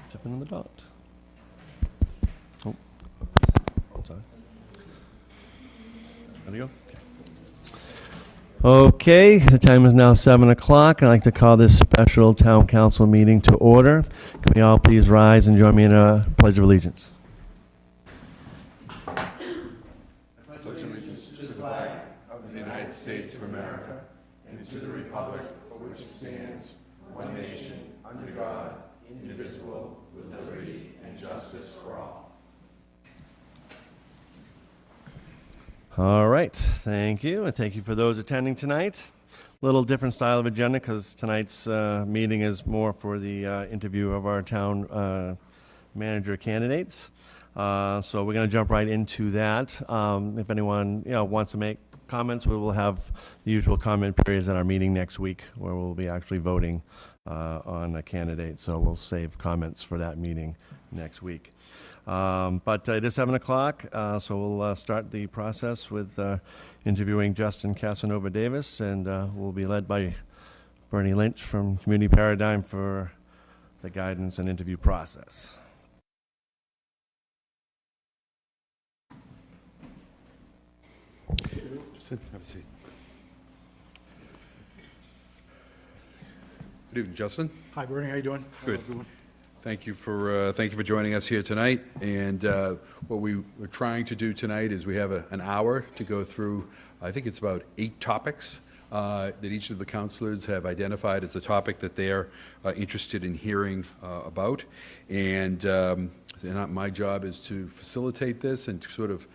Tipping in the dot. Oh, sorry. Ready to go? Okay, the time is now 7 o'clock. I'd like to call this special town council meeting to order. Can we all please rise and join me in a pledge of allegiance? Pledge allegiance to the flag of the United States of America and to the republic for which it stands, one nation, under God, indivisible, with liberty and justice for all. All right, thank you, and thank you for those attending tonight. Little different style of agenda because tonight's meeting is more for the interview of our town manager candidates. So we're going to jump right into that. If anyone wants to make comments, we will have the usual comment periods at our meeting next week where we'll be actually voting on a candidate. So we'll save comments for that meeting next week. But it is 7 o'clock, so we'll start the process with interviewing Justin Casanova Davis, and we'll be led by Bernie Lynch from Community Paradigm for the guidance and interview process. Sit, have a seat. Good evening, Justin. Hi, Bernie. How you doing? Good. Thank you for joining us here tonight. And what we're trying to do tonight is we have an hour to go through. I think it's about 8 topics that each of the councilors have identified as a topic that they're interested in hearing about. And my job is to facilitate this and to sort of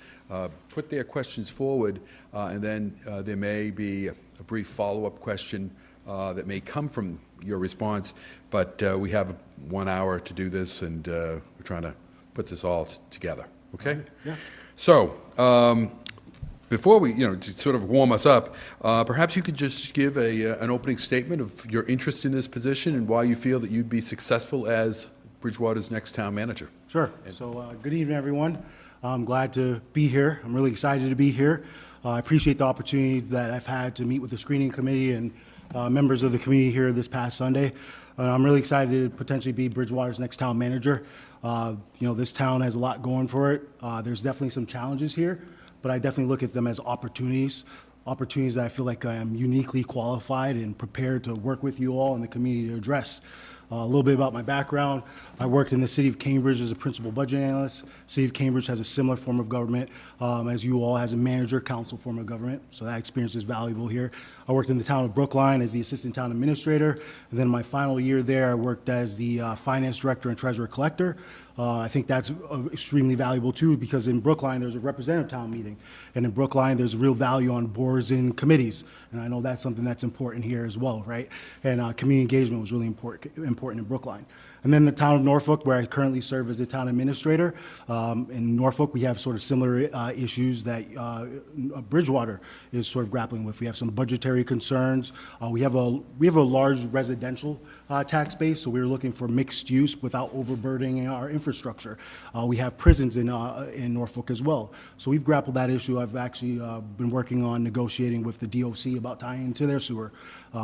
put their questions forward, and then there may be a brief follow-up question that may come from your response, but we have 1 hour to do this, and we're trying to put this all together. Okay? Yeah. So, before we, to sort of warm us up, perhaps you could just give an opening statement of your interest in this position and why you feel that you'd be successful as Bridgewater's next town manager. Sure. So, good evening, everyone. I'm glad to be here. I'm really excited to be here. I appreciate the opportunity that I've had to meet with the screening committee and members of the community here this past Sunday. I'm really excited to potentially be Bridgewater's next town manager. This town has a lot going for it. There's definitely some challenges here, but I definitely look at them as opportunities that I feel like I am uniquely qualified and prepared to work with you all in the community to address. A little bit about my background. I worked in the city of Cambridge as a principal budget analyst. City of Cambridge has a similar form of government as you all, has a manager council form of government. So that experience is valuable here. I worked in the town of Brookline as the assistant town administrator. And then my final year there, I worked as the finance director and treasurer collector. I think that's extremely valuable too, because in Brookline there's a representative town meeting, and in Brookline there's real value on boards and committees, and I know that's something that's important here as well, right? And community engagement was really important in Brookline. And then the town of Norfolk, where I currently serve as a town administrator. In Norfolk, we have sort of similar issues that Bridgewater is sort of grappling with. We have some budgetary concerns. We have a large residential tax base, so we're looking for mixed use without overburdening our infrastructure. We have prisons in Norfolk as well. So we've grappled that issue. I've actually been working on negotiating with the DOC about tying into their sewer.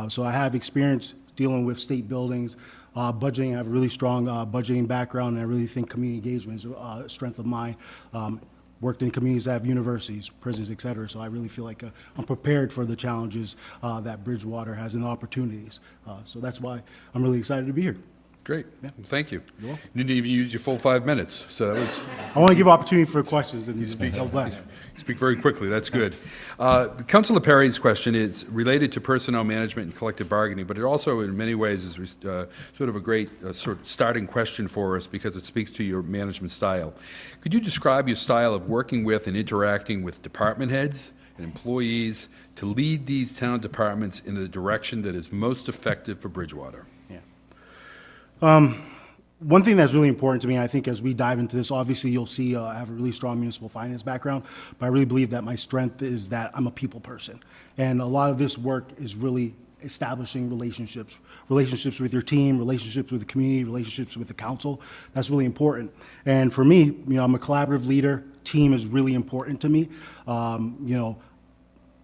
So I have experience dealing with state buildings. Budgeting, I have a really strong budgeting background, and I really think community engagement is a strength of mine. Worked in communities that have universities, prisons, et cetera, so I really feel like I'm prepared for the challenges that Bridgewater has and the opportunities. So that's why I'm really excited to be here. Great. Yeah. Well, thank you. You're welcome. You didn't even use your full 5 minutes, so that was... I want to give opportunity for questions. And You speak very very quickly. That's good. Councilor Perry's question is related to personnel management and collective bargaining, but it also, in many ways, is sort of a great sort of starting question for us because it speaks to your management style. Could you describe your style of working with and interacting with department heads and employees to lead these town departments in the direction that is most effective for Bridgewater? Yeah. One thing that's really important to me, I think as we dive into this, obviously you'll see I have a really strong municipal finance background, but I really believe that my strength is that I'm a people person. And a lot of this work is really establishing relationships with your team, relationships with the community, relationships with the council. That's really important. And for me, I'm a collaborative leader. Team is really important to me.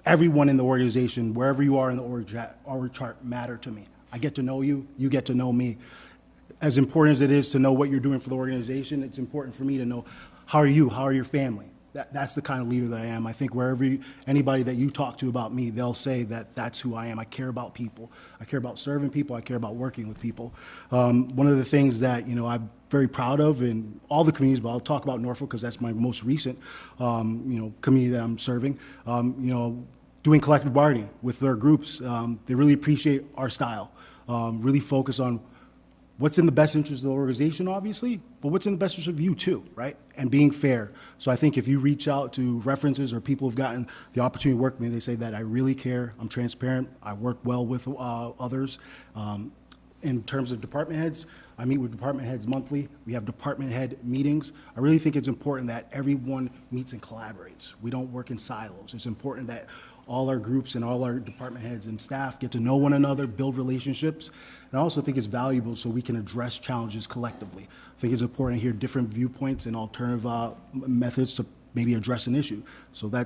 Everyone in the organization, wherever you are in the org chart, matter to me. I get to know you, you get to know me. as important as it is to know what you're doing for the organization, it's important for me to know how are you, how are your family. That's the kind of leader that I am. I think wherever anybody that you talk to about me, they'll say that that's who I am. I care about people. I care about serving people. I care about working with people. One of the things that I'm very proud of in all the communities, but I'll talk about Norfolk because that's my most recent community that I'm serving. Doing collective bargaining with their groups, they really appreciate our style. Really focus on what's in the best interest of the organization, obviously, but what's in the best interest of you too, right? And being fair. So I think if you reach out to references or people who've gotten the opportunity to work with me, they say that I really care, I'm transparent, I work well with others. In terms of department heads, I meet with department heads monthly. We have department head meetings. I really think it's important that everyone meets and collaborates. We don't work in silos. It's important that all our groups and all our department heads and staff get to know one another, build relationships. And I also think it's valuable so we can address challenges collectively. I think it's important to hear different viewpoints and alternative methods to maybe address an issue. So I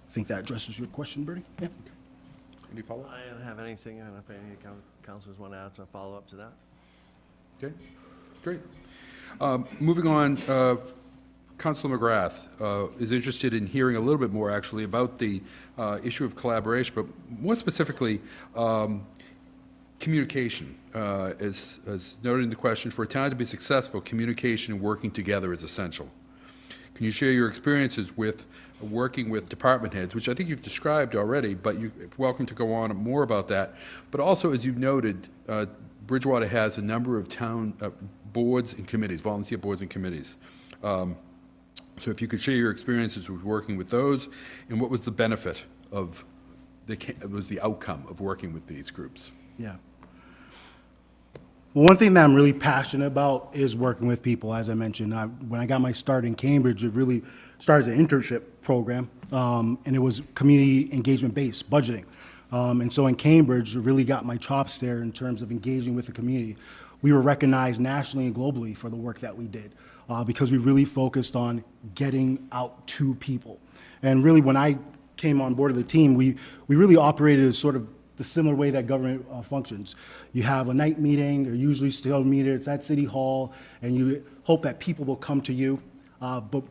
think that addresses your question, Bertie. Yeah. Any follow-up? I don't have anything. I don't know if any councilors want to add a follow-up to that. Okay, great. Moving on, Councilor McGrath is interested in hearing a little bit more, actually, about the issue of collaboration, but more specifically, communication. As noted in the question, for a town to be successful, communication and working together is essential. Can you share your experiences with working with department heads, which I think you've described already, but you're welcome to go on more about that. But also, as you've noted, Bridgewater has a number of town boards and committees, volunteer boards and committees. So if you could share your experiences with working with those, and what was the benefit of the outcome of working with these groups? Yeah. Well, one thing that I'm really passionate about is working with people, as I mentioned. When I got my start in Cambridge, it really started as an internship program, and it was community engagement-based budgeting. And so in Cambridge, I really got my chops there in terms of engaging with the community. We were recognized nationally and globally for the work that we did because we really focused on getting out to people. And really, when I came on board of the team, we really operated as sort of the similar way that government functions. You have a night meeting, or usually still meeting, it's at City Hall, and you hope that people will come to you. But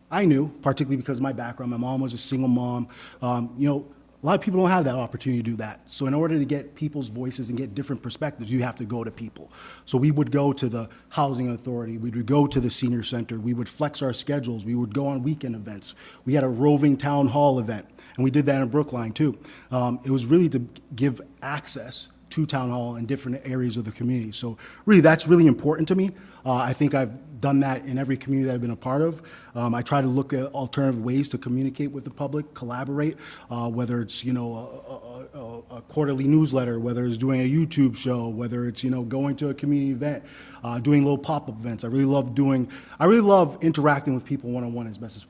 I knew, particularly because of my background, my mom was a single mom, a lot of people don't have that opportunity to do that. So in order to get people's voices and get different perspectives, you have to go to people. So we would go to the housing authority, we would go to the senior center, we would flex our schedules, we would go on weekend events. We had a roving town hall event, and we did that in Brookline too. It was really to give access to town hall in different areas of the community. So really, that's really important to me. I think I've done that in every community that I've been a part of. I try to look at alternative ways to communicate with the public, collaborate, whether it's, a quarterly newsletter, whether it's doing a YouTube show, whether it's, going to a community event, doing little pop-up events. I really love interacting with people one-on-one as best as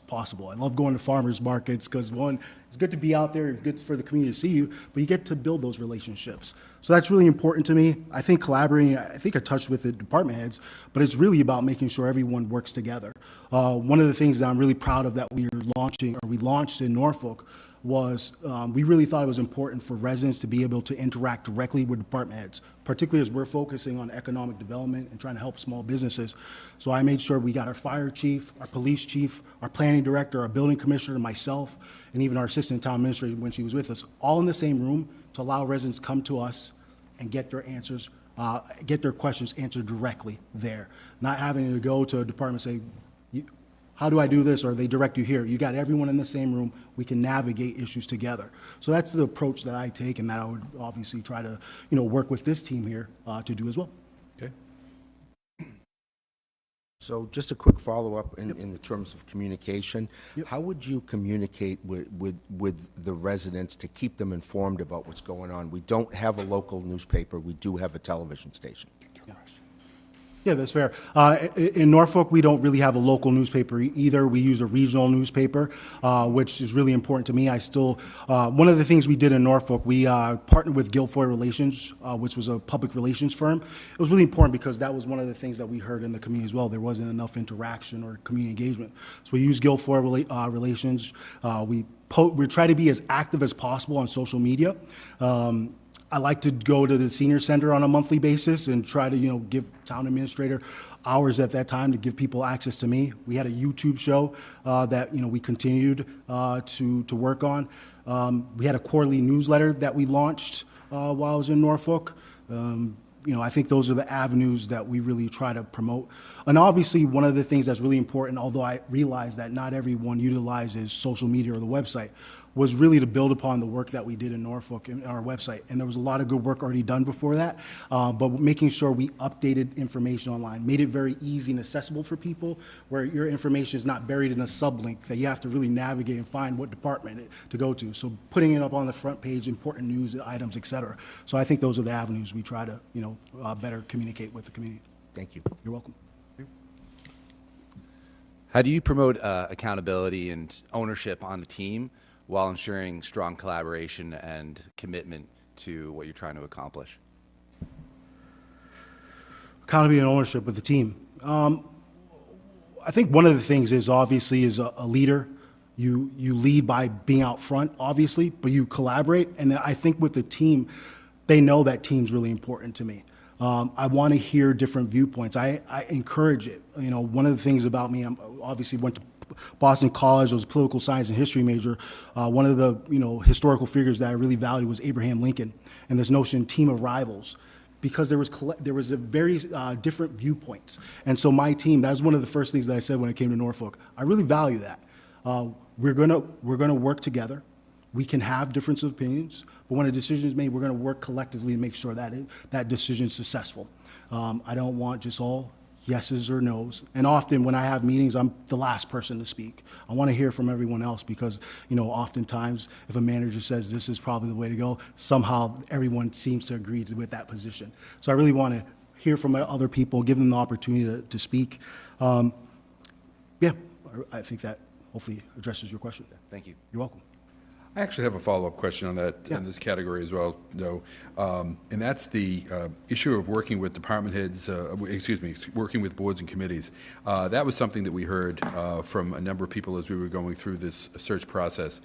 possible. I love going to farmers markets because, one, it's good to be out there, it's good for the community to see you, but you get to build those relationships. So that's really important to me. I think collaborating, I think I touched with the department heads, but it's really about making sure everyone works together. One of the things that I'm really proud of that we launched in Norfolk was we really thought it was important for residents to be able to interact directly with department heads, particularly as we're focusing on economic development and trying to help small businesses. So I made sure we got our fire chief, our police chief, our planning director, our building commissioner, myself, and even our assistant town administrator when she was with us, all in the same room to allow residents come to us and get their answers, get their questions answered directly there. Not having to go to a department and say, how do I do this? Or they direct you here. You got everyone in the same room. We can navigate issues together. So that's the approach that I take and that I would obviously try to, work with this team here to do as well. Okay. So just a quick follow-up in the terms of communication. Yep. How would you communicate with the residents to keep them informed about what's going on? We don't have a local newspaper. We do have a television station. Yeah, that's fair. In Norfolk, we don't really have a local newspaper either. We use a regional newspaper, which is really important to me. One of the things we did in Norfolk, we partnered with Guilfoyle Relations, which was a public relations firm. It was really important because that was one of the things that we heard in the community as well. There wasn't enough interaction or community engagement. So we use Guilfoyle Relations. We try to be as active as possible on social media. I like to go to the senior center on a monthly basis and try to, give town administrator hours at that time to give people access to me. We had a YouTube show that, we continued to work on. We had a quarterly newsletter that we launched while I was in Norfolk. I think those are the avenues that we really try to promote. And obviously, one of the things that's really important, although I realize that not everyone utilizes social media or the website, was really to build upon the work that we did in Norfolk and our website. And there was a lot of good work already done before that, but making sure we updated information online, made it very easy and accessible for people, where your information is not buried in a sublink that you have to really navigate and find what department to go to. So putting it up on the front page, important news items, et cetera. So I think those are the avenues we try to, better communicate with the community. Thank you. You're welcome. How do you promote accountability and ownership on the team while ensuring strong collaboration and commitment to what you're trying to accomplish? Accountability and ownership with the team. I think one of the things is obviously as a leader, you lead by being out front, obviously, but you collaborate. And I think with the team, they know that team's really important to me. I want to hear different viewpoints. I encourage it. One of the things about me, I obviously went to Boston College, I was a political science and history major. One of the historical figures that I really valued was Abraham Lincoln, and this notion team of rivals, because there was a very different viewpoints. And so my team, that was one of the first things that I said when I came to Norfolk. I really value that. We're gonna work together. We can have difference of opinions, but when a decision is made, we're going to work collectively to make sure that that decision is successful. I don't want just all yeses or nos. And often when I have meetings, I'm the last person to speak. I want to hear from everyone else because, oftentimes if a manager says this is probably the way to go, somehow everyone seems to agree with that position. So I really want to hear from other people, give them the opportunity to speak. I think that hopefully addresses your question. Thank you. You're welcome. I actually have a follow-up question on that, Yeah. in this category as well, though. And that's the issue of working with department heads, working with boards and committees. That was something that we heard from a number of people as we were going through this search process.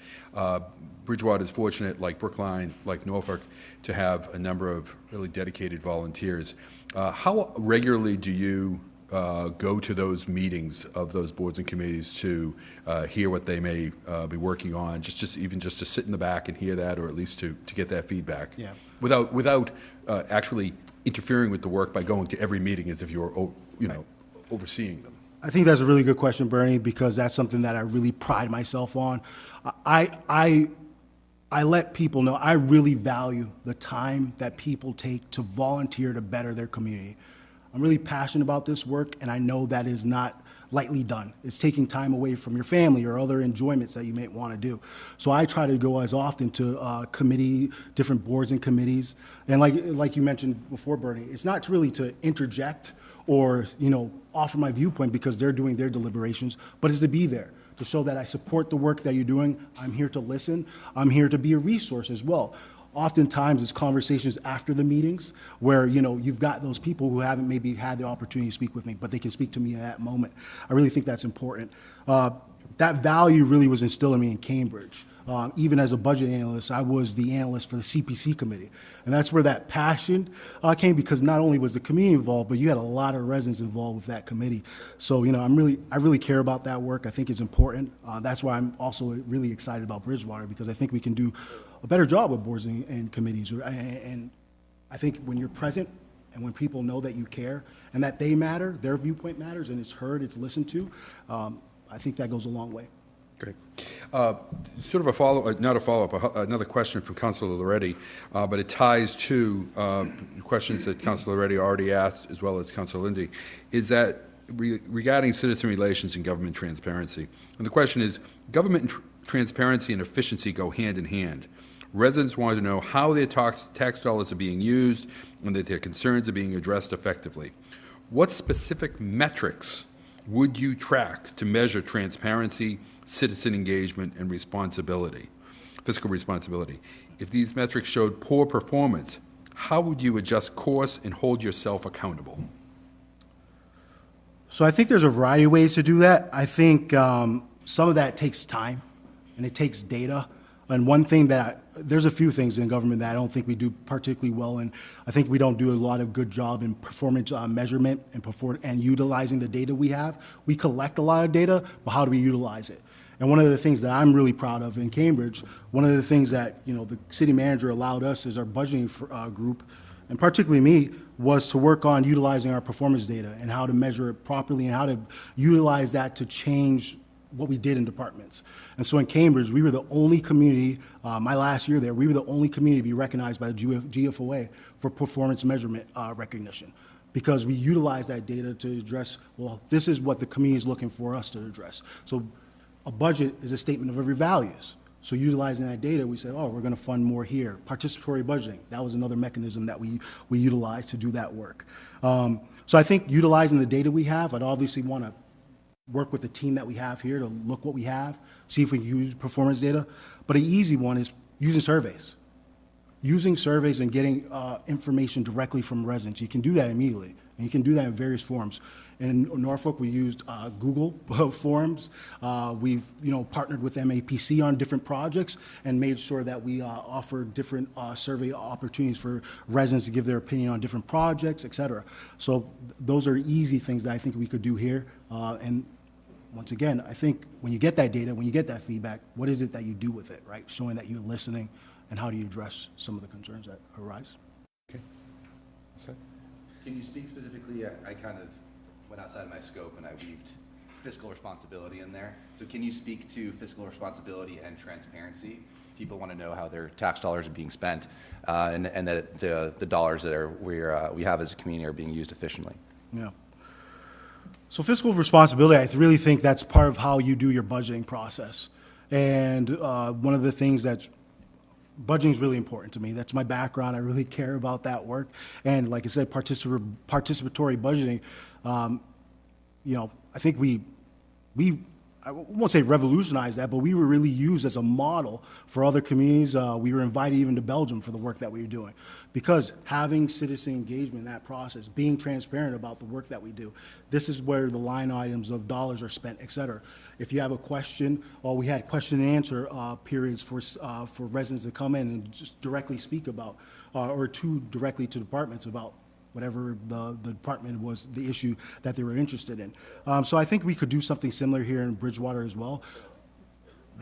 Bridgewater is fortunate, like Brookline, like Norfolk, to have a number of really dedicated volunteers. How regularly do you go to those meetings of those boards and committees to hear what they may be working on, just to sit in the back and hear that, or at least to get that feedback, Yeah. without actually interfering with the work by going to every meeting as if you were overseeing them? I think that's a really good question, Bernie, because that's something that I really pride myself on. I let people know I really value the time that people take to volunteer to better their community. I'm really passionate about this work, and I know that is not lightly done. It's taking time away from your family or other enjoyments that you may want to do. So I try to go as often to different boards and committees. And like you mentioned before, Bernie, it's not really to interject or offer my viewpoint because they're doing their deliberations, but it's to be there, to show that I support the work that you're doing. I'm here to listen. I'm here to be a resource as well. Oftentimes, it's conversations after the meetings where, you've got those people who haven't maybe had the opportunity to speak with me, but they can speak to me at that moment. I really think that's important. That value really was instilled in me in Cambridge. Even as a budget analyst, I was the analyst for the CPC committee. And that's where that passion came, because not only was the community involved, but you had a lot of residents involved with that committee. So, I really care about that work. I think it's important. That's why I'm also really excited about Bridgewater, because I think we can do a better job of boards and committees. And I think when you're present and when people know that you care and that they matter, their viewpoint matters, and it's heard, it's listened to, I think that goes a long way. Great. Sort of a follow-up, not a follow-up, another question from Councilor Loretti, but it ties to questions that Councilor Loretti already asked, as well as Councilor Lindy, is that regarding citizen relations and government transparency. And the question is, government transparency and efficiency go hand in hand. Residents want to know how their tax dollars are being used and that their concerns are being addressed effectively. What specific metrics would you track to measure transparency, citizen engagement, and fiscal responsibility? If these metrics showed poor performance, how would you adjust course and hold yourself accountable? So I think there's a variety of ways to do that. I think some of that takes time and it takes data. And one thing there's a few things in government that I don't think we do particularly well in. I think we don't do a lot of good job in performance measurement and utilizing the data we have. We collect a lot of data, but how do we utilize it? And one of the things that I'm really proud of in Cambridge, one of the things that the city manager allowed us as our budgeting group, and particularly me, was to work on utilizing our performance data and how to measure it properly and how to utilize that to change what we did in departments. And so in Cambridge, we were the only community, my last year there, we were the only community to be recognized by the GFOA for performance measurement recognition, because we utilized that data to address, well, this is what the community is looking for us to address. So a budget is a statement of every values. So utilizing that data, we said, oh, we're going to fund more here. Participatory budgeting, that was another mechanism that we utilized to do that work. So I think utilizing the data we have, I'd obviously want to work with the team that we have here to look what we have, see if we can use performance data. But an easy one is using surveys. Using surveys and getting information directly from residents. You can do that immediately, and you can do that in various forms. In Norfolk, we used Google Forms. We've partnered with MAPC on different projects and made sure that we offer different survey opportunities for residents to give their opinion on different projects, et cetera. So those are easy things that I think we could do here. And once again, I think when you get that data, when you get that feedback, what is it that you do with it, right? Showing that you're listening, and how do you address some of the concerns that arise? Okay. Can you speak specifically, I kind of went outside of my scope and I weaved fiscal responsibility in there. So can you speak to fiscal responsibility and transparency? People want to know how their tax dollars are being spent, and that the dollars that we have as a community are being used efficiently. Yeah. So fiscal responsibility, I really think that's part of how you do your budgeting process. And one of the things that's budgeting is really important to me. That's my background. I really care about that work. And like I said, participatory budgeting, I think we I won't say revolutionized that, but we were really used as a model for other communities. We were invited even to Belgium for the work that we were doing, because having citizen engagement in that process, being transparent about the work that we do, this is where the line items of dollars are spent, et cetera. If you have a question, or we had question and answer periods for residents to come in and just directly speak about, or directly to departments about whatever the department was, the issue that they were interested in. So I think we could do something similar here in Bridgewater as well.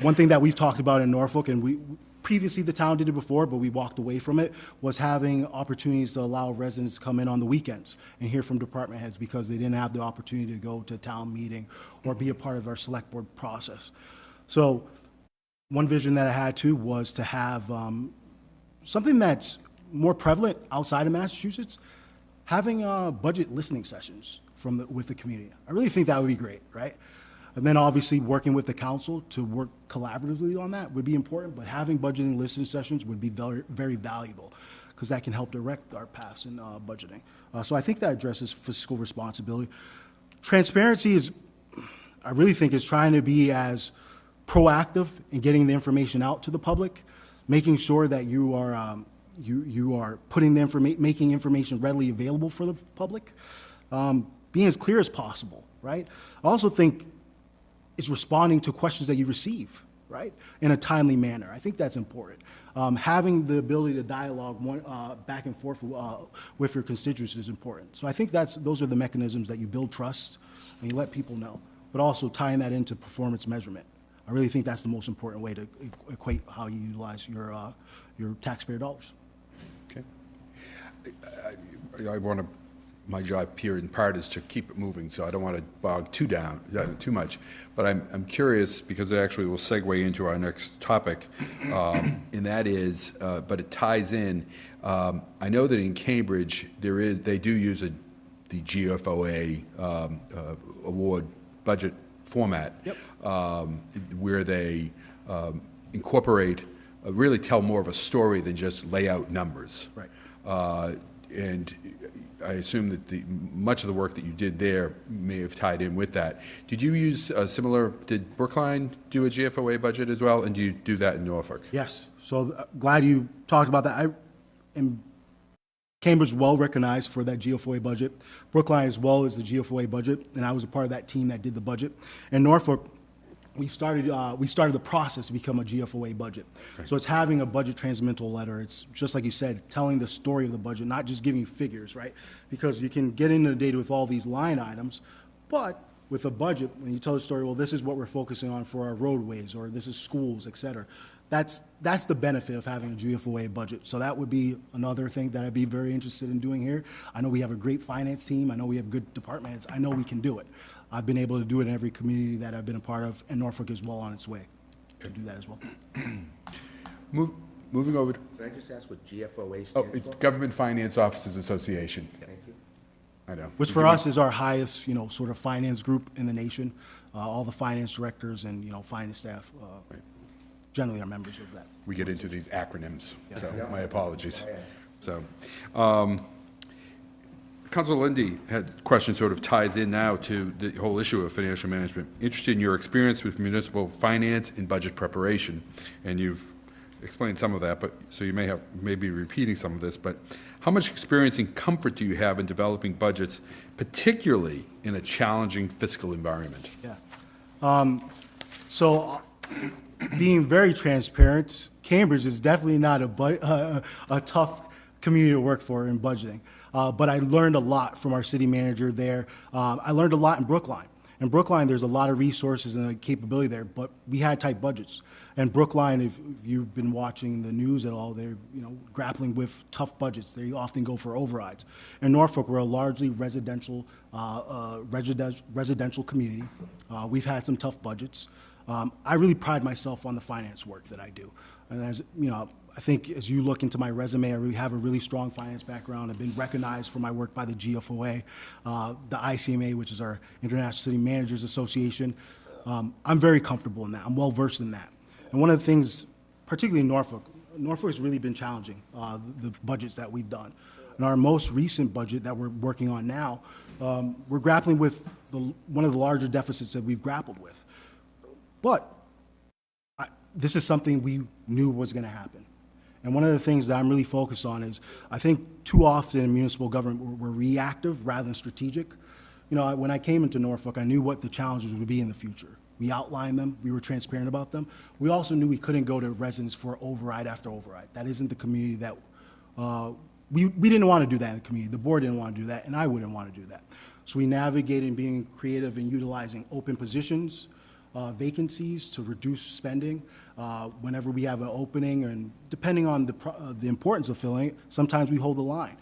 One thing that we've talked about in Norfolk, and previously the town did it before, but we walked away from it, was having opportunities to allow residents to come in on the weekends and hear from department heads, because they didn't have the opportunity to go to a town meeting or be a part of our select board process. So one vision that I had too was to have something that's more prevalent outside of Massachusetts, having budget listening sessions with the community. I really think that would be great, right? And then obviously working with the council to work collaboratively on that would be important, but having budgeting listening sessions would be very, very valuable, because that can help direct our paths in budgeting. So I think that addresses fiscal responsibility. Transparency I really think is trying to be as proactive in getting the information out to the public, making sure that you are you are putting the making information readily available for the public, being as clear as possible, right? I also think it's responding to questions that you receive, right, in a timely manner. I think that's important. Having the ability to dialogue back and forth with your constituents is important. So I think those are the mechanisms that you build trust and you let people know, but also tying that into performance measurement. I really think that's the most important way to equate how you utilize your taxpayer dollars. Okay. My job here in part is to keep it moving, so I don't want to bog too much. But I'm curious, because it actually will segue into our next topic, and that is, but it ties in. I know that in Cambridge they do use the GFOA award budget format, yep. Where they incorporate, really tell more of a story than just lay out numbers. Right. And I assume that much of the work that you did there may have tied in with that. Did you use did Brookline do a GFOA budget as well, and do you do that in Norfolk? Yes. So glad you talked about that. Cambridge is well recognized for that GFOA budget. Brookline as well is the GFOA budget, and I was a part of that team that did the budget. In Norfolk, we started the process to become a GFOA budget. So it's having a budget transmittal letter. It's just like you said, telling the story of the budget, not just giving you figures, right? Because you can get into the data with all these line items, but with a budget, when you tell the story, well, this is what we're focusing on for our roadways, or this is schools, et cetera. That's the benefit of having a GFOA budget. So that would be another thing that I'd be very interested in doing here. I know we have a great finance team. I know we have good department heads. I know we can do it. I've been able to do it in every community that I've been a part of, and Norfolk is well on its way to do that as well. Moving over to, Can I just ask what GFOA oh, stands for? Government Finance Officers Association. Thank you. I know. Which for us is our highest, sort of finance group in the nation. All the finance directors and, finance staff generally are members of that. We get into these acronyms, so my apologies. So, Councilor Lindy had a question sort of ties in now to the whole issue of financial management. Interested in your experience with municipal finance and budget preparation, and you've explained some of that, but so you may be repeating some of this, but how much experience and comfort do you have in developing budgets, particularly in a challenging fiscal environment? Yeah. So being very transparent, Cambridge is definitely not a tough community to work for in budgeting. But I learned a lot from our city manager there. I learned a lot in Brookline. In Brookline, there's a lot of resources and a capability there, but we had tight budgets. And Brookline, if you've been watching the news at all, they're grappling with tough budgets. They often go for overrides. In Norfolk, we're a largely residential community. We've had some tough budgets. I really pride myself on the finance work that I do. And as I think as you look into my resume, I really have a really strong finance background. I've been recognized for my work by the GFOA, the ICMA, which is our International City Managers Association. I'm very comfortable in that. I'm well versed in that. And one of the things, particularly in Norfolk has really been challenging, the budgets that we've done. In our most recent budget that we're working on now, we're grappling with one of the larger deficits that we've grappled with. But this is something we knew was going to happen. And one of the things that I'm really focused on is, I think too often in municipal government, we're reactive rather than strategic. When I came into Norfolk, I knew what the challenges would be in the future. We outlined them. We were transparent about them. We also knew we couldn't go to residents for override after override. That isn't the community that, we didn't want to do that in the community. The board didn't want to do that, and I wouldn't want to do that. So we navigated being creative and utilizing open positions, vacancies to reduce spending. Whenever we have an opening, and depending on the importance of filling it, sometimes we hold the line.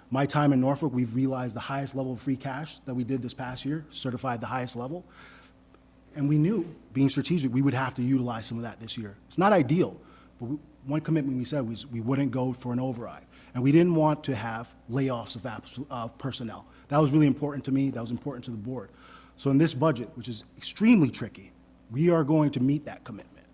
My time in Norfolk, we've realized the highest level of free cash that we did this past year, certified the highest level. And we knew, being strategic, we would have to utilize some of that this year. It's not ideal, but one commitment we said was we wouldn't go for an override. And we didn't want to have layoffs of personnel. That was really important to me. That was important to the board. So in this budget, which is extremely tricky, we are going to meet that commitment,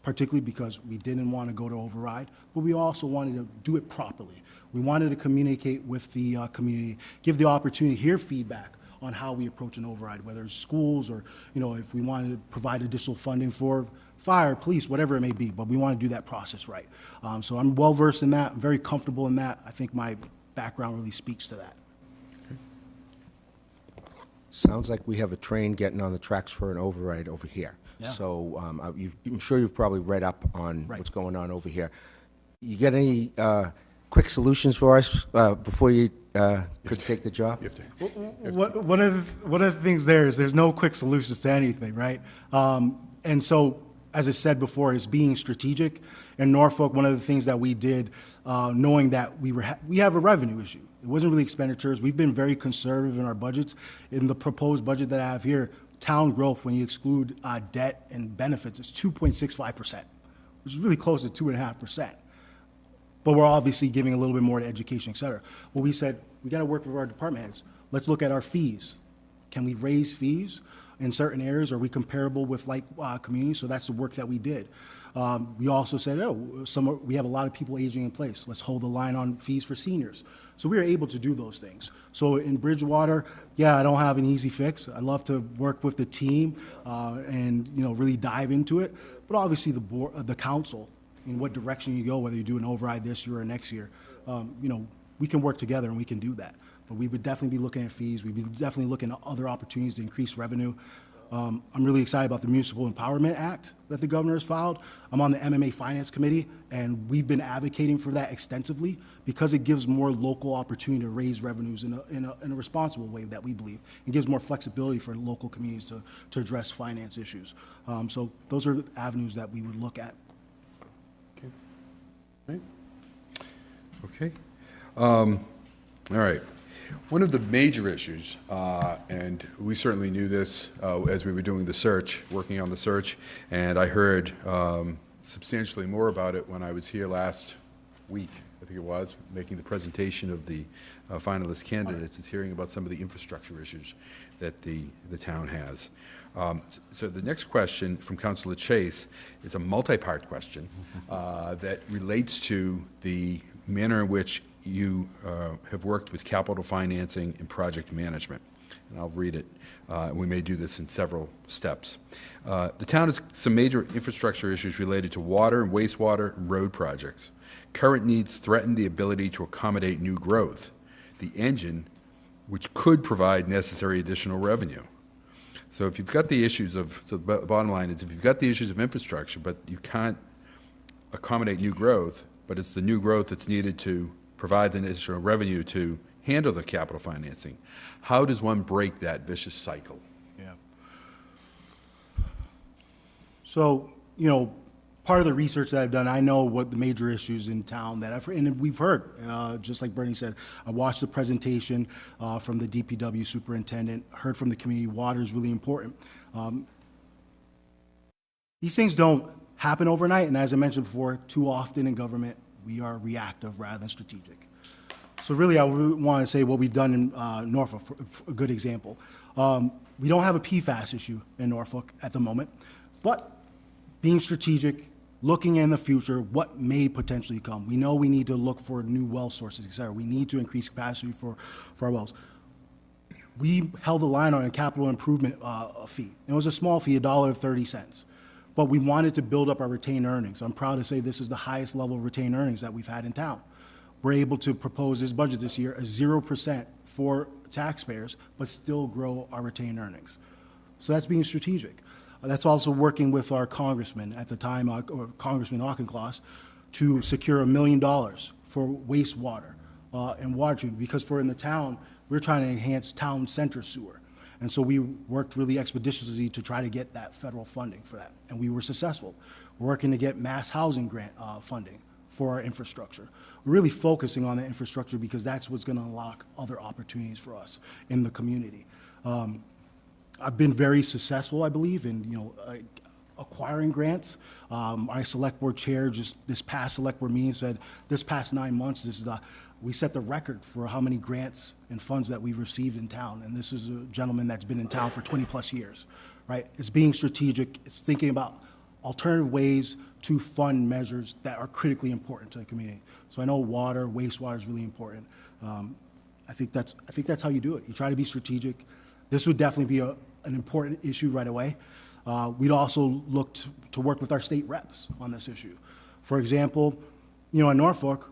particularly because we didn't want to go to override, but we also wanted to do it properly. We wanted to communicate with the community, give the opportunity to hear feedback on how we approach an override, whether it's schools or, if we wanted to provide additional funding for fire, police, whatever it may be, but we want to do that process right. So I'm well versed in that. I'm very comfortable in that. I think my background really speaks to that. Sounds like we have a train getting on the tracks for an override over here. Yeah. So I'm sure you've probably read up on Right. what's going on over here. You got any quick solutions for us before you could take the job? You have to. One of the things there is there's no quick solutions to anything, right? And so, as I said before, is being strategic. In Norfolk, one of the things that we did, knowing that we have a revenue issue. It wasn't really expenditures. We've been very conservative in our budgets. In the proposed budget that I have here, town growth, when you exclude debt and benefits, is 2.65%, which is really close to 2.5%. But we're obviously giving a little bit more to education, et cetera. Well, we said, we got to work with our department heads. Let's look at our fees. Can we raise fees in certain areas? Are we comparable with like communities? So that's the work that we did. We also said, we have a lot of people aging in place. Let's hold the line on fees for seniors. So we were able to do those things. So in Bridgewater, I don't have an easy fix. I love to work with the team and really dive into it. But obviously the board, the council, in what direction you go, whether you do an override this year or next year, we can work together and we can do that. But we would definitely be looking at fees. We'd be definitely looking at other opportunities to increase revenue. I'm really excited about the Municipal Empowerment Act that the governor has filed. I'm on the MMA Finance Committee, and we've been advocating for that extensively because it gives more local opportunity to raise revenues in a responsible way that we believe. It gives more flexibility for local communities to address finance issues. So those are avenues that we would look at. Right. Okay. All right. One of the major issues, and we certainly knew this as we were doing the search, working on the search, and I heard substantially more about it when I was here last week, I think it was, making the presentation of the finalist candidates, is hearing about some of the infrastructure issues that the town has. So the next question from Councilor Chase is a multi-part question that relates to the manner in which you have worked with capital financing and project management. And I'll read it. We may do this in several steps. The town has some major infrastructure issues related to water and wastewater and road projects. Current needs threaten the ability to accommodate new growth, the engine which could provide necessary additional revenue. So if you've got the issues of, so the bottom line is if you've got the issues of infrastructure, but you can't accommodate new growth, but it's the new growth that's needed to provide the additional revenue to handle the capital financing, how does one break that vicious cycle? Yeah. So, part of the research that I've done, I know what the major issues in town that and we've heard, just like Bernie said, I watched the presentation from the DPW superintendent, heard from the community, water is really important. These things don't happen overnight, and as I mentioned before, too often in government, we are reactive rather than strategic. So really, I want to say what we've done in Norfolk, for a good example. We don't have a PFAS issue in Norfolk at the moment, but being strategic, looking in the future, what may potentially come. We know we need to look for new well sources, et cetera. We need to increase capacity for our wells. We held the line on a capital improvement fee. It was a small fee, $1.30. But we wanted to build up our retained earnings. I'm proud to say this is the highest level of retained earnings that we've had in town. We're able to propose this budget this year, a 0% for taxpayers, but still grow our retained earnings. So that's being strategic. That's also working with our congressman at the time, or Congressman Auchincloss, to secure $1 million for wastewater and water treatment, because in the town, we're trying to enhance town center sewer. And so we worked really expeditiously to try to get that federal funding for that, and we were successful. We're working to get mass housing grant funding for our infrastructure. We're really focusing on the infrastructure because that's what's going to unlock other opportunities for us in the community. I've been very successful, I believe, in acquiring grants. Our select board chair just this past select board meeting said this past 9 months, we set the record for how many grants and funds that we've received in town. And this is a gentleman that's been in town for 20 plus years, right? It's being strategic. It's thinking about alternative ways to fund measures that are critically important to the community. So I know water, wastewater is really important. I think that's how you do it. You try to be strategic. This would definitely be an important issue right away. We'd also look to work with our state reps on this issue. For example, in Norfolk,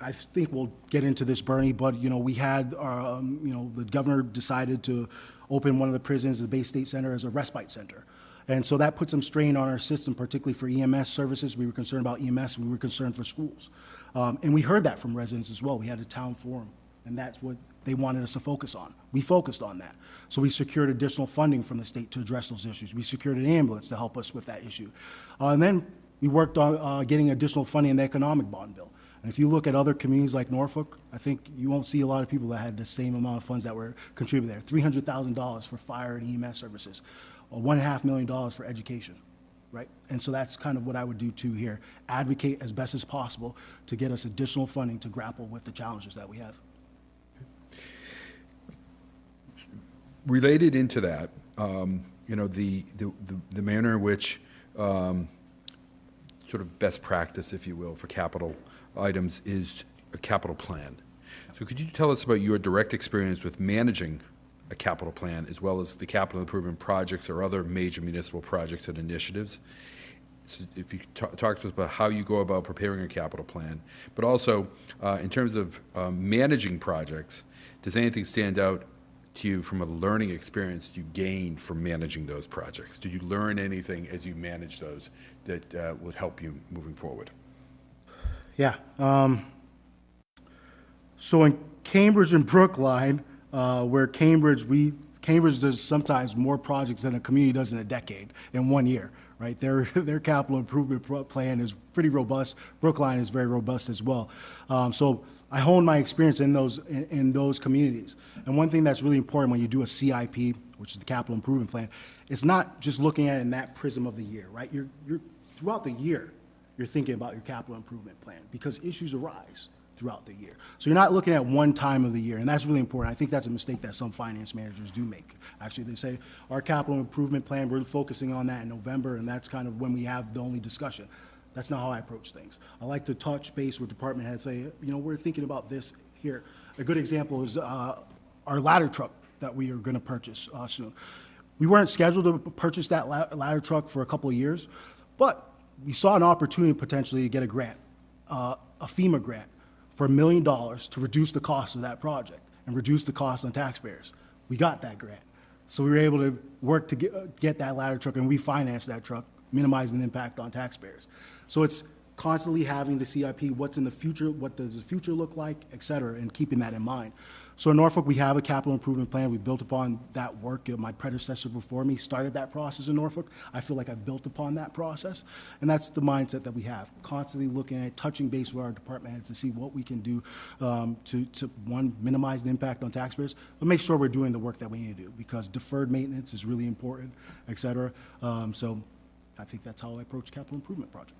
I think we'll get into this, Bernie, but, we had, the governor decided to open one of the prisons, the Bay State Center, as a respite center. And so that put some strain on our system, particularly for EMS services. We were concerned about EMS, and we were concerned for schools. And we heard that from residents as well. We had a town forum, and that's what they wanted us to focus on. We focused on that. So we secured additional funding from the state to address those issues. We secured an ambulance to help us with that issue. And then we worked on getting additional funding in the economic bond bill. And if you look at other communities like Norfolk, I think you won't see a lot of people that had the same amount of funds that were contributed there. $300,000 for fire and EMS services, $1.5 million for education, right? And so that's kind of what I would do too here. Advocate as best as possible to get us additional funding to grapple with the challenges that we have. Related into that, the manner in which sort of best practice, if you will, for capital items is a capital plan. So could you tell us about your direct experience with managing a capital plan, as well as the capital improvement projects or other major municipal projects and initiatives? So if you talk to us about how you go about preparing a capital plan, but also in terms of managing projects, does anything stand out to you from a learning experience you gained from managing those projects? Did you learn anything as you manage those that would help you moving forward? Yeah. So in Cambridge and Brookline, where Cambridge does sometimes more projects than a community does in a decade, in 1 year, right? Their capital improvement plan is pretty robust. Brookline is very robust as well. So I honed my experience in those communities. And one thing that's really important when you do a CIP, which is the capital improvement plan, it's not just looking at it in that prism of the year, right? You're throughout the year, you're thinking about your capital improvement plan because issues arise throughout the year. So you're not looking at one time of the year, and that's really important. I think that's a mistake that some finance managers do make. Actually, they say, our capital improvement plan, we're focusing on that in November, and that's kind of when we have the only discussion. That's not how I approach things. I like to touch base with department heads, say, we're thinking about this here. A good example is our ladder truck that we are gonna purchase soon. We weren't scheduled to purchase that ladder truck for a couple of years, but we saw an opportunity potentially to get a grant, a FEMA grant, for $1 million to reduce the cost of that project and reduce the cost on taxpayers. We got that grant. So we were able to work to get that ladder truck and refinance that truck, minimizing the impact on taxpayers. So it's constantly having the CIP, what's in the future, what does the future look like, et cetera, and keeping that in mind. So in Norfolk, we have a capital improvement plan. We built upon that work. My predecessor before me started that process in Norfolk. I feel like I've built upon that process. And that's the mindset that we have, constantly looking at, touching base with our department heads to see what we can do to one, minimize the impact on taxpayers, but make sure we're doing the work that we need to do because deferred maintenance is really important, et cetera. So I think that's how I approach capital improvement project.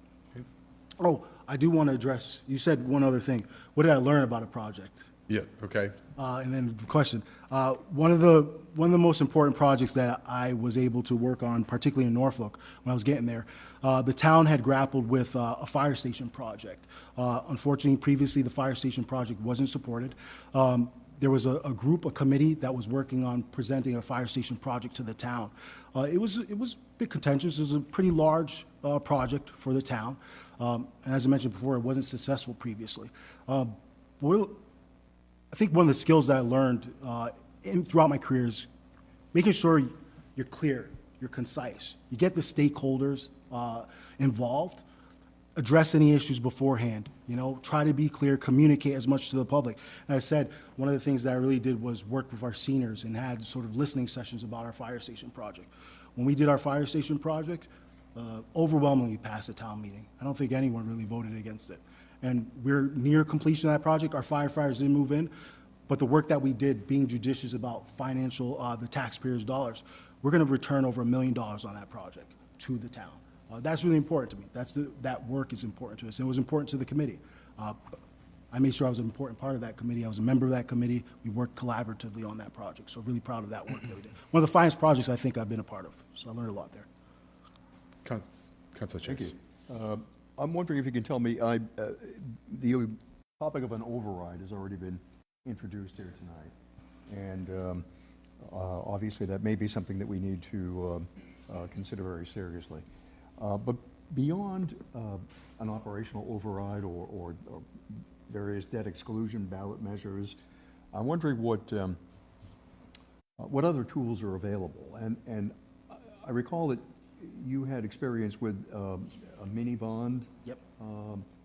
Oh, I do want to address, you said one other thing. What did I learn about a project? Yeah, okay. And then the question, one of the most important projects that I was able to work on, particularly in Norfolk, when I was getting there, the town had grappled with a fire station project. Unfortunately, previously the fire station project wasn't supported. There was a committee that was working on presenting a fire station project to the town. It was a bit contentious. It was a pretty large project for the town. And as I mentioned before, it wasn't successful previously. I think one of the skills that I learned throughout my career is making sure you're clear, you're concise. You get the stakeholders involved, address any issues beforehand, try to be clear, communicate as much to the public. And I said, one of the things that I really did was work with our seniors and had sort of listening sessions about our fire station project. When we did our fire station project, overwhelmingly passed the town meeting. I don't think anyone really voted against it. And we're near completion of that project. Our firefighters didn't move in, but the work that we did, being judicious about the taxpayers' dollars, we're going to return over $1 million on that project to the town. That's really important to me. That work is important to us. And it was important to the committee. I made sure I was an important part of that committee. I was a member of that committee. We worked collaboratively on that project. So really proud of that work that we did. One of the finest projects I think I've been a part of. So I learned a lot there. Councilor Thank Chase. you. I'm wondering if you can tell me, the topic of an override has already been introduced here tonight. And obviously that may be something that we need to consider very seriously. But beyond an operational override or various debt exclusion ballot measures, I'm wondering what other tools are available. And I recall that you had experience with a mini bond. Yep.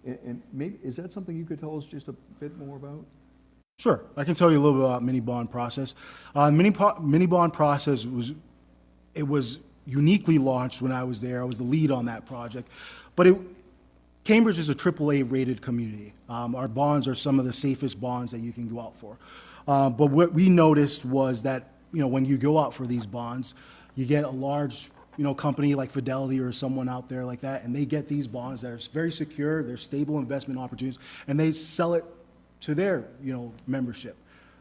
And maybe, is that something you could tell us just a bit more about? Sure. I can tell you a little bit about mini bond process. Mini bond process was uniquely launched when I was there. I was the lead on that project. But Cambridge is a AAA rated community. Our bonds are some of the safest bonds that you can go out for. But what we noticed was that, when you go out for these bonds, you get a large company like Fidelity or someone out there like that, and they get these bonds that are very secure, they're stable investment opportunities, and they sell it to their, membership.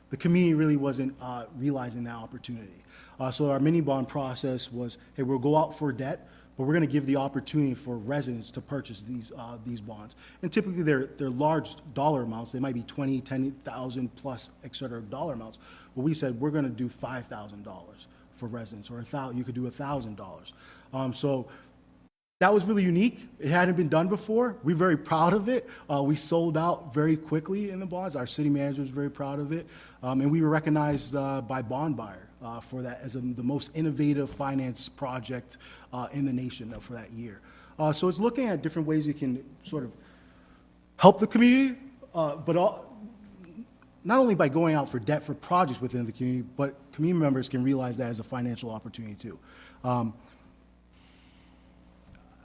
The community really wasn't realizing that opportunity. So our mini bond process was, hey, we'll go out for debt, but we're going to give the opportunity for residents to purchase these bonds. And typically they're large dollar amounts. They might be $20,000, $10,000 plus, et cetera, dollar amounts. But we said we're going to do $5,000 for residents, or you could do $1,000. So that was really unique. It hadn't been done before. We're very proud of it. We sold out very quickly in the bonds. Our city manager was very proud of it. And we were recognized by Bond Buyer for that as the most innovative finance project in the nation for that year. So it's looking at different ways you can sort of help the community, but not only by going out for debt for projects within the community, but community members can realize that as a financial opportunity too.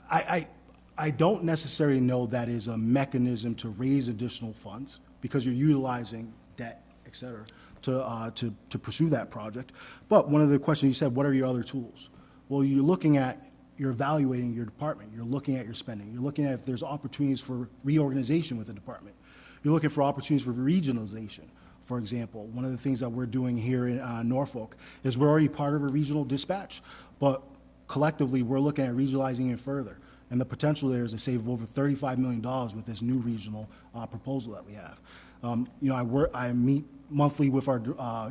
I don't necessarily know that is a mechanism to raise additional funds because you're utilizing debt, et cetera, to pursue that project. But one of the questions you said, what are your other tools? Well, you're evaluating your department. You're looking at your spending. You're looking at if there's opportunities for reorganization with the department. You're looking for opportunities for regionalization. For example, one of the things that we're doing here in Norfolk is we're already part of a regional dispatch, but collectively we're looking at regionalizing it further. And the potential there is to save over $35 million with this new regional proposal that we have. I meet monthly with our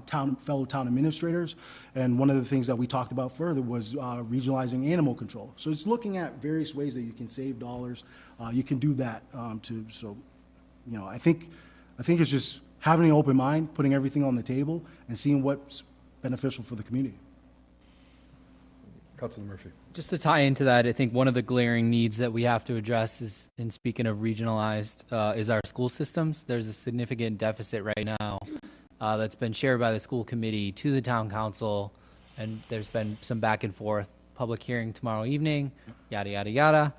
fellow town administrators, and one of the things that we talked about further was regionalizing animal control. So it's looking at various ways that you can save dollars. You can do that too. So, I think it's just having an open mind, putting everything on the table, and seeing what's beneficial for the community. Councilor Murphy. Just to tie into that, I think one of the glaring needs that we have to address is, in speaking of regionalized, is our school systems. There's a significant deficit right now that's been shared by the school committee to the town council, and there's been some back and forth. Public hearing tomorrow evening, yada, yada, yada.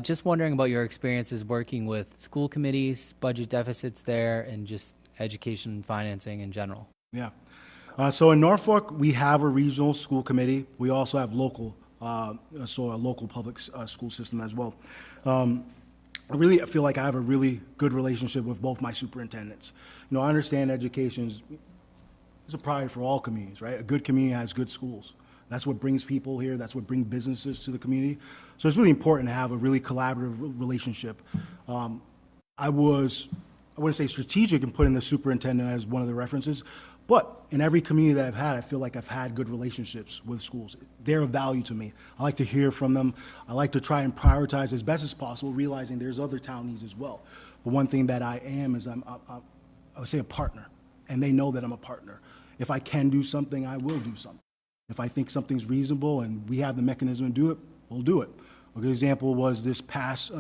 Just wondering about your experiences working with school committees, budget deficits there, and just education and financing in general. Yeah. So in Norfolk, we have a regional school committee. We also have local, a local public school system as well. I feel like I have a really good relationship with both my superintendents. I understand education is a priority for all communities, right? A good community has good schools. That's what brings people here. That's what brings businesses to the community. So it's really important to have a really collaborative relationship. I wouldn't say strategic in putting the superintendent as one of the references, but in every community that I've had, I feel like I've had good relationships with schools. They're of value to me. I like to hear from them. I like to try and prioritize as best as possible, realizing there's other town needs as well. But one thing that I am is I would say a partner, and they know that I'm a partner. If I can do something, I will do something. If I think something's reasonable and we have the mechanism to do it, we'll do it. A good example was this past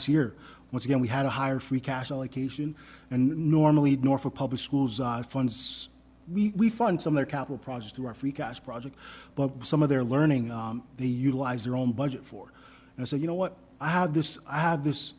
year. Once again, we had a higher free cash allocation, and normally Norfolk Public Schools funds, we fund some of their capital projects through our free cash project, but some of their learning, they utilize their own budget for. And I said, you know what, I have this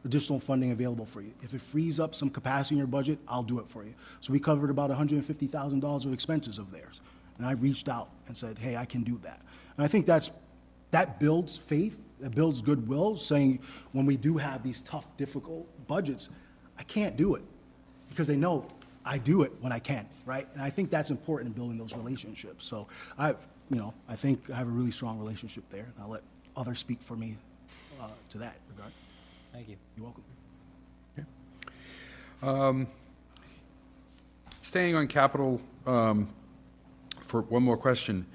additional funding available for you. If it frees up some capacity in your budget, I'll do it for you. So we covered about $150,000 of expenses of theirs. And I reached out and said, hey, I can do that. And I think that builds faith. It builds goodwill, saying when we do have these tough, difficult budgets, I can't do it because they know I do it when I can, right? And I think that's important in building those relationships. So I think I have a really strong relationship there, and I'll let others speak for me to that regard. Thank you. You're welcome. Staying on capital for one more question.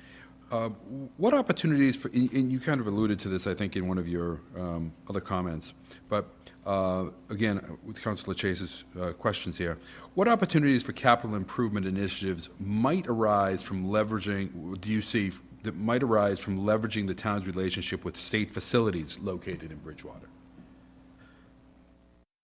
What opportunities for, and you kind of alluded to this, I think, in one of your other comments, but again, with Councilor Chase's questions here, what opportunities for capital improvement initiatives might arise from leveraging, do you see, that might arise from leveraging the town's relationship with state facilities located in Bridgewater?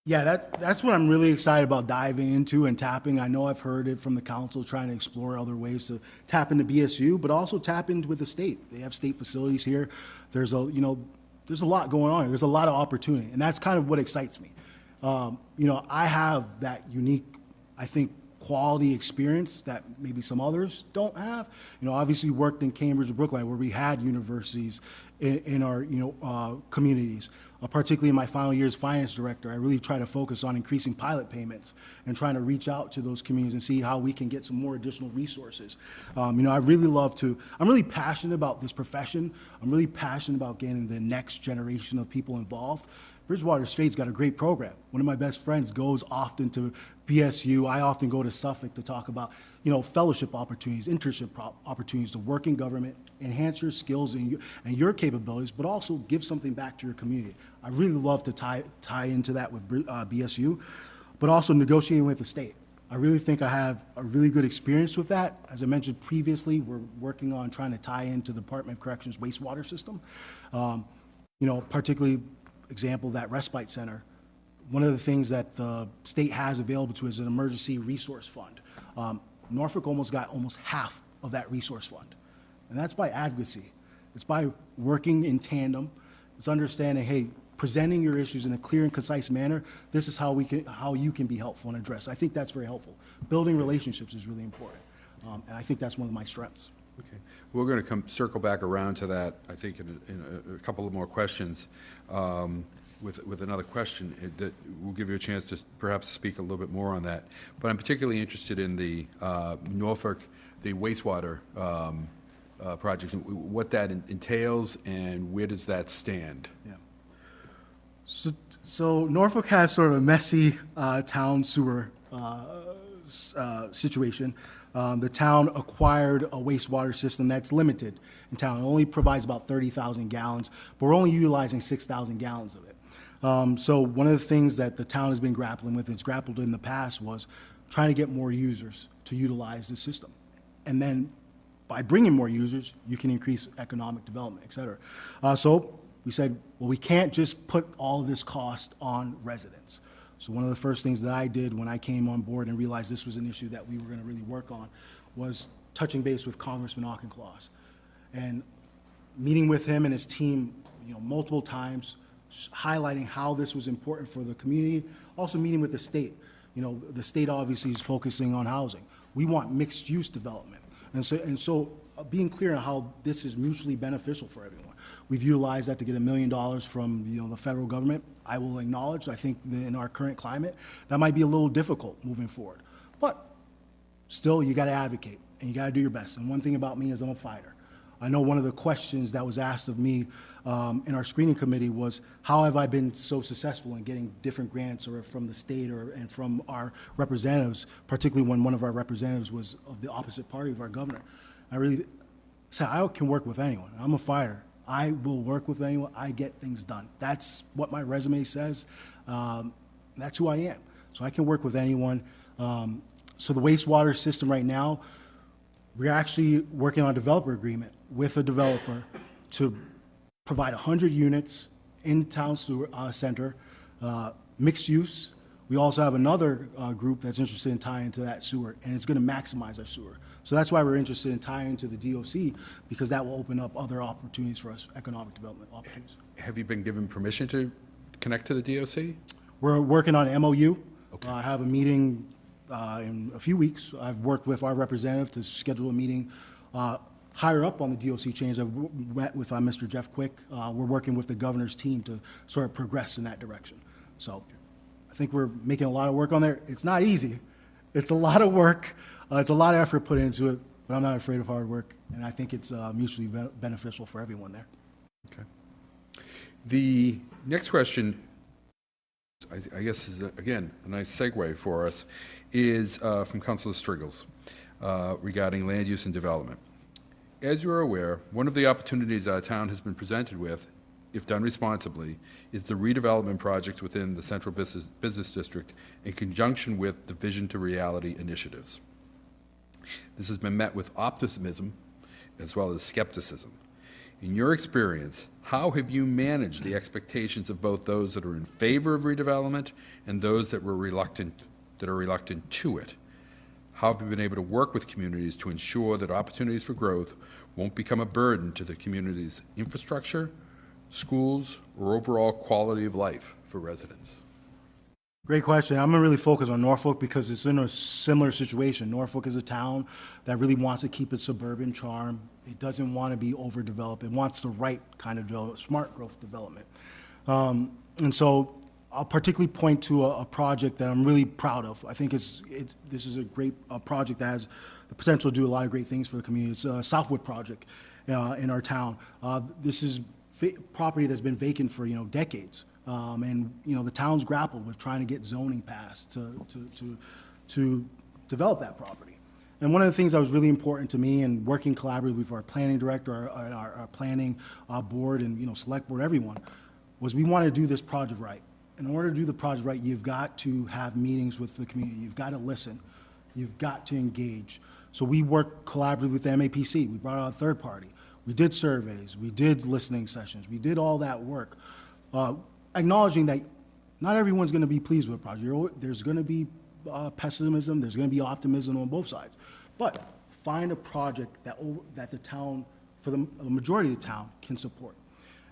Yeah, that's what I'm really excited about diving into and tapping. I know I've heard it from the council trying to explore other ways to tap into BSU, but also tap into with the state. They have state facilities here. There's a lot going on. There's a lot of opportunity, and that's kind of what excites me. I have that unique, I think, quality experience that maybe some others don't have. Obviously worked in Cambridge and Brookline where we had universities in our, communities. Particularly in my final year as finance director, I really try to focus on increasing pilot payments and trying to reach out to those communities and see how we can get some more additional resources. I really I'm really passionate about this profession. I'm really passionate about getting the next generation of people involved Bridgewater State's got a great program. One of my best friends goes often to BSU. I often go to Suffolk to talk about, fellowship opportunities, internship opportunities to work in government, enhance your skills and your capabilities, but also give something back to your community. I really love to tie into that with BSU, but also negotiating with the state. I really think I have a really good experience with that. As I mentioned previously, we're working on trying to tie into the Department of Corrections wastewater system. Particularly example, that respite center. One of the things that the state has available to us is an emergency resource fund. Norfolk got almost half of that resource fund. And that's by advocacy. It's by working in tandem. It's understanding, hey, presenting your issues in a clear and concise manner. This is how you can be helpful and address. I think that's very helpful. Building relationships is really important. And I think that's one of my strengths. Okay. We're going to circle back around to that, I think, in a couple of more questions. With another question that will give you a chance to perhaps speak a little bit more on that. But I'm particularly interested in the Norfolk, the wastewater project, what that entails and where does that stand? Yeah. So Norfolk has sort of a messy town sewer situation. The town acquired a wastewater system that's limited in town. It only provides about 30,000 gallons, but we're only utilizing 6,000 gallons of it. So one of the things that the town has been grappling with, it's grappled in the past, was trying to get more users to utilize the system. And then by bringing more users, you can increase economic development, et cetera. So we said, well, we can't just put all of this cost on residents. So one of the first things that I did when I came on board and realized this was an issue that we were going to really work on was touching base with Congressman Auchincloss and meeting with him and his team, multiple times, highlighting how this was important for the community, also meeting with the state. The state obviously is focusing on housing. We want mixed-use development. And so being clear on how this is mutually beneficial for everyone. We've utilized that to get $1 million from the federal government. I will acknowledge, I think that in our current climate, that might be a little difficult moving forward. But still, you got to advocate, and you got to do your best. And one thing about me is I'm a fighter. I know one of the questions that was asked of me in our screening committee was, how have I been so successful in getting different grants or from the state and from our representatives, particularly when one of our representatives was of the opposite party of our governor. I really said, I can work with anyone. I'm a fighter. I will work with anyone. I get things done. That's what my resume says. That's who I am. So I can work with anyone. So the wastewater system right now, we're actually working on a developer agreement with a developer to provide 100 units in town sewer center, mixed use. We also have another group that's interested in tying into that sewer, and it's going to maximize our sewer. So that's why we're interested in tying into the DOC, because that will open up other opportunities for us, economic development opportunities. Have you been given permission to connect to the DOC? We're working on an MOU. Okay. I have a meeting in a few weeks. I've worked with our representative to schedule a meeting higher up on the DOC change. I've met with Mr. Jeff Quick. We're working with the governor's team to sort of progress in that direction. So I think we're making a lot of work on there. It's not easy. It's a lot of work. It's a lot of effort put into it, but I'm not afraid of hard work, and I think it's mutually beneficial for everyone there. Okay. The next question, I guess is, again, a nice segue for us, is from Councilor Striggles regarding land use and development. As you are aware, one of the opportunities our town has been presented with, if done responsibly, is the redevelopment projects within the Central Business District in conjunction with the Vision to Reality initiatives. This has been met with optimism as well as skepticism. In your experience, how have you managed the expectations of both those that are in favor of redevelopment and those that are reluctant to it? How have you been able to work with communities to ensure that opportunities for growth won't become a burden to the community's infrastructure, schools, or overall quality of life for residents? Great question. I'm going to really focus on Norfolk because it's in a similar situation. Norfolk is a town that really wants to keep its suburban charm. It doesn't want to be overdeveloped. It wants the right kind of development, smart growth development. And so I'll particularly point to a project that I'm really proud of. I think this is a great project that has the potential to do a lot of great things for the community. It's a Southwood project in our town. This is property that's been vacant for decades. And, you know, the town's grappled with trying to get zoning passed to develop that property. And one of the things that was really important to me, and working collaboratively with our planning director, our planning board, and, you know, select board, everyone, was we want to do this project right. In order to do the project right, you've got to have meetings with the community. You've got to listen. You've got to engage. So we worked collaboratively with the MAPC. We brought out a third party. We did surveys. We did listening sessions. We did all that work, acknowledging that not everyone's going to be pleased with the project. There's going to be pessimism. There's going to be optimism on both sides. But find a project that the town, for the majority of the town, can support.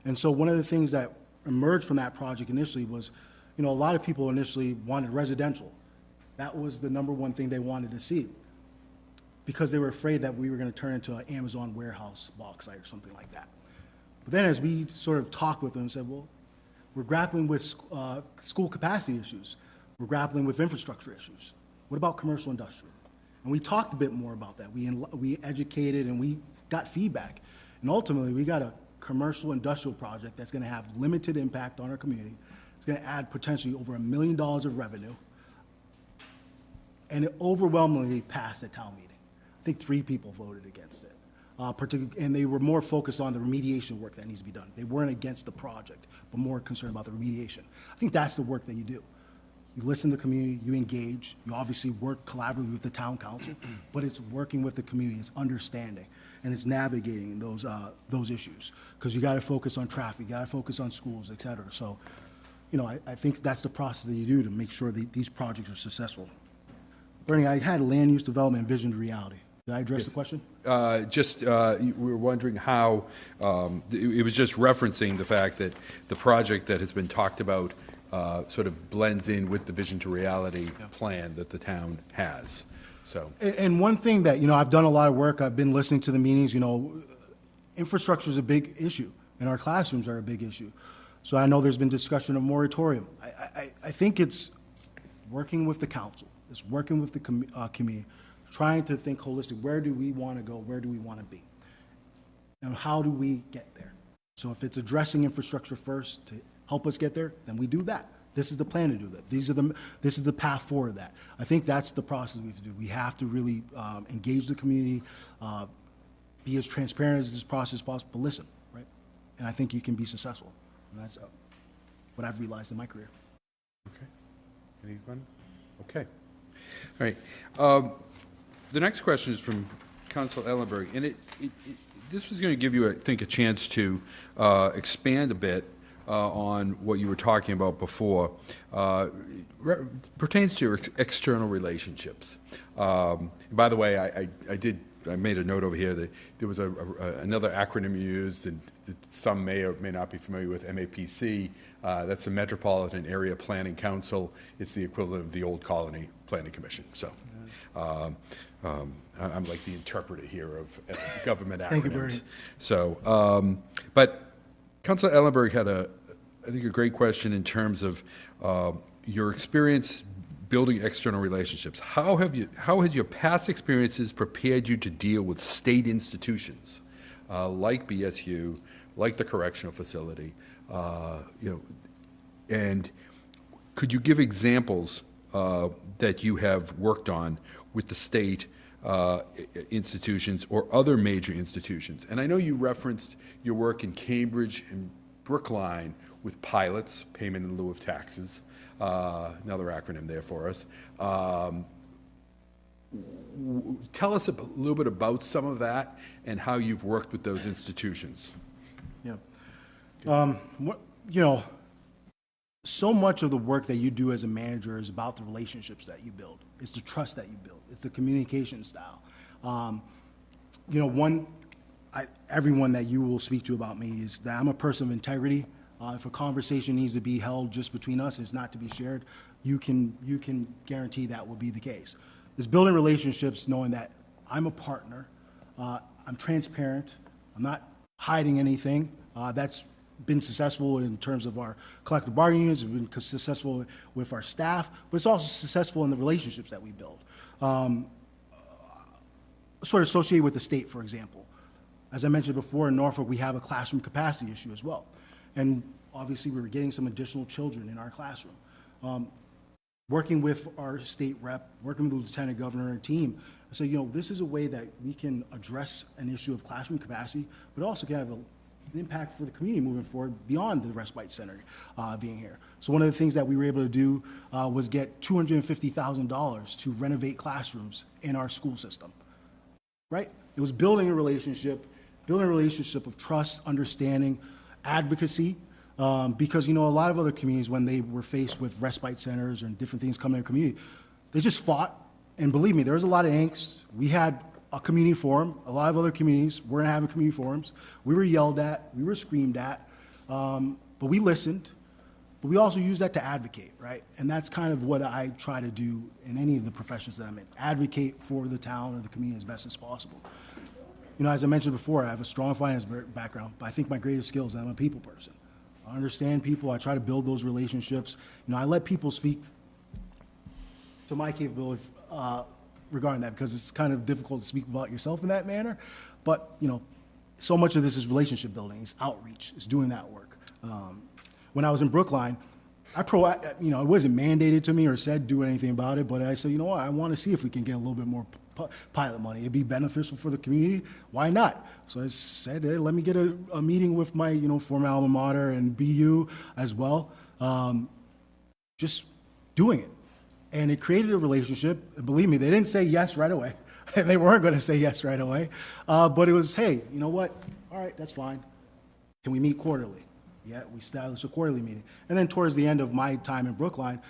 And so one of the things that emerged from that project initially was, you know, a lot of people initially wanted residential. That was the number one thing they wanted to see, because they were afraid that we were going to turn into an Amazon warehouse box site or something like that. But then as we sort of talked with them and said, well, we're grappling with school capacity issues. We're grappling with infrastructure issues. What about commercial industrial? And we talked a bit more about that. We educated and we got feedback. And ultimately, we got a commercial industrial project that's going to have limited impact on our community. It's going to add potentially over $1 million of revenue. And it overwhelmingly passed at town meeting. I think 3 people voted against it. And they were more focused on the remediation work that needs to be done. They weren't against the project, but more concerned about the remediation. I think that's the work that you do. You listen to the community, you engage, you obviously work collaboratively with the town council, but it's working with the community, it's understanding, and it's navigating those issues. Because you gotta focus on traffic, you gotta focus on schools, et cetera. So, you know, I think that's the process that you do to make sure that these projects are successful. Bernie, I had land use development and vision to reality. Did I address the question? We were wondering how, it was just referencing the fact that the project that has been talked about sort of blends in with the vision to reality plan that the town has, so. And one thing that, you know, I've done a lot of work, I've been listening to the meetings, you know, infrastructure is a big issue, and our classrooms are a big issue. So I know there's been discussion of moratorium. I think it's working with the council, it's working with the community, trying to think holistic. Where do we want to go? Where do we want to be? And how do we get there? So if it's addressing infrastructure first to help us get there, then we do that. This is the plan to do that. This is the path forward that. I think that's the process we have to do. We have to really engage the community, be as transparent as this process is possible, but listen, right? And I think you can be successful. And that's what I've realized in my career. Okay. Anyone? Okay. All right. The next question is from Council Ellenberg, and this was going to give you, I think, a chance to expand a bit on what you were talking about before. Pertains to your external relationships. By the way, I made a note over here that there was another acronym you used, and some may or may not be familiar with MAPC. That's the Metropolitan Area Planning Council. It's the equivalent of the Old Colony Planning Commission. So I'm like the interpreter here of government acronyms. Thank you, Bernie. So, but Councilor Ellenberg had I think a great question in terms of your experience building external relationships. How has your past experiences prepared you to deal with state institutions like BSU, like the correctional facility, and could you give examples that you have worked on with the state institutions or other major institutions? And I know you referenced your work in Cambridge and Brookline with pilots, payment in lieu of taxes, another acronym there for us. Tell us a little bit about some of that and how you've worked with those institutions. Yeah. You know, so much of the work that you do as a manager is about the relationships that you build. It's the trust that you build. It's the communication style. You know, everyone that you will speak to about me is that I'm a person of integrity. If a conversation needs to be held just between us, it's not to be shared, you can guarantee that will be the case. It's building relationships knowing that I'm a partner, I'm transparent, I'm not hiding anything. That's been successful in terms of our collective bargaining units, it's been successful with our staff, but it's also successful in the relationships that we build. Sort of associated with the state, for example. As I mentioned before, in Norfolk, we have a classroom capacity issue as well. And obviously we were getting some additional children in our classroom. Working with our state rep, working with the lieutenant governor and team, I said, this is a way that we can address an issue of classroom capacity, but also can have an impact for the community moving forward beyond the respite center being here. So one of the things that we were able to do was get $250,000 to renovate classrooms in our school system, right? It was building a relationship of trust, understanding, advocacy, because, a lot of other communities, when they were faced with respite centers and different things coming in their community, they just fought. And believe me, there was a lot of angst. We had a community forum. A lot of other communities weren't having community forums. We were yelled at. We were screamed at. But we listened. But we also use that to advocate, right? And that's kind of what I try to do in any of the professions that I'm in. Advocate for the town or the community as best as possible. As I mentioned before, I have a strong finance background, but I think my greatest skill is that I'm a people person. I understand people. I try to build those relationships. I let people speak to my capability regarding that, because it's kind of difficult to speak about yourself in that manner. But, so much of this is relationship building, it's outreach, it's doing that work. When I was in Brookline, it wasn't mandated to me or said do anything about it, but I said, what, I want to see if we can get a little bit more pilot money. It'd be beneficial for the community. Why not? So I said, hey, let me get a meeting with my, former alma mater and BU as well. Just doing it. And it created a relationship. And believe me, they didn't say yes right away. And they weren't going to say yes right away. But it was, hey, you know what? All right, that's fine. Can we meet quarterly? Yeah, we established a quarterly meeting. And then towards the end of my time in Brookline,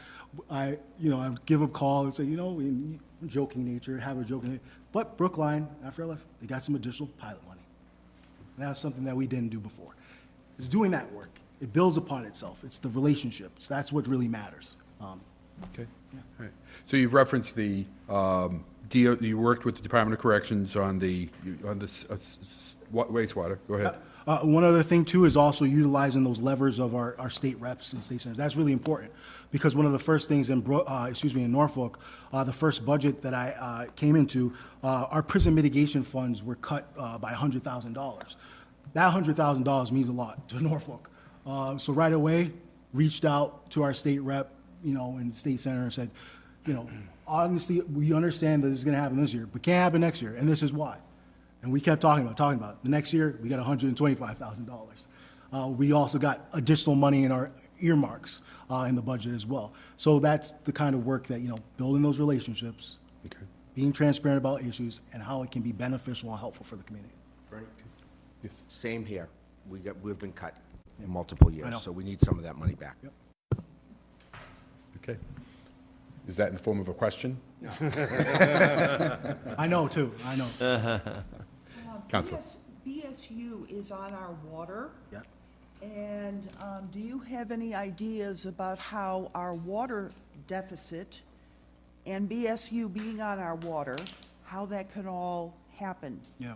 I would give a call and say, in joking nature, have a joking nature. But Brookline, after I left, they got some additional pilot money. And that was something that we didn't do before. It's doing that work. It builds upon itself. It's the relationships. That's what really matters. Okay. Yeah. All right. So you've referenced the you worked with the Department of Corrections on the wastewater. Go ahead. One other thing too is also utilizing those levers of our state reps and state senators. That's really important, because one of the first things in Norfolk, the first budget that I came into, our prison mitigation funds were cut by $100,000. That $100,000 means a lot to Norfolk. So right away, reached out to our state rep, and state senator, and said, honestly, we understand that this is going to happen this year, but can't happen next year, and this is why. And we kept talking about it. The next year, we got $125,000. We also got additional money in our earmarks in the budget as well. So that's the kind of work that, building those relationships, Okay. being transparent about issues, and how it can be beneficial and helpful for the community. Yes. Same here. We've been cut in multiple I know. years, so we need some of that money back. Yep. Okay. Is that in the form of a question? I know, too. I know. Counsel. BSU is on our water. Yep. And do you have any ideas about how our water deficit and BSU being on our water, how that can all happen? Yeah.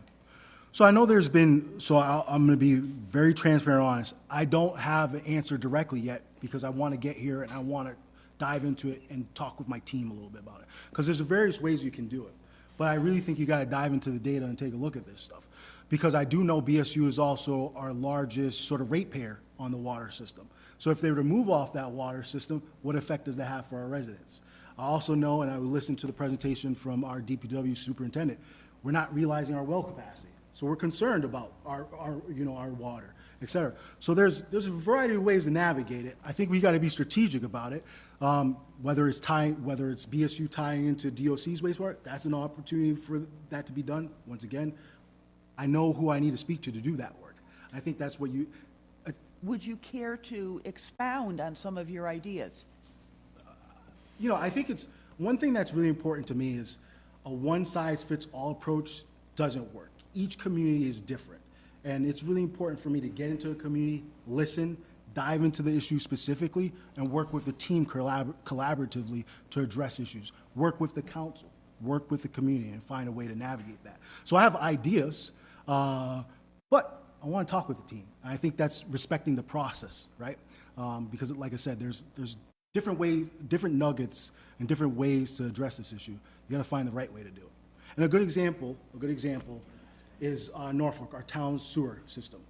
So I know there's been, I'm going to be very transparent and honest. I don't have an answer directly yet, because I want to get here and I want to dive into it and talk with my team a little bit about it. Because there's various ways you can do it. But I really think you got to dive into the data and take a look at this stuff. Because I do know BSU is also our largest sort of ratepayer on the water system. So if they were to move off that water system, what effect does that have for our residents? I also know, and I listened to the presentation from our DPW superintendent, we're not realizing our well capacity. So we're concerned about our water, et cetera. So there's a variety of ways to navigate it. I think we got to be strategic about it. Whether it's BSU tying into DOC's wastewater, that's an opportunity for that to be done. Once again, I know who I need to speak to do that work. I think that's what you. Would you care to expound on some of your ideas? I think it's one thing that's really important to me is a one-size-fits-all approach doesn't work. Each community is different. And it's really important for me to get into a community, listen, dive into the issue specifically, and work with the team collaboratively to address issues. Work with the council, work with the community, and find a way to navigate that. So I have ideas, but I want to talk with the team. I think that's respecting the process, right? Because like I said, there's different ways, different nuggets, and different ways to address this issue. You got to find the right way to do it. And a good example is Norfolk, our town sewer system.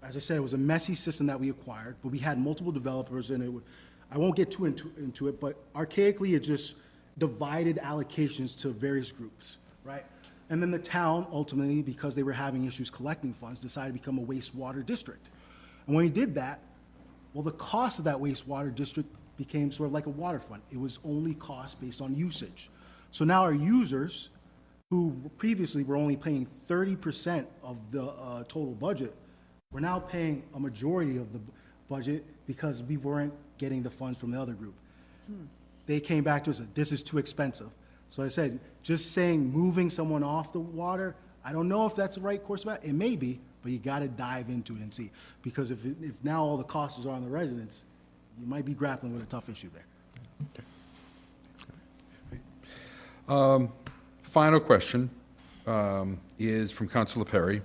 as I said, it was a messy system that we acquired, but we had multiple developers, and I won't get too into it, but archaically, it just divided allocations to various groups, right? And then the town, ultimately, because they were having issues collecting funds, decided to become a wastewater district. And when we did that, well, the cost of that wastewater district became sort of like a water fund. It was only cost based on usage. So now our users, who previously were only paying 30% of the total budget, we're now paying a majority of the budget because we weren't getting the funds from the other group. They came back to us and said, this is too expensive. So I said, just saying moving someone off the water, I don't know if that's the right course of action. It may be, but you got to dive into it and see. Because if now all the costs are on the residents, you might be grappling with a tough issue there. Final question is from Councilor Perry.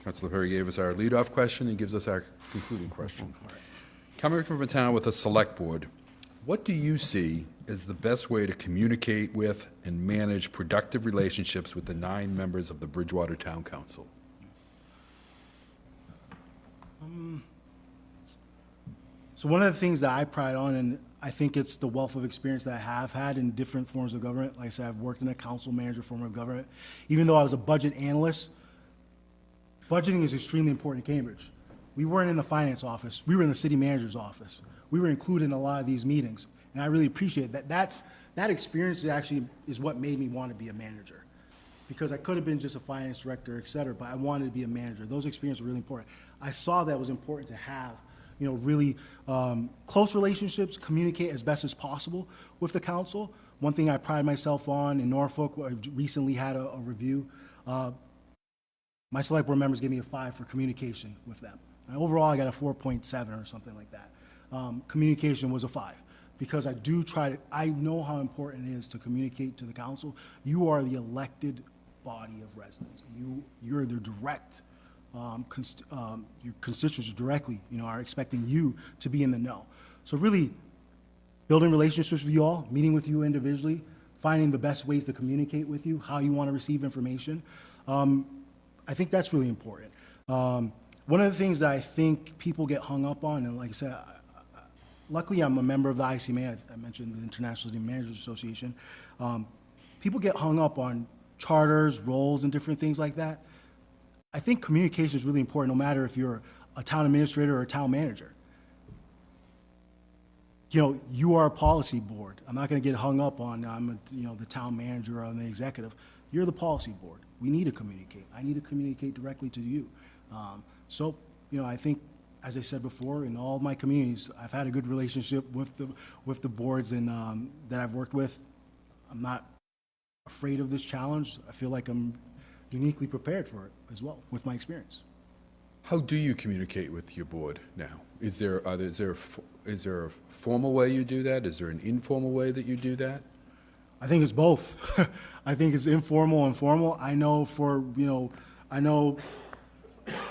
Councilor Perry gave us our leadoff question and gives us our concluding question. Coming from a town with a select board, what do you see as the best way to communicate with and manage productive relationships with the 9 members of the Bridgewater Town Council? So one of the things that I pride on, and I think it's the wealth of experience that I have had in different forms of government. Like I said, I've worked in a council manager form of government. Even though I was a budget analyst, budgeting is extremely important in Cambridge. We weren't in the finance office. We were in the city manager's office. We were included in a lot of these meetings. And I really appreciate that. That experience actually is what made me want to be a manager. Because I could have been just a finance director, et cetera, but I wanted to be a manager. Those experiences were really important. I saw that it was important to have, really close relationships, communicate as best as possible with the council. One thing I pride myself on in Norfolk, I recently had a review. My select board members gave me a 5 for communication with them. And overall, I got a 4.7 or something like that. Communication was a 5 because I know how important it is to communicate to the council. You are the elected body of residents. You're the direct, your constituents directly, are expecting you to be in the know. So really building relationships with you all, meeting with you individually, finding the best ways to communicate with you, how you want to receive information. I think that's really important. One of the things that I think people get hung up on, and like I said, luckily I'm a member of the ICMA, I mentioned the International City Managers Association. People get hung up on charters, roles, and different things like that. I think communication is really important, no matter if you're a town administrator or a town manager. You are a policy board. I'm not going to get hung up on the town manager or the executive. You're the policy board. We need to communicate. I need to communicate directly to you. So I think, as I said before, in all my communities, I've had a good relationship with the boards and that I've worked with. I'm not afraid of this challenge. I feel like I'm uniquely prepared for it as well with my experience. How do you communicate with your board now? Is there a formal way you do that? Is there an informal way that you do that? I think it's both. I think it's informal and formal. I know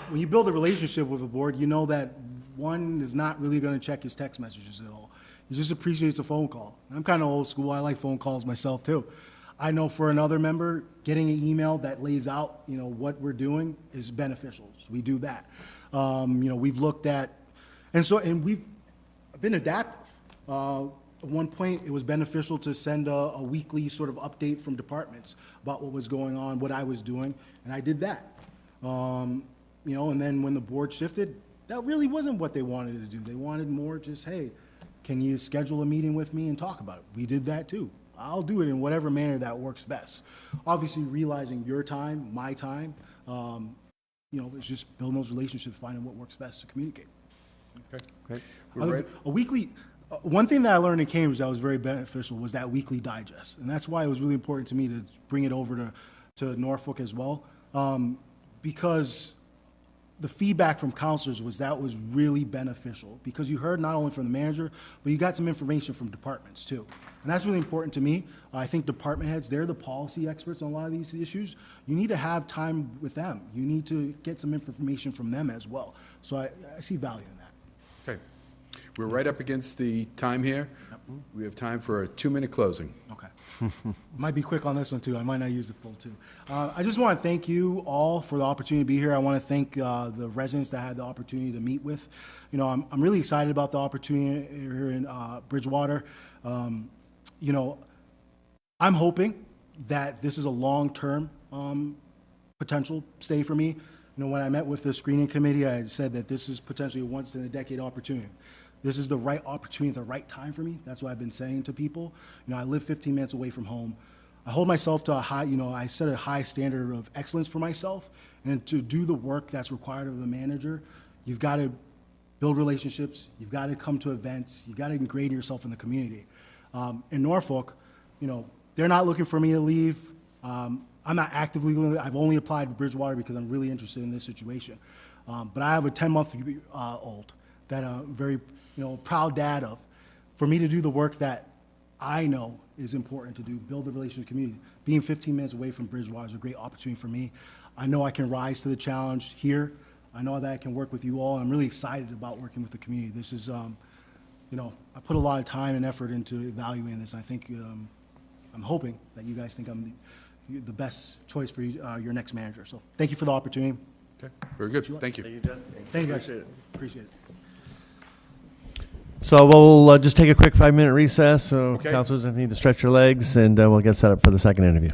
when you build a relationship with a board, you know that one is not really going to check his text messages at all. He just appreciates a phone call. I'm kind of old school. I like phone calls myself too. I know for another member, getting an email that lays out, what we're doing is beneficial. So we do that. We've looked at, and we've been adaptive. At one point, it was beneficial to send a weekly sort of update from departments about what was going on, what I was doing, and I did that. And then when the board shifted, that really wasn't what they wanted to do. They wanted more just, hey, can you schedule a meeting with me and talk about it? We did that too. I'll do it in whatever manner that works best. Obviously, realizing your time, my time, it's just building those relationships, finding what works best to communicate. Okay, great. One thing that I learned in Cambridge that was very beneficial was that weekly digest. And that's why it was really important to me to bring it over to Norfolk as well. Because the feedback from counselors was really beneficial because you heard not only from the manager, but you got some information from departments too. And that's really important to me. I think department heads, they're the policy experts on a lot of these issues. You need to have time with them. You need to get some information from them as well. So I see value in that. Okay. We're right up against the time here. We have time for a 2-minute closing. Okay. Might be quick on this one, too. I might not use the full two. I just want to thank you all for the opportunity to be here. I want to thank the residents that I had the opportunity to meet with. You know, I'm really excited about the opportunity here in Bridgewater. You know, I'm hoping that this is a long-term potential stay for me. You know, when I met with the screening committee, I said that this is potentially a once-in-a-decade opportunity. This is the right opportunity at the right time for me. That's what I've been saying to people. You know, I live 15 minutes away from home. I hold myself to a high, you know, I set a high standard of excellence for myself. And to do the work that's required of a manager, you've got to build relationships. You've got to come to events. You've got to ingrain yourself in the community. In Norfolk, you know, they're not looking for me to leave. I'm not actively going to, I've only applied to Bridgewater because I'm really interested in this situation. But I have a 10-month-old that I'm very, you know, proud dad of. For me to do the work that I know is important to do, build the relationship with the community, being 15 minutes away from Bridgewater is a great opportunity for me. I know I can rise to the challenge here. I know that I can work with you all. I'm really excited about working with the community. This is, you know, I put a lot of time and effort into evaluating this. I think, I'm hoping that you guys think I'm the best choice for your next manager. So thank you for the opportunity. Okay, very good. Thank you. Thank you, Jeff. Thank you, guys. Appreciate it. Appreciate it. So we'll just take a quick 5-minute recess, so Okay. councilors need to stretch your legs, and we'll get set up for the second interview.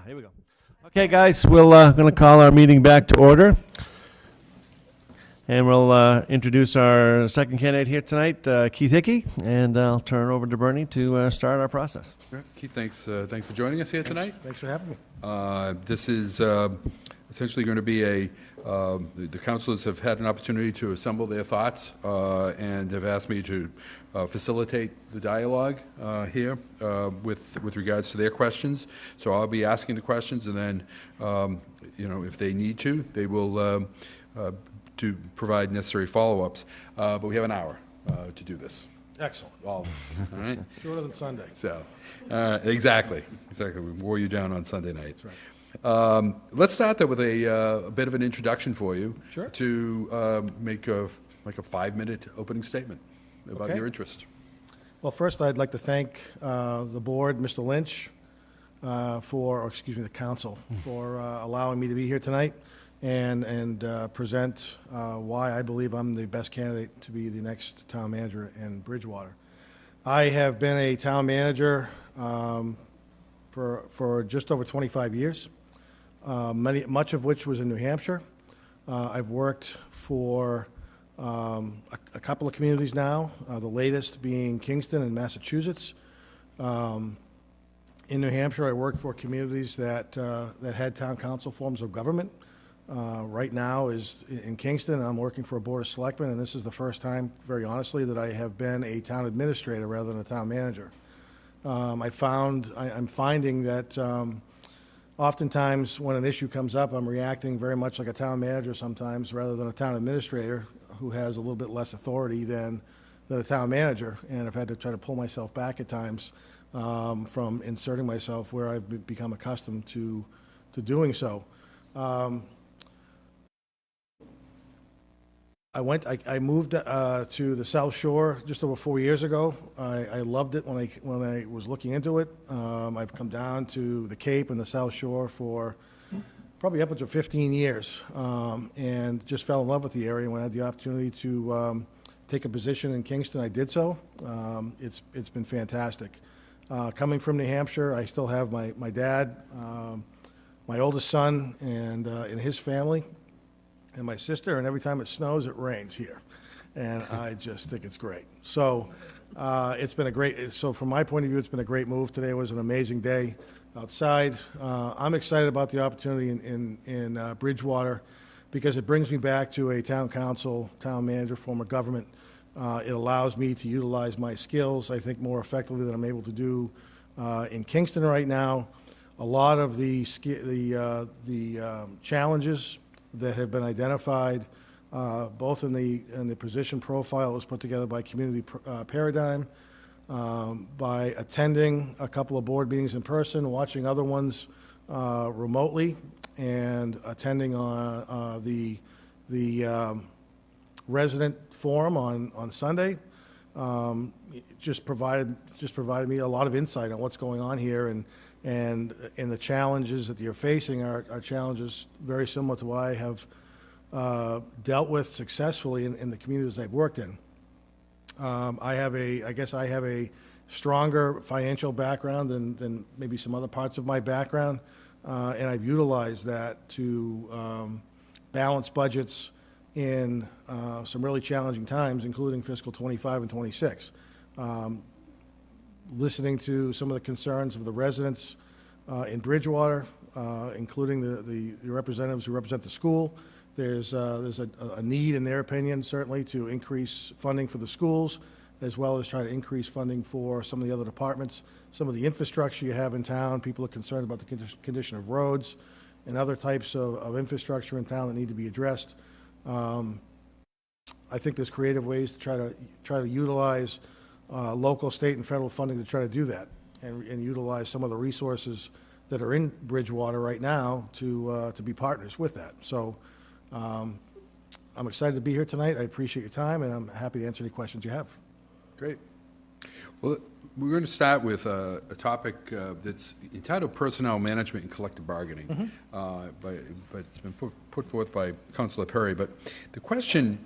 Here we go. Okay, guys, we're going to call our meeting back to order. And we'll introduce our second candidate here tonight, Keith Hickey, and I'll turn it over to Bernie to start our process. All right, Keith, thanks for joining us here tonight. Thanks for having me. This is essentially going to be the councilors have had an opportunity to assemble their thoughts and have asked me to facilitate the dialogue here with regards to their questions. So I'll be asking the questions, and then, if they need to, they will to provide necessary follow-ups. But we have an hour to do this. Excellent. All of us, all right? Shorter than Sunday. So, exactly. We wore you down on Sunday night. That's right. Let's start though with a bit of an introduction for you. Sure. To make a 5-minute opening statement about Okay. your interest. Well, first, I'd like to thank the board, Mr. Lynch, the council, for allowing me to be here tonight and present why I believe I'm the best candidate to be the next town manager in Bridgewater. I have been a town manager for just over 25 years, much of which was in New Hampshire. I've worked for a couple of communities now, the latest being Kingston in Massachusetts. In New Hampshire, I worked for communities that had town council forms of government. Right now is in Kingston, I'm working for a board of selectmen, and this is the first time, very honestly, that I have been a town administrator rather than a town manager. I'm finding that oftentimes when an issue comes up, I'm reacting very much like a town manager sometimes rather than a town administrator who has a little bit less authority than a town manager, and I've had to try to pull myself back at times from inserting myself where I've become accustomed to doing so. I moved to the South Shore just over 4 years ago. I loved it when I was looking into it. I've come down to the Cape and the South Shore for probably upwards of 15 years, and just fell in love with the area. When I had the opportunity to take a position in Kingston, I did so. It's been fantastic. Coming from New Hampshire, I still have my dad, my oldest son, and his family, and my sister, and every time it snows, it rains here. And I just think it's great. So it's been so from my point of view, it's been a great move. Today was an amazing day outside. I'm excited about the opportunity in Bridgewater because it brings me back to a town council, town manager form of government. It allows me to utilize my skills, I think, more effectively than I'm able to do in Kingston right now. A lot of the challenges that have been identified, both in the position profile that was put together by Community Paradigm, by attending a couple of board meetings in person, watching other ones remotely, and attending the resident forum on Sunday. Just provided me a lot of insight on what's going on here, and the challenges that you're facing are challenges very similar to what I have dealt with successfully in the communities I've worked in. I guess I have a stronger financial background than maybe some other parts of my background, and I've utilized that to balance budgets in some really challenging times, including fiscal 25 and 26. Listening to some of the concerns of the residents in Bridgewater, including the representatives who represent the school. There's a need, in their opinion, certainly, to increase funding for the schools, as well as try to increase funding for some of the other departments. Some of the infrastructure you have in town, people are concerned about the condition of roads and other types of infrastructure in town that need to be addressed. I think there's creative ways to try to utilize local, state, and federal funding to try to do that, and utilize some of the resources that are in Bridgewater right now to be partners with that. So I'm excited to be here tonight. I appreciate your time, and I'm happy to answer any questions you have. Great. Well, we're going to start with a topic that's entitled Personnel Management and Collective Bargaining, but it's been put forth by Councilor Perry. But the question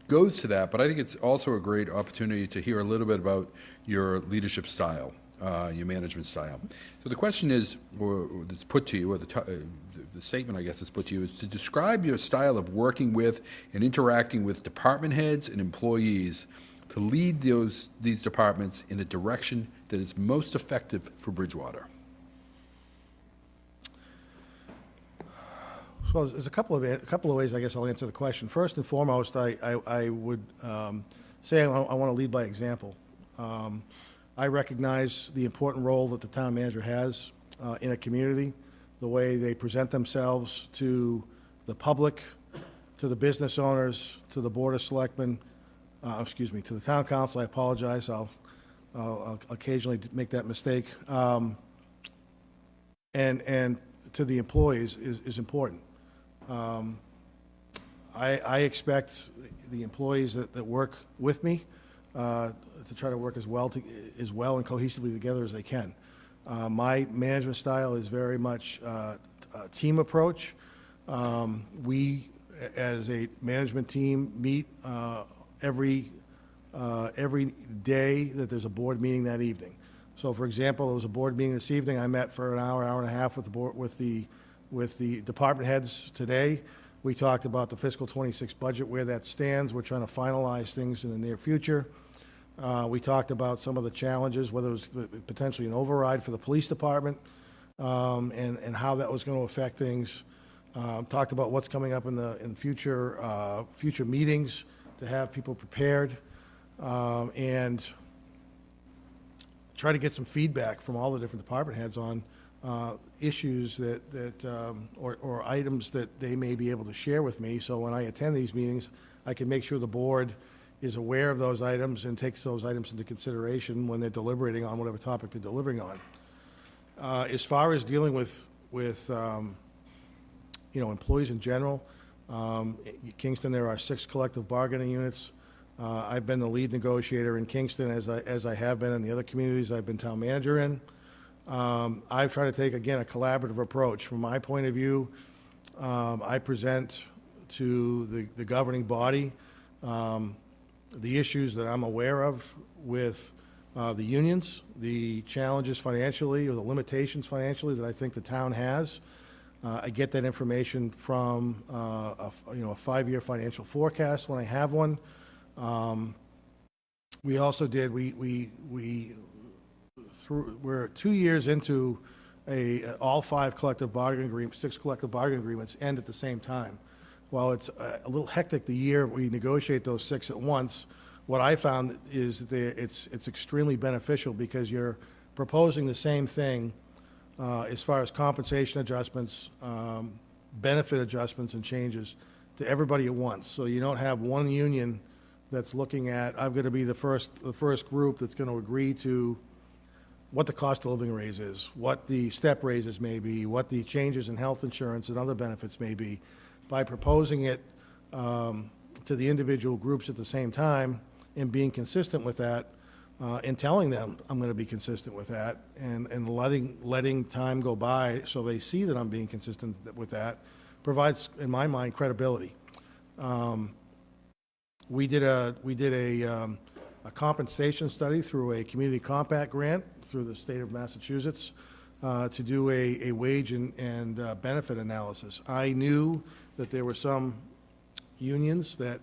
goes to that, but I think it's also a great opportunity to hear a little bit about your leadership style. your management style. So the question is, or that's put to you, or the statement, I guess, is put to you, is to describe your style of working with and interacting with department heads and employees to lead these departments in a direction that is most effective for Bridgewater. Well, there's a couple of ways I guess I'll answer the question. First and foremost, I would say I want to lead by example. I recognize the important role that the town manager has in a community, the way they present themselves to the public, to the business owners, to the Board of Selectmen, to the town council. I apologize. I'll occasionally make that mistake. And to the employees is important. I expect the employees that work with me to try to work as well and cohesively together as they can. My management style is very much a team approach. We, as a management team, meet every day that there's a board meeting that evening. So, for example, there was a board meeting this evening. I met for an hour and a half with the board, with the department heads today. We talked about the fiscal 26 budget, where that stands. We're trying to finalize things in the near future. We talked about some of the challenges, whether it was potentially an override for the police department, and how that was going to affect things. Talked about what's coming up in future meetings to have people prepared, and try to get some feedback from all the different department heads on issues or items that they may be able to share with me. So when I attend these meetings, I can make sure the board is aware of those items and takes those items into consideration when they're deliberating on whatever topic they're delivering on. As far as dealing with employees in general, Kingston, there are 6 collective bargaining units. I've been the lead negotiator in Kingston, as I have been in the other communities I've been town manager in. I've tried to take, again, a collaborative approach. From my point of view, I present to the governing body the issues that I'm aware of with the unions, the challenges financially or the limitations financially that I think the town has. I get that information from a 5-year financial forecast when I have one. We also did, we're 2 years into all 5 collective bargaining agreements, 6 collective bargaining agreements end at the same time. While it's a little hectic the year we negotiate those 6 at once, what I found is that it's extremely beneficial because you're proposing the same thing as far as compensation adjustments, benefit adjustments and changes to everybody at once. So you don't have one union that's looking at, I'm going to be the first group that's going to agree to what the cost of living raise is, what the step raises may be, what the changes in health insurance and other benefits may be. By proposing it to the individual groups at the same time and being consistent with that, and telling them I'm going to be consistent with that, and letting time go by so they see that I'm being consistent with that, provides, in my mind, credibility. We did a compensation study through a community compact grant through the state of Massachusetts to do a wage and benefit analysis. I knew that there were some unions that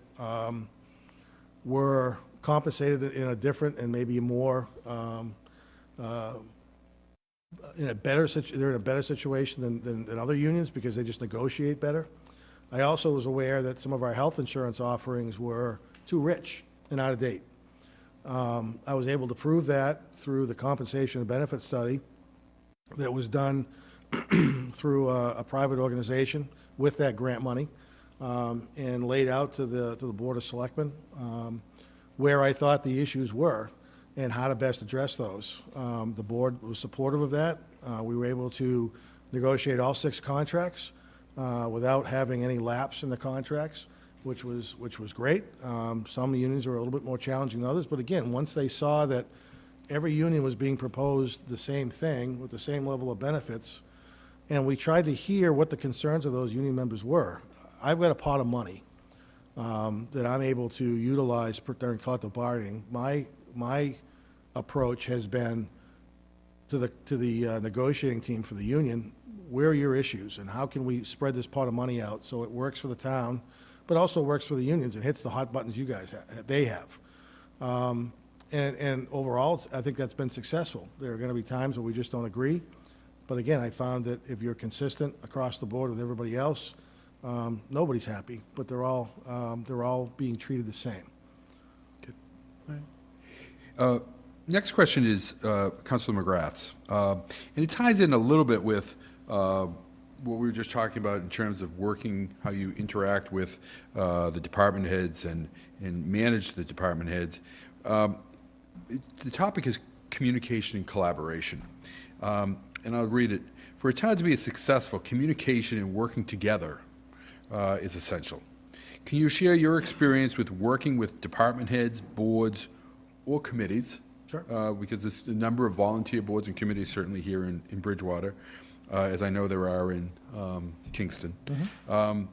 were compensated in a different and maybe more they're in a better situation than other unions because they just negotiate better. I also was aware that some of our health insurance offerings were too rich and out of date. I was able to prove that through the compensation and benefit study that was done through a private organization with that grant money, and laid out to the Board of Selectmen where I thought the issues were and how to best address those. The board was supportive of that. We were able to negotiate all 6 contracts without having any lapse in the contracts, which was great. Some unions were a little bit more challenging than others, but again, once they saw that every union was being proposed the same thing with the same level of benefits, and we tried to hear what the concerns of those union members were. I've got a pot of money that I'm able to utilize during collective bargaining. My approach has been to the negotiating team for the union, where are your issues, and how can we spread this pot of money out so it works for the town, but also works for the unions and hits the hot buttons you guys they have. And overall, I think that's been successful. There are going to be times where we just don't agree, but again, I found that if you're consistent across the board with everybody else, nobody's happy, but they're all being treated the same. Next question is Councilor McGrath's, and it ties in a little bit with what we were just talking about in terms of working, how you interact with the department heads and manage the department heads. The topic is communication and collaboration, and I'll read it. For a town to be successful, communication and working together is essential. Can you share your experience with working with department heads, boards, or committees? Sure. Because there's a number of volunteer boards and committees certainly here in Bridgewater, as I know there are in Kingston. And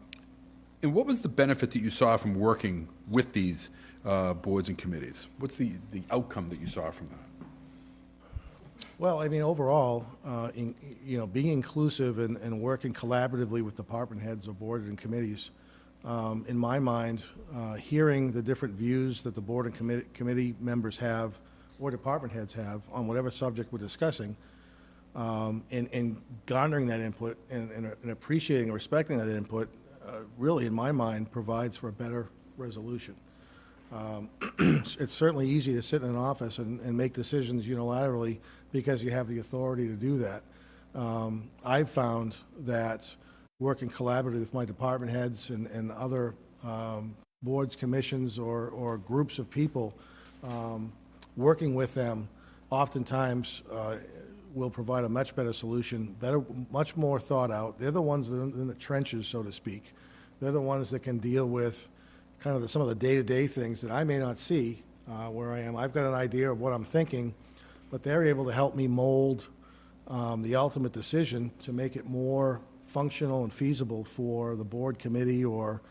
what was the benefit that you saw from working with these boards and committees? What's the outcome that you saw from that? Well, I mean, overall, being inclusive and working collaboratively with department heads or board and committees, in my mind, hearing the different views that the board and committee members have or department heads have on whatever subject we're discussing, and garnering that input and appreciating and respecting that input, really, in my mind, provides for a better resolution. It's certainly easy to sit in an office and make decisions unilaterally because you have the authority to do that. I've found that working collaboratively with my department heads and other boards, commissions, or groups of people, working with them oftentimes will provide a much better solution, much more thought out. They're the ones that are in the trenches, so to speak. They're the ones that can deal with kind of some of the day-to-day things that I may not see where I am. I've got an idea of what I'm thinking, but they're able to help me mold the ultimate decision to make it more functional and feasible for the board, committee, or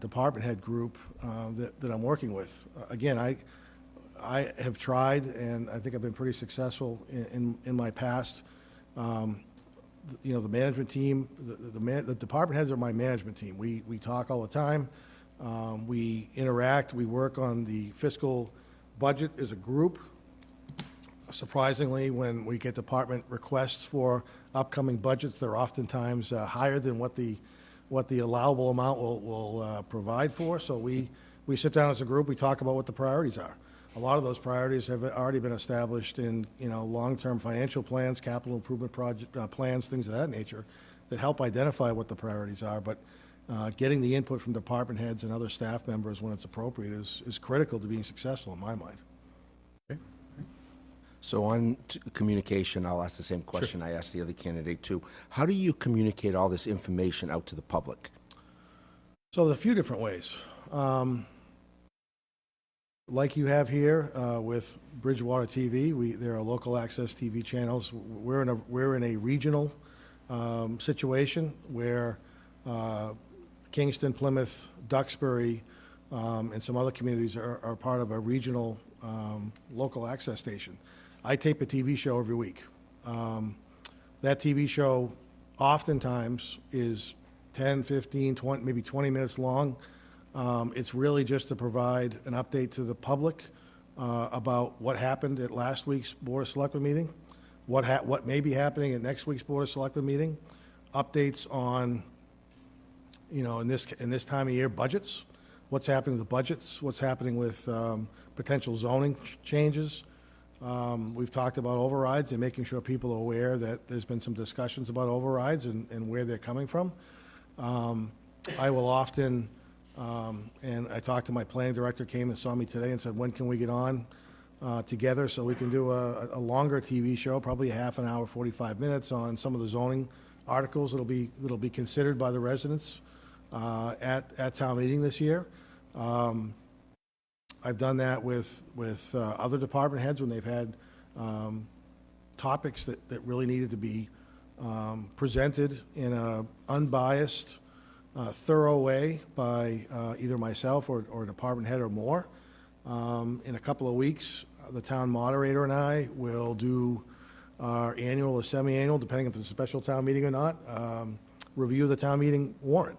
department head group that I'm working with. Again, I have tried, and I think I've been pretty successful in my past. The management team, the department heads are my management team. We talk all the time. We interact. We work on the fiscal budget as a group. Surprisingly, when we get department requests for upcoming budgets, they're oftentimes higher than what the allowable amount will provide for. So we sit down as a group. We talk about what the priorities are. A lot of those priorities have already been established in long-term financial plans, capital improvement project plans, things of that nature, that help identify what the priorities are. But getting the input from department heads and other staff members when it's appropriate is critical to being successful in my mind. So on communication, I'll ask the same question I asked the other candidate too. How do you communicate all this information out to the public? So there's a few different ways. Like you have here with Bridgewater TV, there are local access TV channels. We're in a regional situation where Kingston, Plymouth, Duxbury, and some other communities are part of a regional local access station. I tape a TV show every week. That TV show oftentimes is 10, 15, 20, maybe 20 minutes long. It's really just to provide an update to the public about what happened at last week's Board of Selectmen meeting, what may be happening at next week's Board of Selectmen meeting, updates on, in this time of year, budgets, what's happening with the budgets, what's happening with potential zoning changes. We've talked about overrides and making sure people are aware that there's been some discussions about overrides and where they're coming from. I will often, and I talked to my planning director, came and saw me today and said, when can we get on together so we can do a longer TV show, probably a half an hour, 45 minutes, on some of the zoning articles that'll be considered by the residents at town meeting this year. I've done that with other department heads when they've had topics that really needed to be presented in an unbiased, thorough way by either myself or a department head or more. In a couple of weeks, the town moderator and I will do our annual or semi-annual, depending if it's a special town meeting or not, review the town meeting warrant.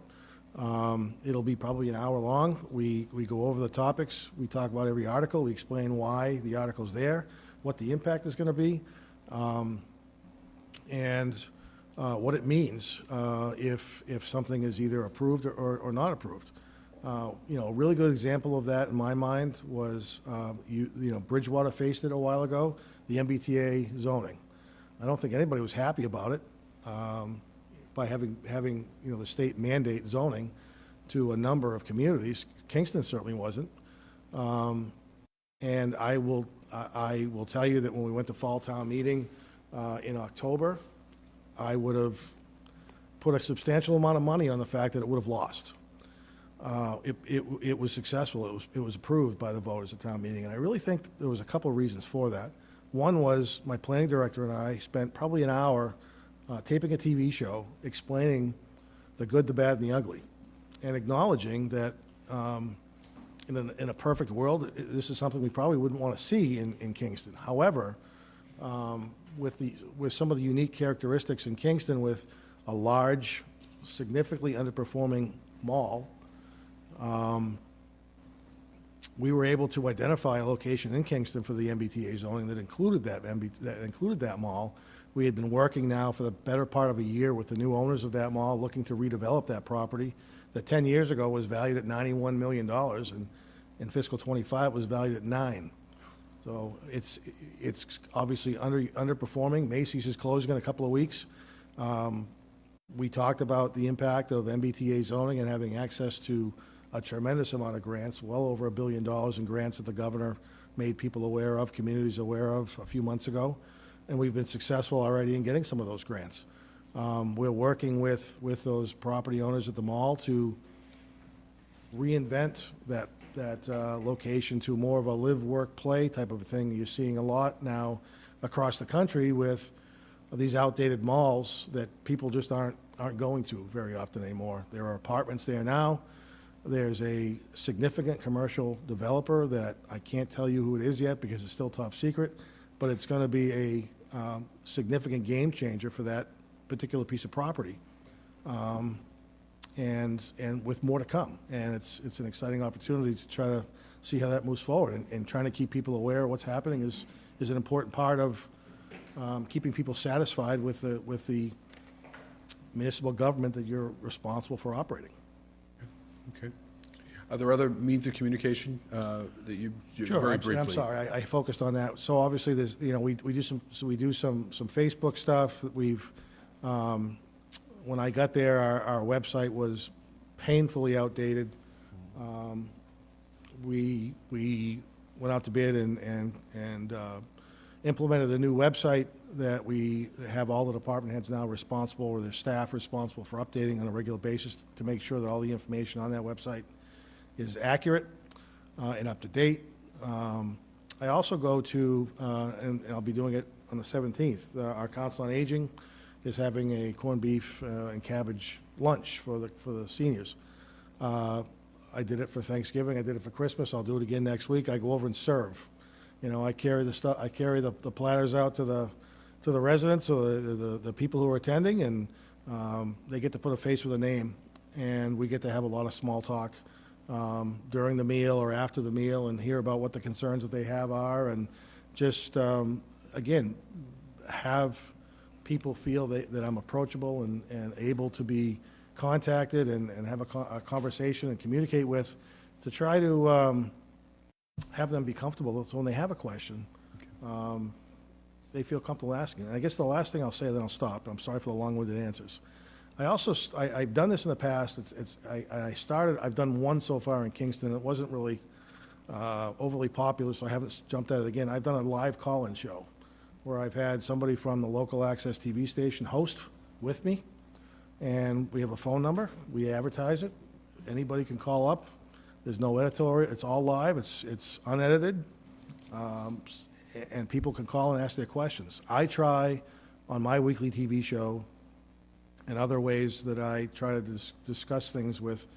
It'll be probably an hour long. We go over the topics, we talk about every article, we explain why the article's there, what the impact is gonna be, and what it means if something is either approved or not approved. A really good example of that in my mind was, Bridgewater faced it a while ago, the MBTA zoning. I don't think anybody was happy about it, by having the state mandate zoning to a number of communities. Kingston certainly wasn't. And I will tell you that when we went to fall town meeting in October, I would have put a substantial amount of money on the fact that it would have lost. It was successful. It was approved by the voters at town meeting, and I really think there was a couple of reasons for that. One was my planning director and I spent probably an hour taping a TV show explaining the good, the bad, and the ugly, and acknowledging that in a perfect world, this is something we probably wouldn't want to see in Kingston. However, with some of the unique characteristics in Kingston, with a large, significantly underperforming mall, we were able to identify a location in Kingston for the MBTA zoning that included that mall. We had been working now for the better part of a year with the new owners of that mall, looking to redevelop that property that 10 years ago was valued at $91 million, and in fiscal '25 was valued at $9 million. So it's obviously underperforming. Macy's is closing in a couple of weeks. We talked about the impact of MBTA zoning and having access to a tremendous amount of grants, well over $1 billion in grants that the governor made people aware of, communities aware of a few months ago. And we've been successful already in getting some of those grants. We're working with those property owners at the mall to reinvent that location to more of a live, work, play type of a thing. You're seeing a lot now across the country with these outdated malls that people just aren't going to very often anymore. There are apartments there now. There's a significant commercial developer that I can't tell you who it is yet because it's still top secret, but it's going to be a significant game changer for that particular piece of property, and with more to come. And it's an exciting opportunity to try to see how that moves forward. And trying to keep people aware of what's happening is an important part of keeping people satisfied with the municipal government that you're responsible for operating. Okay. Are there other means of communication that you Sure, very actually, briefly? I'm sorry, I focused on that. So obviously, there's, we do some Facebook stuff that we've, when I got there, our website was painfully outdated. We went out to bid and implemented a new website that we have all the department heads now responsible, or their staff responsible for updating on a regular basis to make sure that all the information on that website is accurate and up to date. I also go to, and I'll be doing it on the 17th, our Council on Aging is having a corned beef and cabbage lunch for the seniors. I did it for Thanksgiving, I did it for Christmas, I'll do it again next week. I go over and serve. I carry the stuff, I carry the platters out to the residents, or the people who are attending, and they get to put a face with a name, and we get to have a lot of small talk during the meal or after the meal, and hear about what the concerns that they have are, and just, again, have people feel that I'm approachable and able to be contacted and have a conversation and communicate with, to try to have them be comfortable. So when they have a question, they feel comfortable asking. And I guess the last thing I'll say, then I'll stop. I'm sorry for the long-winded answers. I've done this in the past. I've done one so far in Kingston. It wasn't really overly popular, so I haven't jumped at it again. I've done a live call-in show where I've had somebody from the local access TV station host with me, and we have a phone number. We advertise it. Anybody can call up. There's no editorial. It's all live. It's unedited, and people can call and ask their questions. I try on my weekly TV show and other ways that I try to discuss things with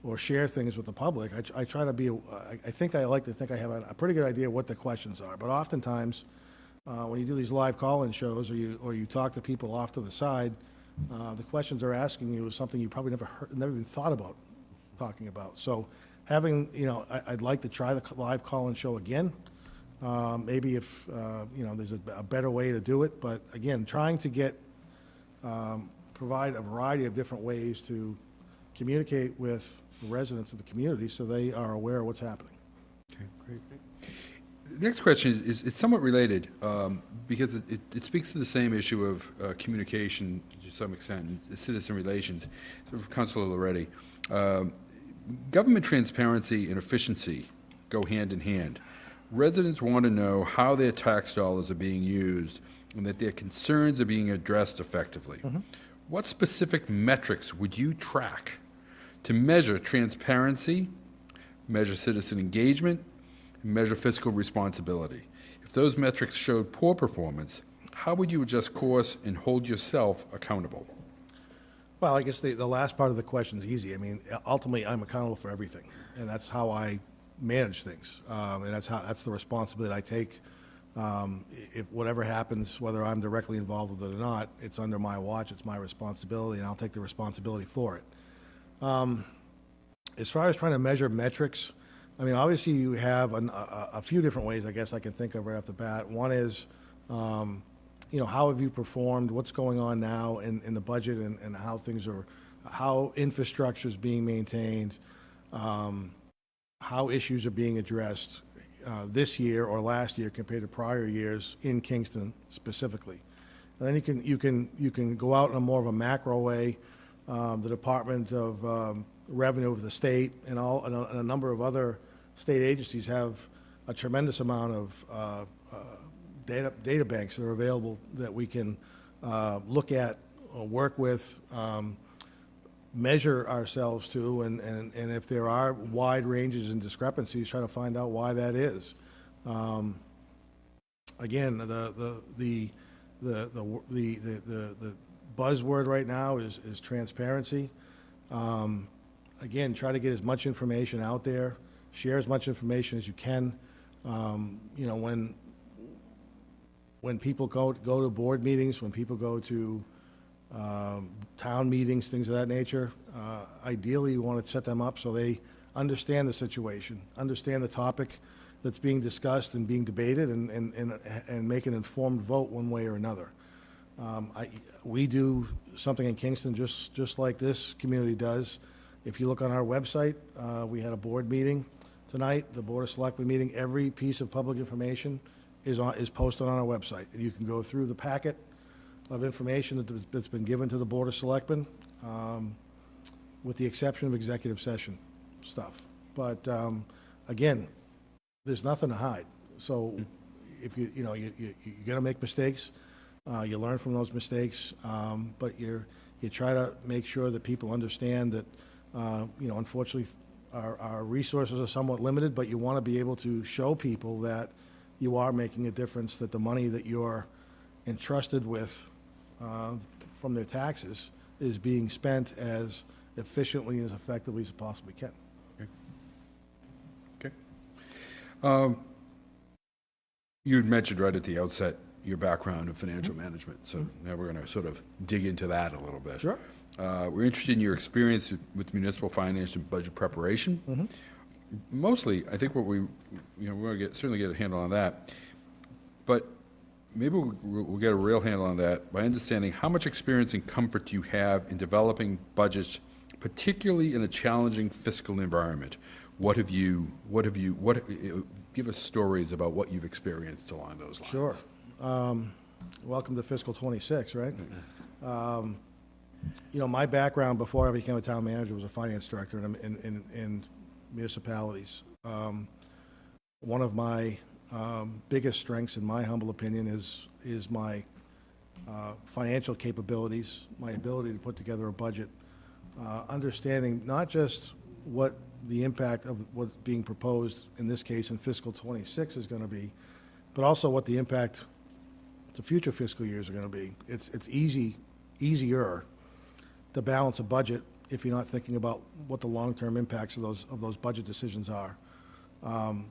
or share things with the public. I try to be, I like to think I have a pretty good idea what the questions are, but oftentimes when you do these live call-in shows, or you talk to people off to the side, the questions they're asking you is something you probably never even thought about talking about. So having, I'd like to try the live call-in show again. Maybe if, there's a better way to do it, but again, trying to provide a variety of different ways to communicate with the residents of the community so they are aware of what's happening. Okay, great. The next question is it's somewhat related because it speaks to the same issue of communication to some extent, and citizen relations. So for Councilor Loretti, government transparency and efficiency go hand in hand. Residents want to know how their tax dollars are being used and that their concerns are being addressed effectively. Mm-hmm. What specific metrics would you track to measure transparency, measure citizen engagement, and measure fiscal responsibility? If those metrics showed poor performance, how would you adjust course and hold yourself accountable? Well, I guess the last part of the question is easy. I mean, ultimately, I'm accountable for everything, and that's how I manage things, and that's the responsibility I take. If whatever happens, whether I'm directly involved with it or not, it's under my watch, it's my responsibility, and I'll take the responsibility for it. As far as trying to measure metrics, I mean, obviously you have a few different ways I guess I can think of right off the bat. One is, how have you performed, what's going on now in the budget, and how infrastructure is being maintained, how issues are being addressed this year or last year compared to prior years in Kingston specifically. And then you can go out in a more of a macro way. The Department of Revenue of the state and a number of other state agencies have a tremendous amount of data banks that are available that we can look at, work with, measure ourselves to, and if there are wide ranges and discrepancies, try to find out why that is. Again, the buzzword right now is transparency. Again, try to get as much information out there, share as much information as you can. When people go to board meetings, when people go to town meetings, things of that nature, ideally you want to set them up so they understand the situation, understand the topic that's being discussed and being debated, and make an informed vote one way or another. We do something in Kingston just like this community does. If you look on our website, we had a board meeting tonight, the Board of Selectmen meeting. Every piece of public information is posted on our website. And you can go through the packet of information that's been given to the Board of Selectmen, with the exception of executive session stuff. But again, there's nothing to hide. So if you're going to make mistakes, you learn from those mistakes, but you try to make sure that people understand that, unfortunately, our resources are somewhat limited, but you want to be able to show people that you are making a difference, that the money that you're entrusted with from their taxes is being spent as efficiently and as effectively as it possibly can. Okay. You had mentioned right at the outset your background in financial management, so now we're going to sort of dig into that a little bit. Sure. We're interested in your experience with municipal finance and budget preparation. Mostly, I think what we're going to certainly get a handle on that, but maybe we'll get a real handle on that by understanding how much experience and comfort you have in developing budgets, particularly in a challenging fiscal environment. Give us stories about what you've experienced along those lines. Sure. Welcome to Fiscal 26, right? My background before I became a town manager was a finance director in municipalities. One of my biggest strengths, in my humble opinion, is my financial capabilities, my ability to put together a budget, understanding not just what the impact of what's being proposed, in this case in Fiscal 26, is going to be, but also what the impact to future fiscal years are going to be. It's easier to balance a budget if you're not thinking about what the long-term impacts of those budget decisions are.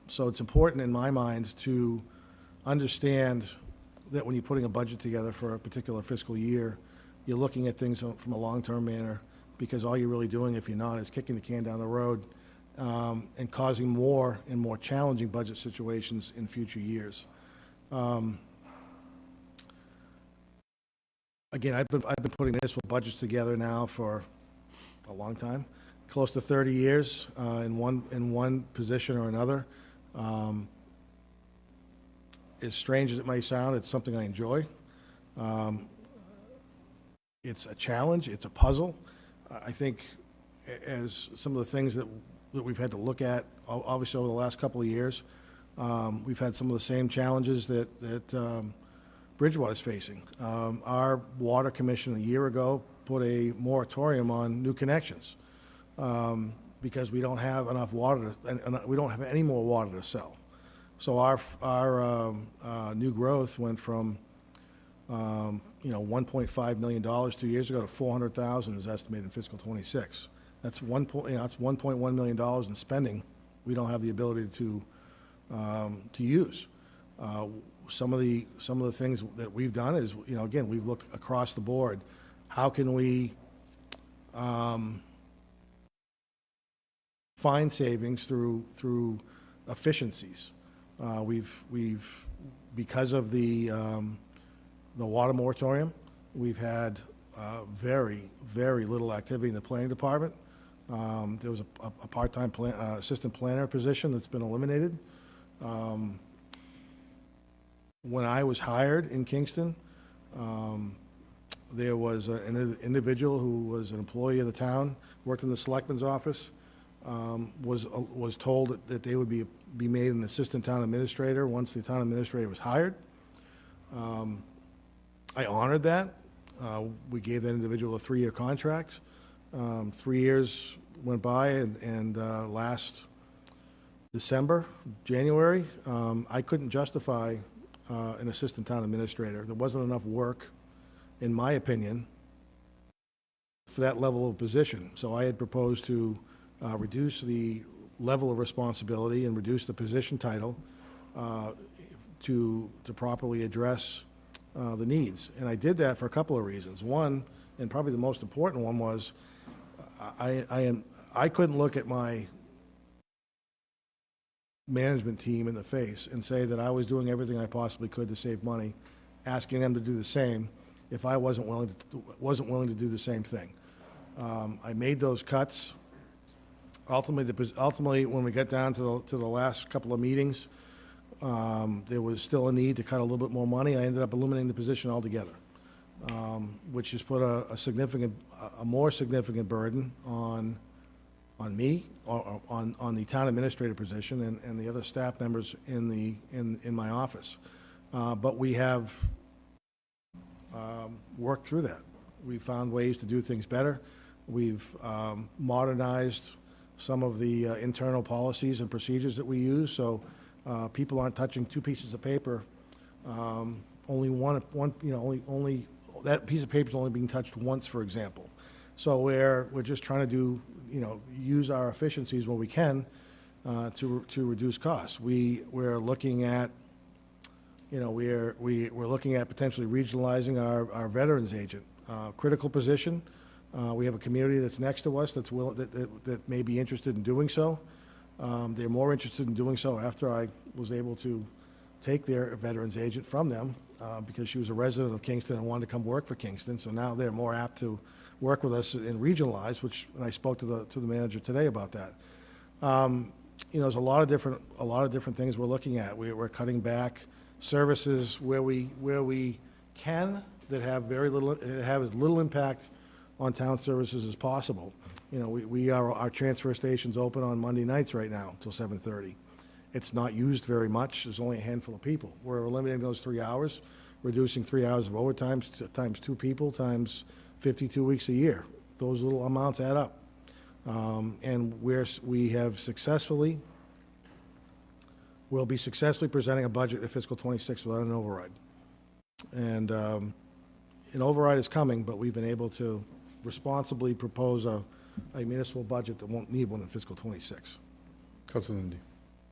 So it's important in my mind to understand that when you're putting a budget together for a particular fiscal year, you're looking at things from a long-term manner, because all you're really doing, if you're not, is kicking the can down the road and causing more and more challenging budget situations in future years. Again, I've been putting municipal budgets together now for a long time, close to 30 years in one position or another. As strange as it may sound, it's something I enjoy. It's a challenge. It's a puzzle. I think as some of the things that we've had to look at, obviously over the last couple of years, we've had some of the same challenges that Bridgewater's facing. Our water commission a year ago put a moratorium on new connections because we don't have enough water, and we don't have any more water to sell. So our new growth went from $1.5 million 2 years ago to $400,000 is estimated in fiscal '26. That's that's $1.1 million in spending we don't have the ability to use. Some of the things that we've done is, again, we've looked across the board. How can we find savings through efficiencies? We've because of the water moratorium, we've had very little activity in the planning department. There was a part-time assistant planner position that's been eliminated. When I was hired in Kingston, there was an individual who was an employee of the town, worked in the selectman's office, was told that they would be made an assistant town administrator once the town administrator was hired. I honored that. We gave that individual a 3-year contract. 3 years went by, and last January, I couldn't justify an assistant town administrator. There wasn't enough work, in my opinion, for that level of position. So I had proposed to reduce the level of responsibility and reduce the position title to properly address the needs. And I did that for a couple of reasons. One, and probably the most important one, was I couldn't look at my management team in the face and say that I was doing everything I possibly could to save money, asking them to do the same if I wasn't willing to do the same thing. I made those cuts. Ultimately, when we got down to the last couple of meetings, there was still a need to cut a little bit more money. I ended up eliminating the position altogether, which has put a more significant burden on me, or on the town administrator position and the other staff members in my office. But we have worked through that. We found ways to do things better. We've modernized some of the internal policies and procedures that we use, so people aren't touching 2 pieces of paper. Only that piece of paper is only being touched once, for example. So we're just trying to use our efficiencies where we can to reduce costs. We're looking at we're looking at potentially regionalizing our veterans agent, critical position. We have a community that's next to us that may be interested in doing so. They're more interested in doing so after I was able to take their veterans agent from them because she was a resident of Kingston and wanted to come work for Kingston. So now they're more apt to work with us and regionalize, and I spoke to the manager today about that. There's a lot of different things we're looking at. We're cutting back services where we can that have as little impact on town services as possible. Our transfer station's open on Monday nights right now till 7:30. It's not used very much. There's only a handful of people. We're eliminating those 3 hours, reducing 3 hours of overtime times 2 people times 52 weeks a year. Those little amounts add up. And we'll be successfully presenting a budget in fiscal '26 without an override. And an override is coming, but we've been able to responsibly propose a municipal budget that won't need one in fiscal '26. Councilor Lundy.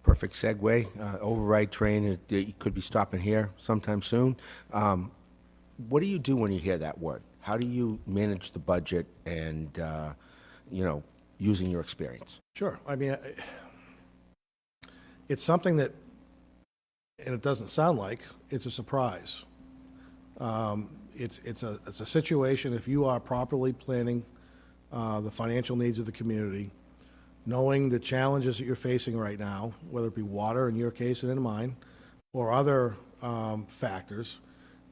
Perfect segue. Override train, it could be stopping here sometime soon. What do you do when you hear that word? How do you manage the budget and, using your experience? Sure. I mean, it's something that, and it doesn't sound like, it's a surprise. It's a situation, if you are properly planning the financial needs of the community, knowing the challenges that you're facing right now, whether it be water in your case and in mine, or other factors,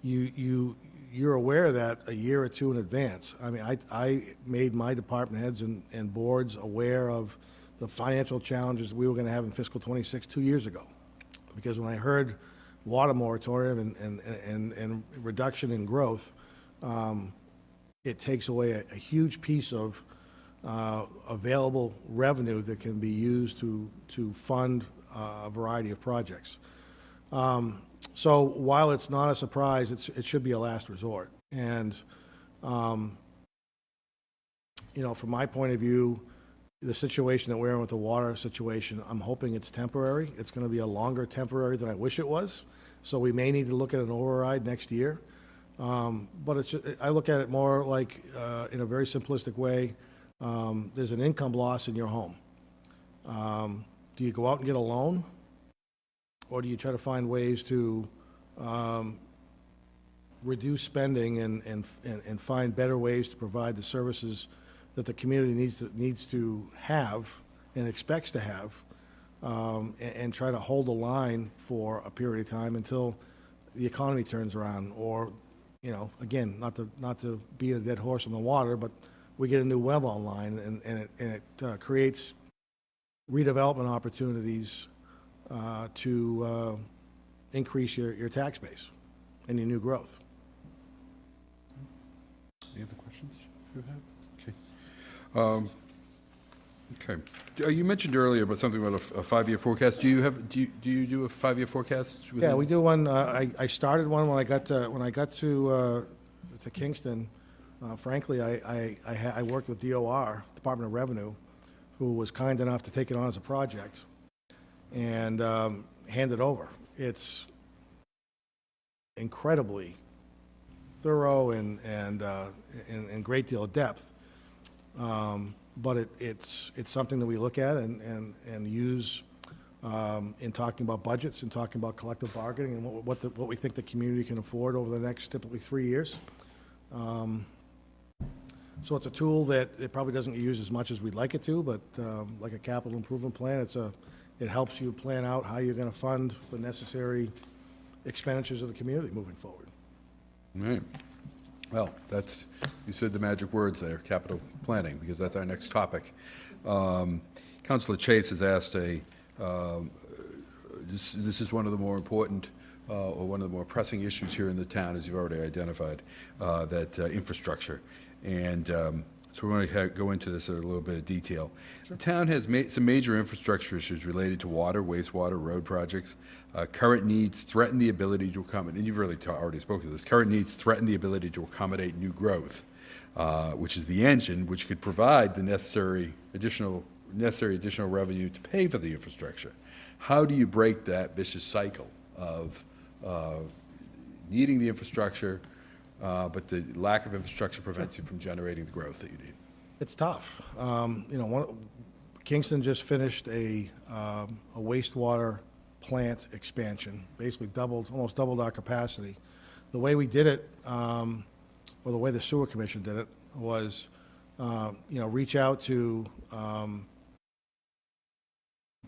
you're aware that a year or two in advance. I mean, I made my department heads and boards aware of the financial challenges we were going to have in fiscal 26 2 years ago. Because when I heard water moratorium and reduction in growth, it takes away a huge piece of available revenue that can be used to fund a variety of projects. So while it's not a surprise, it should be a last resort. And, from my point of view, the situation that we're in with the water situation, I'm hoping it's temporary. It's going to be a longer temporary than I wish it was. So we may need to look at an override next year. But I look at it more like, in a very simplistic way, there's an income loss in your home. Do you go out and get a loan? Or do you try to find ways to reduce spending and find better ways to provide the services that the community needs to have and expects to have, and try to hold the line for a period of time until the economy turns around, or, again, not to beat a dead horse on the water, but we get a new well online, and it creates redevelopment opportunities to increase your tax base and your new growth. Any other questions you have? Okay. You mentioned earlier about something about a 5-year forecast. Do you do a 5-year forecast? Yeah, we do one. I started one when I got to Kingston. Frankly, I worked with DOR, Department of Revenue, who was kind enough to take it on as a project and hand it over. It's incredibly thorough and great deal of depth. But it's something that we look at and use in talking about budgets and talking about collective bargaining and what we think the community can afford over the next typically 3 years. So it's a tool that it probably doesn't get used as much as we'd like it to, but like a capital improvement plan, it helps you plan out how you're going to fund the necessary expenditures of the community moving forward. All right. Well, you said the magic words there, capital planning, because that's our next topic. Councilor Chase has asked this is one of the more important or one of the more pressing issues here in the town, as you've already identified, that infrastructure. And so we want to go into this in a little bit of detail. Sure. The town has some major infrastructure issues related to water, wastewater, road projects. Current needs threaten the ability to accommodate, and you've really already spoken to this, current needs threaten the ability to accommodate new growth, which is the engine which could provide the necessary additional revenue to pay for the infrastructure. How do you break that vicious cycle of needing the infrastructure, but the lack of infrastructure prevents you from generating the growth that you need? It's tough. Kingston just finished a wastewater plant expansion, basically almost doubled our capacity. The way we did it, or the way the sewer commission did it, was reach out to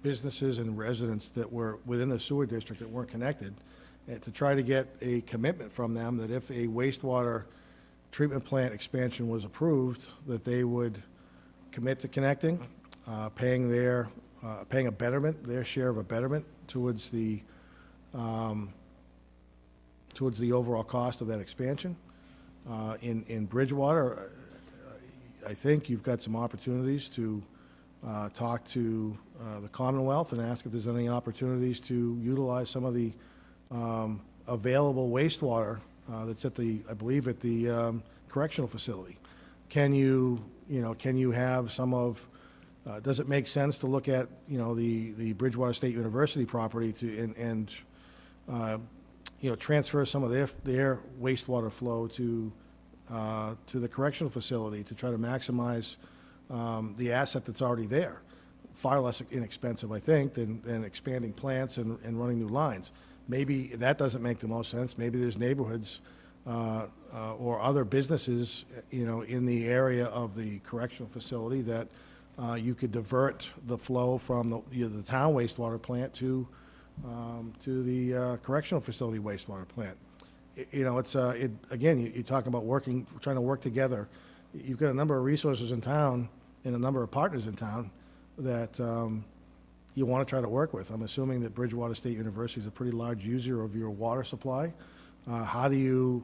businesses and residents that were within the sewer district that weren't connected, and to try to get a commitment from them that if a wastewater treatment plant expansion was approved, that they would commit to connecting, paying a betterment, their share of a betterment towards the overall cost of that expansion. In Bridgewater, I think you've got some opportunities to talk to the Commonwealth and ask if there's any opportunities to utilize some of the available wastewater that's at I believe at the correctional facility. Can you have some of Does it make sense to look at, the Bridgewater State University property and transfer some of their wastewater flow to the correctional facility to try to maximize the asset that's already there? Far less inexpensive, I think, than expanding plants and running new lines. Maybe that doesn't make the most sense. Maybe there's neighborhoods or other businesses, in the area of the correctional facility that you could divert the flow from the town wastewater plant to the correctional facility wastewater plant. Again, you're talking about trying to work together. You've got a number of resources in town and a number of partners in town that you want to try to work with. I'm assuming that Bridgewater State University is a pretty large user of your water supply. How do you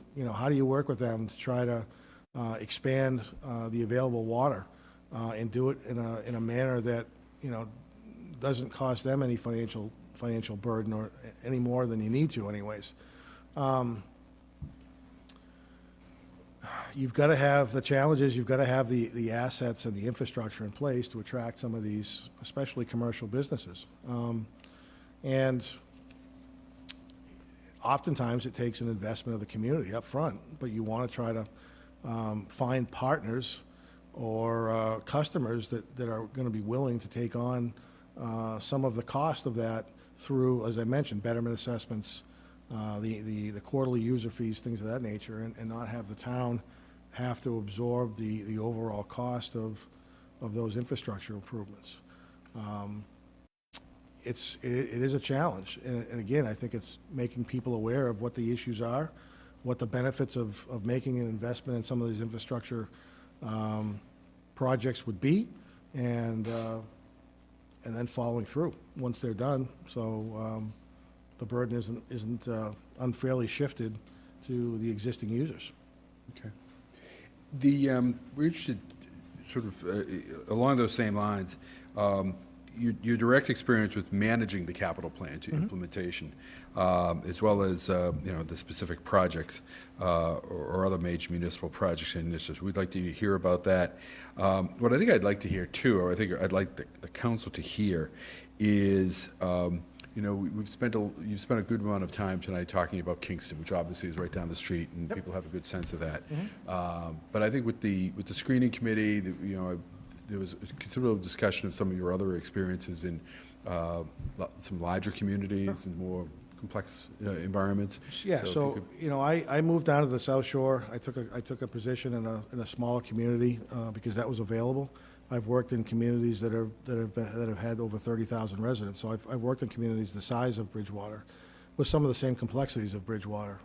work with them to try to expand the available water and do it in a manner that doesn't cost them any financial burden or any more than you need to, anyways. You've got to have the challenges. You've got to have the assets and the infrastructure in place to attract some of these, especially commercial businesses. And oftentimes it takes an investment of the community up front, but you want to try to find partners or customers that are going to be willing to take on some of the cost of that through, as I mentioned, betterment assessments, the quarterly user fees, things of that nature, and not have the town have to absorb the overall cost of those infrastructure improvements. It is a challenge, and again, I think it's making people aware of what the issues are, what the benefits of making an investment in some of these infrastructure projects would be, and then following through once they're done, so the burden isn't unfairly shifted to the existing users. Okay. We're interested, sort of along those same lines, your direct experience with managing the capital plan to implementation, as well as the specific projects or other major municipal projects and initiatives. We'd like to hear about that. What I think I'd like to hear too, or I think I'd like the council to hear, is you've spent a good amount of time tonight talking about Kingston, which obviously is right down the street, and people have a good sense of that. But I think with the screening committee, there was a considerable discussion of some of your other experiences in some larger communities and more complex environments. Yeah, so I moved down to the South Shore. I took a position in a smaller community because that was available. I've worked in communities that have had over 30,000 residents. So I've worked in communities the size of Bridgewater, with some of the same complexities of Bridgewater.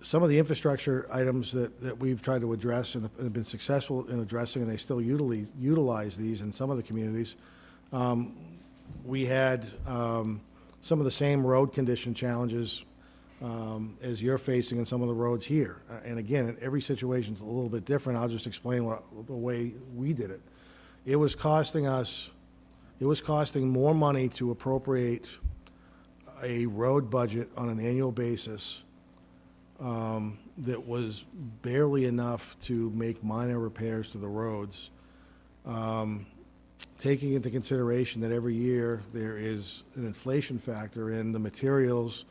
Some of the infrastructure items that we've tried to address and have been successful in addressing, and they still utilize these in some of the communities. We had some of the same road condition challenges as you're facing in some of the roads here. And again, every situation is a little bit different. I'll just explain the way we did it. It was costing more money to appropriate a road budget on an annual basis that was barely enough to make minor repairs to the roads, taking into consideration that every year there is an inflation factor in the materials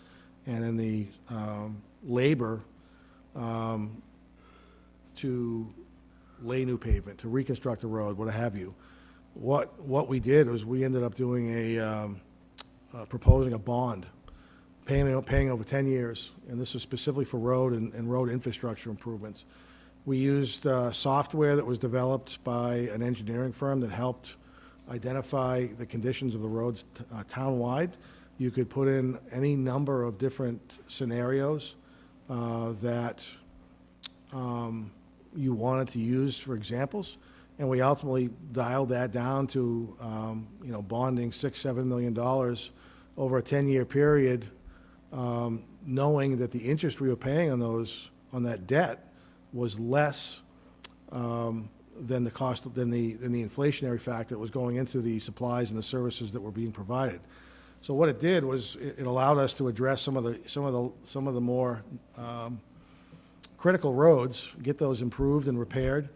and in the labor to lay new pavement, to reconstruct a road, what have you. What we did was we ended up doing proposing a bond, paying over 10 years, and this is specifically for road and road infrastructure improvements. We used software that was developed by an engineering firm that helped identify the conditions of the roads town-wide. You could put in any number of different scenarios that you wanted to use for examples, and we ultimately dialed that down to bonding $6-7 million over a 10-year period, knowing that the interest we were paying on that debt was less than the cost than the inflationary factor that was going into the supplies and the services that were being provided. So what it did was it allowed us to address some of the more critical roads, get those improved and repaired.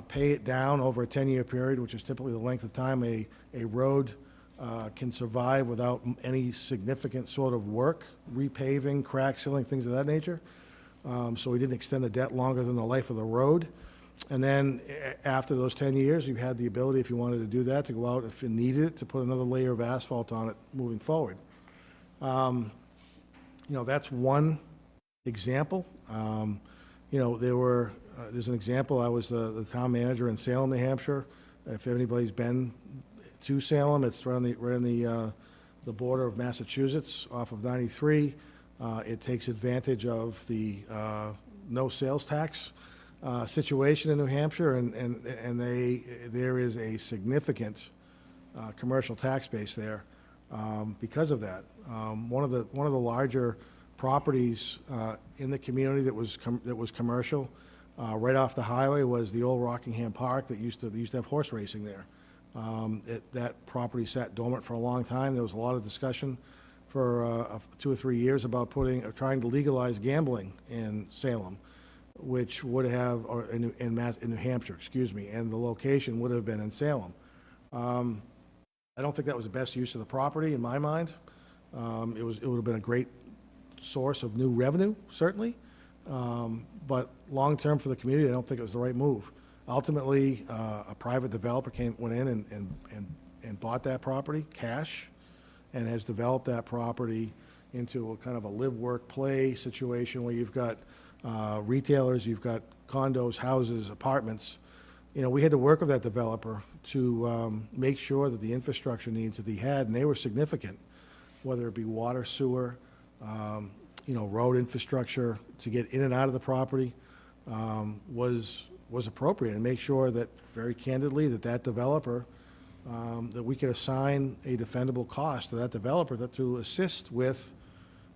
pay it down over a 10-year period, which is typically the length of time a road can survive without any significant sort of work, repaving, crack sealing, things of that nature. So we didn't extend the debt longer than the life of the road. And then after those 10 years, you had the ability, if you wanted to do that, to go out if you needed it, to put another layer of asphalt on it moving forward. That's one example. There's an example. I was the town manager in Salem, New Hampshire. If anybody's been to Salem, it's right on the border of Massachusetts, off of 93. It takes advantage of the no sales tax situation in New Hampshire, and there is a significant commercial tax base there because of that. One of the larger properties in the community that was commercial right off the highway was the old Rockingham Park that used to have horse racing there. That property sat dormant for a long time. There was a lot of discussion for 2 or 3 years about trying to legalize gambling in Salem, which would have, or in New Hampshire, excuse me, and the location would have been in Salem. I don't think that was the best use of the property in my mind. It would have been a great source of new revenue, certainly, but long-term for the community, I don't think it was the right move. Ultimately, a private developer went in and bought that property, cash, and has developed that property into a kind of a live-work-play situation where you've got retailers, you've got condos, houses, apartments. We had to work with that developer to make sure that the infrastructure needs that he had, and they were significant, whether it be water, sewer, road infrastructure to get in and out of the property was appropriate, and make sure that, very candidly, that developer, that we could assign a defendable cost to that developer to assist with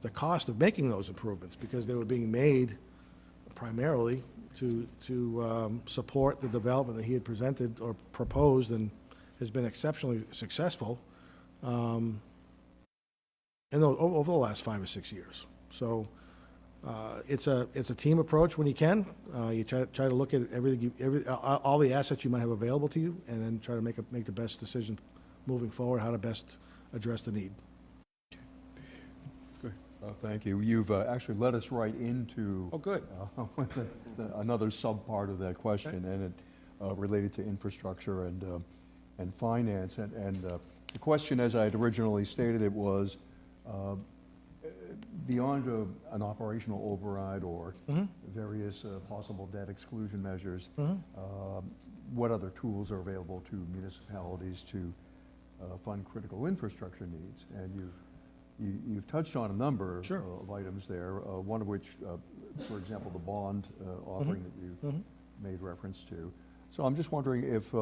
the cost of making those improvements, because they were being made primarily to support the development that he had presented or proposed and has been exceptionally successful over the last 5 or 6 years. So it's a team approach when you can. You try to look at all the assets you might have available to you, and then try to make the best decision moving forward, how to best address the need. Thank you. You've actually led us right into Oh, good. another sub-part of that question, and it related to infrastructure and finance. And the question, as I had originally stated, it was beyond an operational override or various possible debt exclusion measures, what other tools are available to municipalities to fund critical infrastructure needs? And you've touched on a number of items there, one of which, for example, the bond offering that you made reference to. So I'm just wondering if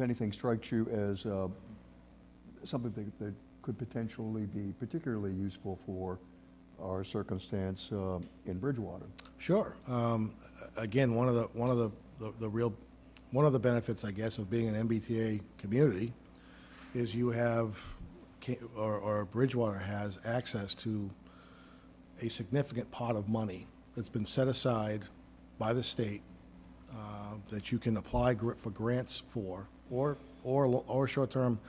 anything strikes you as something that could potentially be particularly useful for our circumstance in Bridgewater. Sure. Again, one of the benefits, I guess, of being an MBTA community is you have, or Bridgewater has, access to a significant pot of money that's been set aside by the state that you can apply for grants for, or short-term,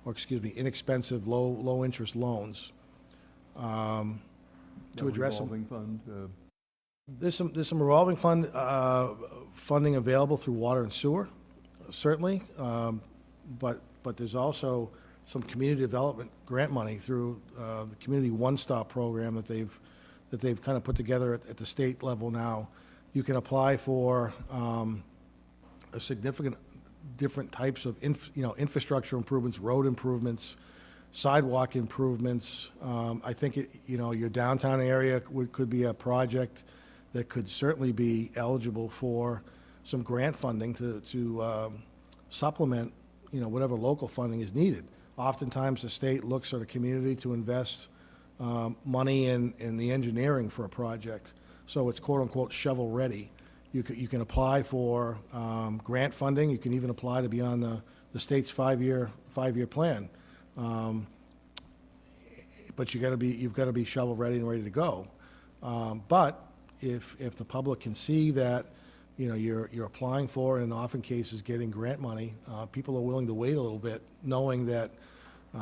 or excuse me, inexpensive, low-interest loans to address some. Revolving fund. There's some revolving fund funding available through water and sewer, certainly, but there's also some community development grant money through the Community One Stop program that they've kind of put together at the state level now. You can apply for a significant different types of infrastructure improvements, road improvements, sidewalk improvements. I think your downtown area could be a project that could certainly be eligible for some grant funding to supplement whatever local funding is needed. Oftentimes, the state looks at a community to invest money in the engineering for a project, so it's quote-unquote shovel-ready. You can apply for grant funding. You can even apply to be on the state's five-year plan, but you've got to be shovel-ready and ready to go. But if the public can see that you're applying for, and in often cases, getting grant money. People are willing to wait a little bit, knowing that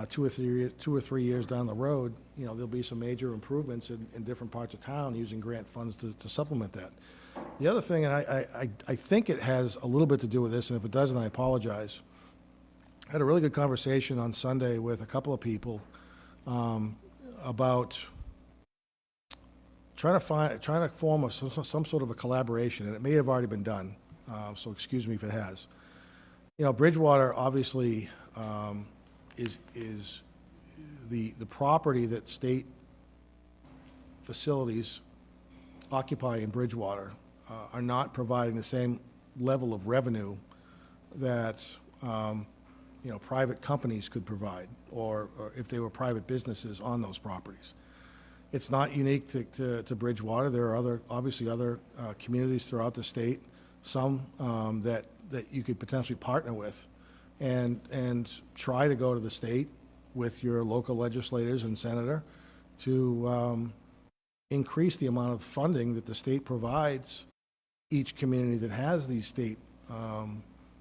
2 or 3 years down the road, there'll be some major improvements in different parts of town using grant funds to supplement that. The other thing, and I think it has a little bit to do with this, and if it doesn't, I apologize. I had a really good conversation on Sunday with a couple of people about trying to form some sort of a collaboration, and it may have already been done, so excuse me if it has. Bridgewater obviously is the property that state facilities occupy in Bridgewater are not providing the same level of revenue that private companies could provide, or if they were private businesses on those properties. It's not unique to Bridgewater. There are obviously other communities throughout the state, some that you could potentially partner with and try to go to the state with your local legislators and senator to increase the amount of funding that the state provides each community that has these state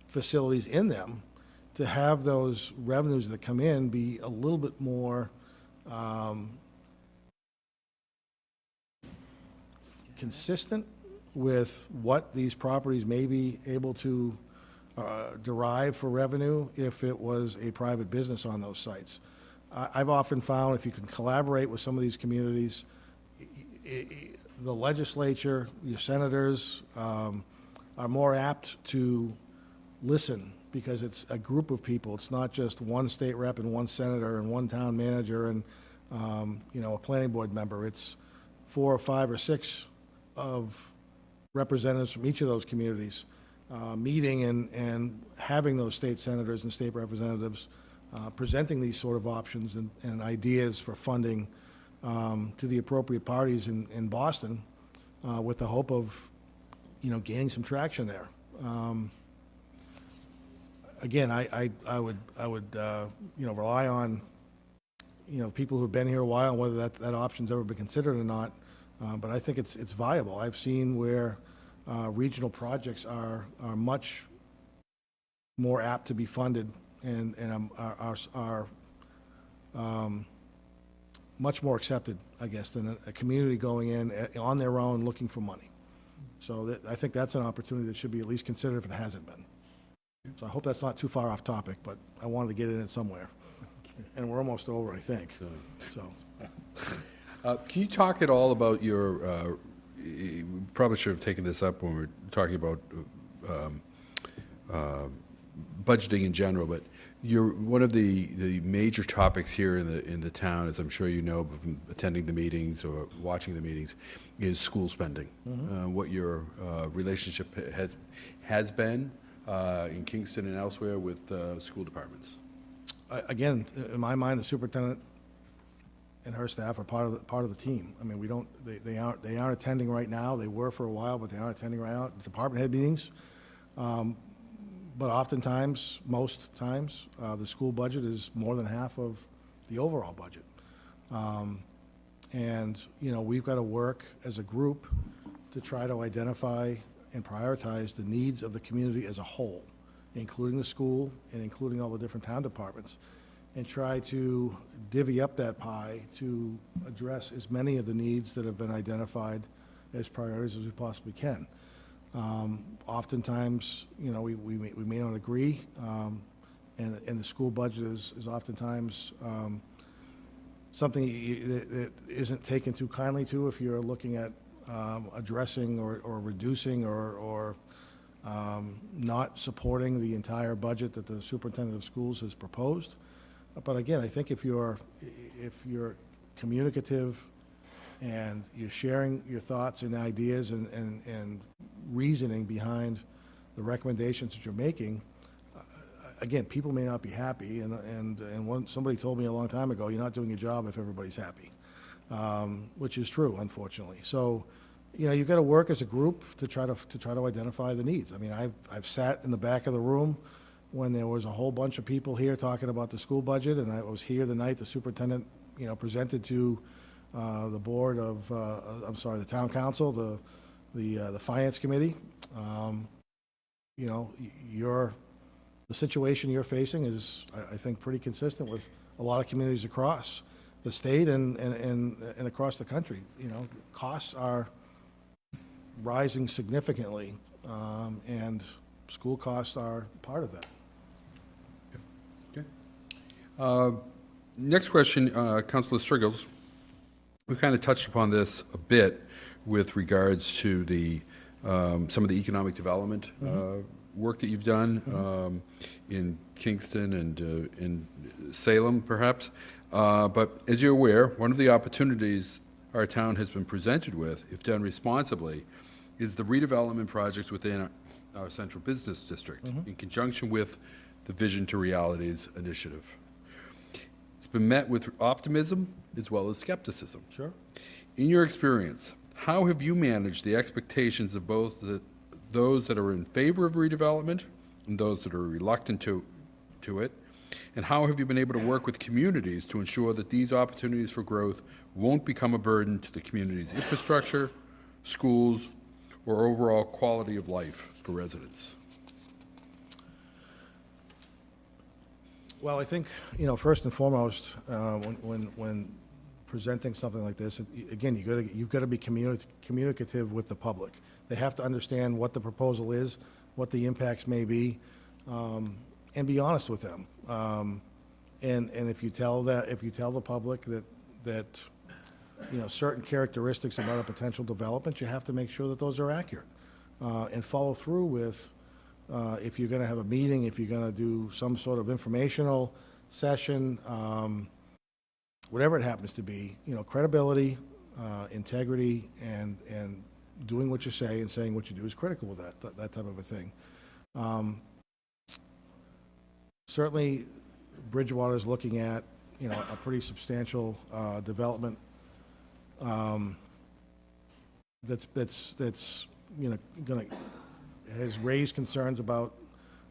facilities in them, to have those revenues that come in be a little bit more consistent with what these properties may be able to derive for revenue if it was a private business on those sites. I've often found if you can collaborate with some of these communities, the legislature, your senators, are more apt to listen, because it's a group of people. It's not just one state rep and one senator and one town manager and a planning board member. It's 4 or 5 or 6 of representatives from each of those communities meeting and having those state senators and state representatives presenting these sort of options and ideas for funding to the appropriate parties in Boston with the hope of gaining some traction there. Again, I would rely on people who've been here a while, whether that option's ever been considered or not. But I think it's viable. I've seen where regional projects are much more apt to be funded and are much more accepted, I guess, than a community going in on their own looking for money. So I think that's an opportunity that should be at least considered if it hasn't been. So I hope that's not too far off topic, but I wanted to get in it somewhere. And we're almost over, I think. So. Can you talk at all about your, we probably should have taken this up when we were talking about budgeting in general, but one of the major topics here in the town, as I'm sure you know from attending the meetings or watching the meetings, is school spending. Mm-hmm. What your relationship has been in Kingston and elsewhere with school departments. Again, in my mind, the superintendent and her staff are part of the team. I mean, they aren't attending right now. They were for a while, but they aren't attending right now. Department head meetings. But oftentimes, most times, the school budget is more than half of the overall budget. And we've got to work as a group to try to identify and prioritize the needs of the community as a whole, including the school and including all the different town departments, and try to divvy up that pie to address as many of the needs that have been identified as priorities as we possibly can. Oftentimes, we may not agree, and the school budget is oftentimes something that isn't taken too kindly to if you're looking at addressing or reducing or not supporting the entire budget that the superintendent of schools has proposed. But again, I think if you're communicative and you're sharing your thoughts and ideas and reasoning behind the recommendations that you're making, again, people may not be happy, and somebody told me a long time ago, you're not doing your job if everybody's happy, which is true, unfortunately. So, you've got to work as a group to try to identify the needs. I mean, I've sat in the back of the room when there was a whole bunch of people here talking about the school budget, and I was here the night the superintendent, presented to the board of, the town council, the finance committee, You know, the situation you're facing is, I think, pretty consistent with a lot of communities across the state and across the country. You know, costs are rising significantly, and school costs are part of that. Okay. Next question, Councilor Striggles. We kind of touched upon this a bit with regards to the some of the economic development work that you've done in Kingston and in Salem, perhaps. But as you're aware, one of the opportunities our town has been presented with, if done responsibly, is the redevelopment projects within our central business district in conjunction with the Vision to Realities initiative. It's been met with optimism as well as skepticism. Sure. In your experience, how have you managed the expectations of both those that are in favor of redevelopment and those that are reluctant to it? And how have you been able to work with communities to ensure that these opportunities for growth won't become a burden to the community's infrastructure, schools, or overall quality of life for residents? Well, I think, you know, first and foremost, when presenting something like this, again, you've got to be communicative with the public. They have to understand what the proposal is, what the impacts may be, and be honest with them. And if you tell the public that you know, certain characteristics about a potential development, you have to make sure that those are accurate, and follow through with. If you're going to have a meeting, if you're going to do some sort of informational session, whatever it happens to be, you know, credibility, integrity, and doing what you say and saying what you do is critical with that type of a thing. Certainly, Bridgewater is looking at, you know, a pretty substantial development that's you know, has raised concerns about,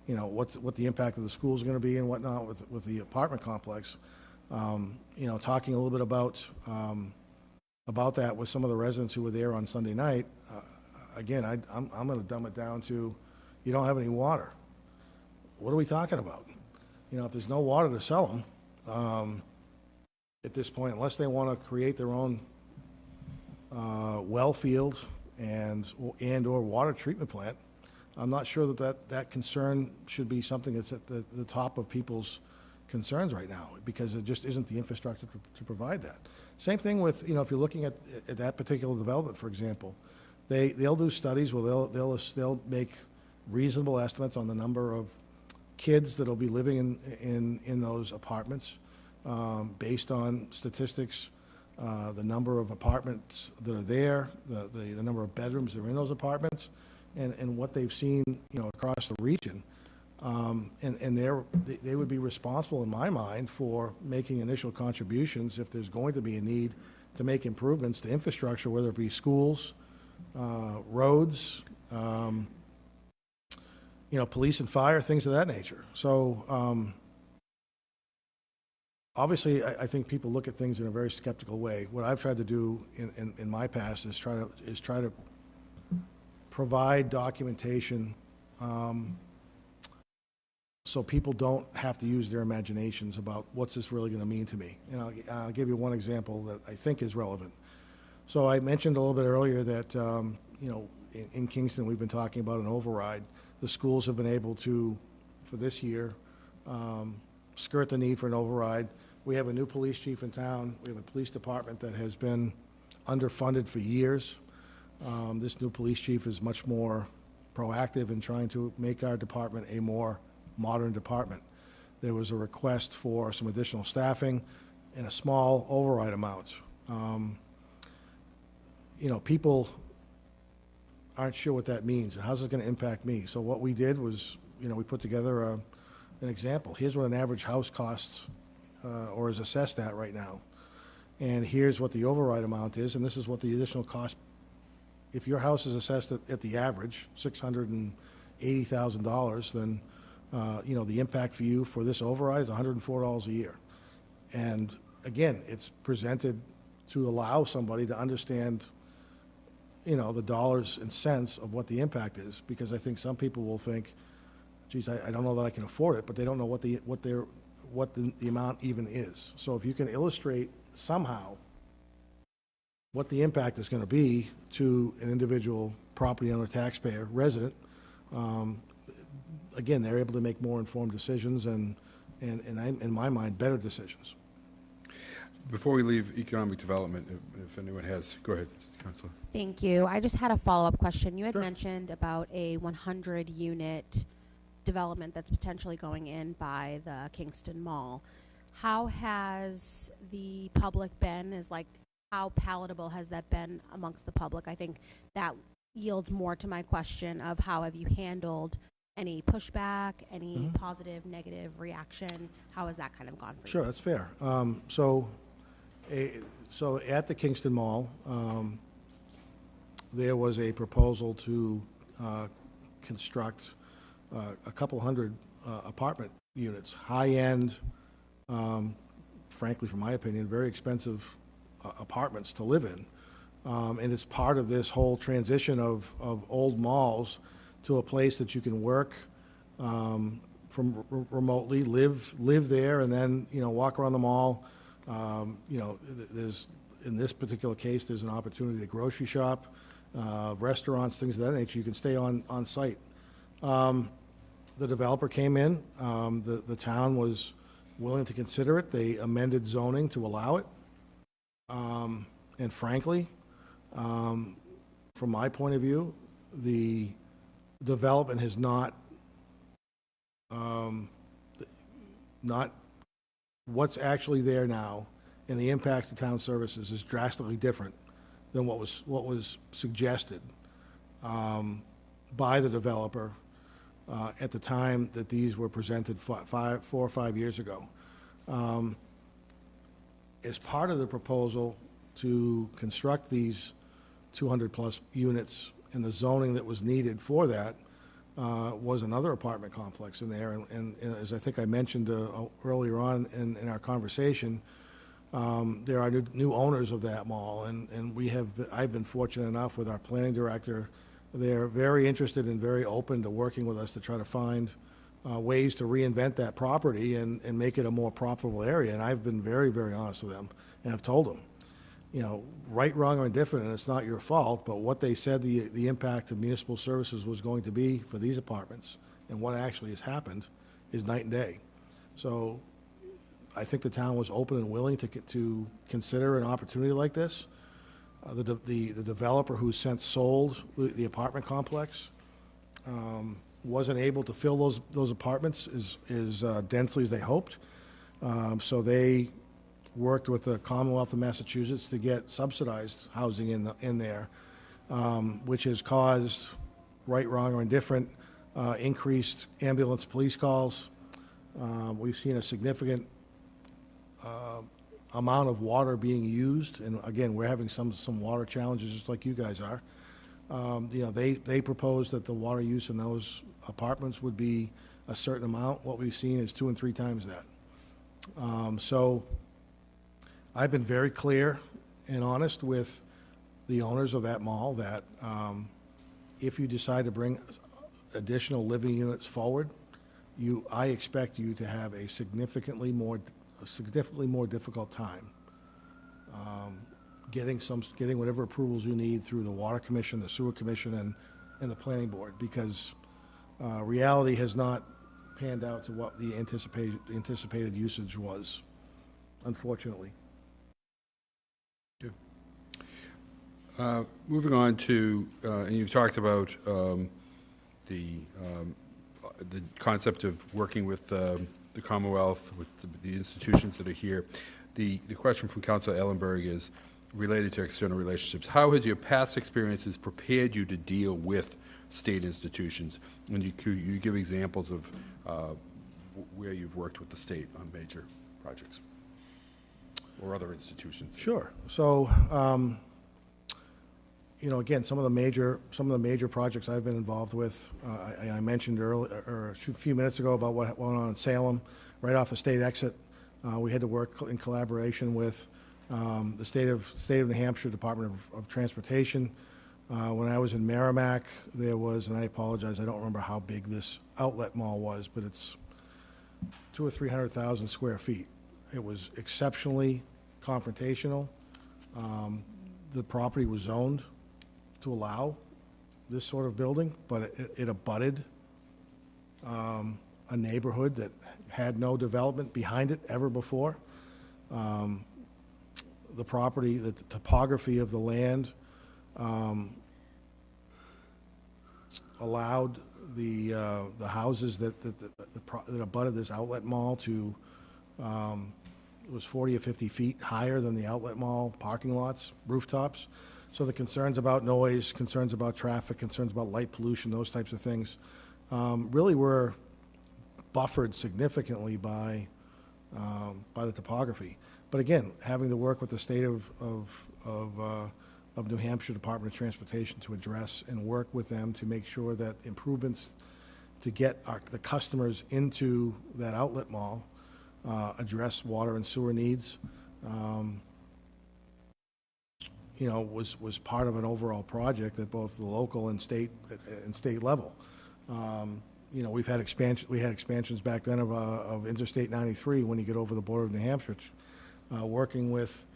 you know, what the impact of the school is going to be and whatnot with the apartment complex. You know, talking a little bit about that with some of the residents who were there on Sunday night. Again, I'm going to dumb it down to, you don't have any water. What are we talking about? You know, if there's no water to sell them at this point, unless they want to create their own well field and/or water treatment plant, I'm not sure that concern should be something that's at the top of people's concerns right now, because it just isn't the infrastructure to provide that. Same thing with, you know, if you're looking at that particular development, for example, they'll do studies where they'll make reasonable estimates on the number of kids that'll be living in those apartments, based on statistics, the number of apartments that are there, the number of bedrooms that are in those apartments, and what they've seen, you know, across the region. And they would be responsible, in my mind, for making initial contributions if there's going to be a need to make improvements to infrastructure, whether it be schools, roads, you know, police and fire, things of that nature. So obviously, I think people look at things in a very skeptical way. What I've tried to do in my past is try to provide documentation, so people don't have to use their imaginations about what's this really going to mean to me. And I'll give you one example that I think is relevant. So I mentioned a little bit earlier that, you know, in Kingston, we've been talking about an override. The schools have been able to, for this year, skirt the need for an override. We have a new police chief in town. We have a police department that has been underfunded for years. This new police chief is much more proactive in trying to make our department a more modern department. There was a request for some additional staffing and a small override amount. You know, people aren't sure what that means and how's it going to impact me. So what we did was, you know, we put together an example. Here's what an average house costs or is assessed at right now. And here's what the override amount is, and this is what the additional cost. If your house is assessed at the average, $680,000, then you know, the impact for you for this override is $104 a year. And again, it's presented to allow somebody to understand, the dollars and cents of what the impact is, because I think some people will think, geez, I don't know that I can afford it, but they don't know what the amount even is. So if you can illustrate somehow what the impact is going to be to an individual property owner, taxpayer, resident, again, they're able to make more informed decisions and in my mind, better decisions. Before we leave economic development, if anyone has, go ahead, Councilor. Thank you. I just had a follow-up question. You had mentioned about a 100-unit development that's potentially going in by the Kingston Mall. How has the public been? How palatable has that been amongst the public? I think that yields more to my question of how have you handled any pushback, any positive, negative reaction? How has that kind of gone for you? Sure, that's fair. So at the Kingston Mall, there was a proposal to construct a couple hundred apartment units, high-end, frankly, from my opinion, very expensive apartments to live in. And it's part of this whole transition of old malls to a place that you can work from remotely, live there, and then, walk around the mall. There's, in this particular case, there's an opportunity to grocery shop, restaurants, things of that nature. You can stay on site. The developer came in. The town was willing to consider it. They amended zoning to allow it. And frankly, from my point of view, the development has not what's actually there now, and the impacts to town services is drastically different than what was suggested by the developer at the time that these were presented 4 or 5 years ago. As part of the proposal to construct these 200-plus units, and the zoning that was needed for that was another apartment complex in there. And as I think I mentioned earlier on in our conversation, there are new owners of that mall, and I've been fortunate enough with our planning director. They're very interested and very open to working with us to try to find ways to reinvent that property and make it a more profitable area. And I've been very, very honest with them, and I've told them, right, wrong, or indifferent, and it's not your fault, but what they said the impact of municipal services was going to be for these apartments and what actually has happened is night and day. So I think the town was open and willing to consider an opportunity like this. The developer who since sold the apartment complex wasn't able to fill those apartments as densely as they hoped. So they worked with the Commonwealth of Massachusetts to get subsidized housing in there, which has caused, right, wrong, or indifferent, increased ambulance police calls. We've seen a significant amount of water being used, and again, we're having some water challenges just like you guys are. They proposed that the water use in those apartments would be a certain amount. What we've seen is 2 and 3 times that. So I've been very clear and honest with the owners of that mall that if you decide to bring additional living units forward, I expect you to have a significantly more difficult time getting whatever approvals you need through the Water Commission, the Sewer Commission, and the Planning Board, because reality has not panned out to what the anticipated usage was, unfortunately. Moving on to, and you've talked about the concept of working with the Commonwealth, with the institutions that are here. The question from Councilor Ellenberg is related to external relationships. How has your past experiences prepared you to deal with state institutions? And you give examples of where you've worked with the state on major projects or other institutions. Sure. So, again, some of the major projects I've been involved with, I mentioned earlier, or a few minutes ago, about what went on in Salem, right off a state exit. We had to work in collaboration with the state of New Hampshire Department of Transportation When I was in Merrimack, there was, and I apologize, I don't remember how big this outlet mall was, but it's 200,000 or 300,000 square feet. It was exceptionally confrontational. The property was zoned to allow this sort of building, but it abutted a neighborhood that had no development behind it ever before. The property, the topography of the land allowed the houses that abutted this outlet mall to, it was 40 or 50 feet higher than the outlet mall parking lots, rooftops. So the concerns about noise, concerns about traffic, concerns about light pollution, those types of things, really were buffered significantly by the topography. But again, having to work with the state of New Hampshire Department of Transportation to address and work with them to make sure that improvements to get the customers into that outlet mall address water and sewer needs, was part of an overall project at both the local and state level. We had expansions back then of Interstate 93 when you get over the border of New Hampshire, working with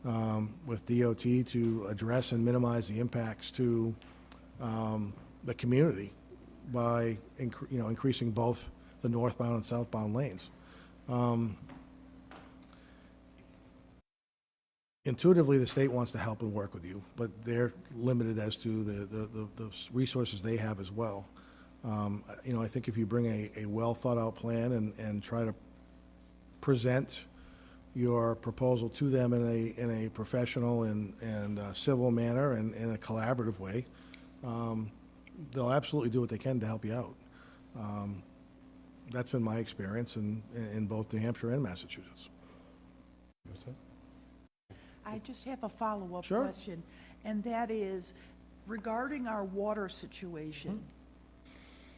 DOT to address and minimize the impacts to the community by increasing both the northbound and southbound lanes. Intuitively, the state wants to help and work with you, but they're limited as to the resources they have as well. I think if you bring a well-thought-out plan and try to present your proposal to them in a professional and civil manner and in a collaborative way, they'll absolutely do what they can to help you out. That's been my experience in both New Hampshire and Massachusetts. I just have a follow-up Sure. question, and that is regarding our water situation.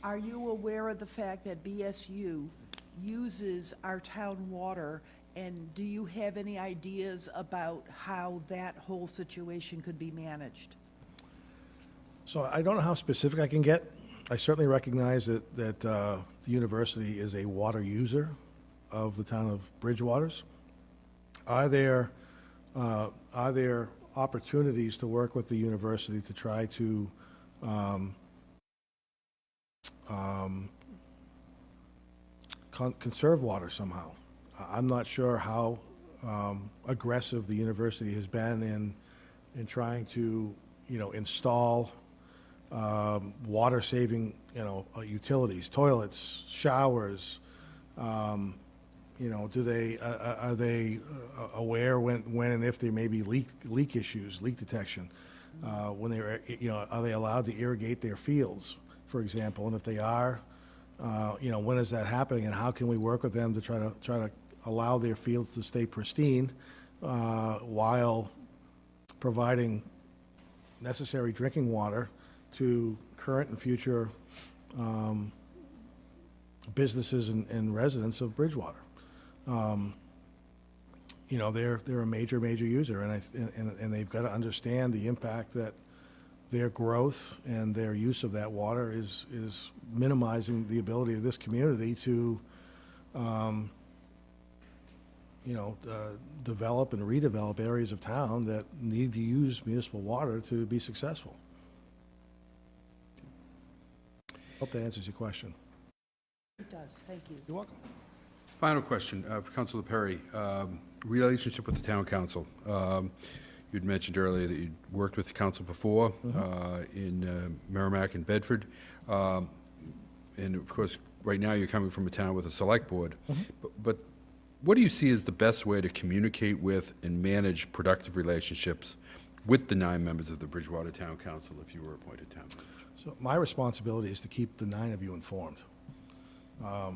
Are you aware of the fact that BSU uses our town water, and do you have any ideas about how that whole situation could be managed? So I don't know how specific I can get. I certainly recognize that the university is a water user of the town of Bridgewaters. Are there opportunities to work with the university to try to conserve water somehow? I'm not sure how aggressive the university has been in trying to, install water-saving, utilities, toilets, showers. Are they aware when and if there may be leak issues, leak detection? When are they allowed to irrigate their fields, for example? And if they are, when is that happening? And how can we work with them to try to allow their fields to stay pristine while providing necessary drinking water to current and future businesses and residents of Bridgewater? They're a major user, and they've got to understand the impact that their growth and their use of that water is minimizing the ability of this community to, develop and redevelop areas of town that need to use municipal water to be successful. Hope that answers your question. It does, thank you. You're welcome. Final question for Councilor Perry. Relationship with the town council. You'd mentioned earlier that you'd worked with the council before in Merrimack and Bedford. And of course, right now you're coming from a town with a select board. But what do you see as the best way to communicate with and manage productive relationships with the 9 members of the Bridgewater Town Council if you were appointed town manager? So my responsibility is to keep the 9 of you informed. To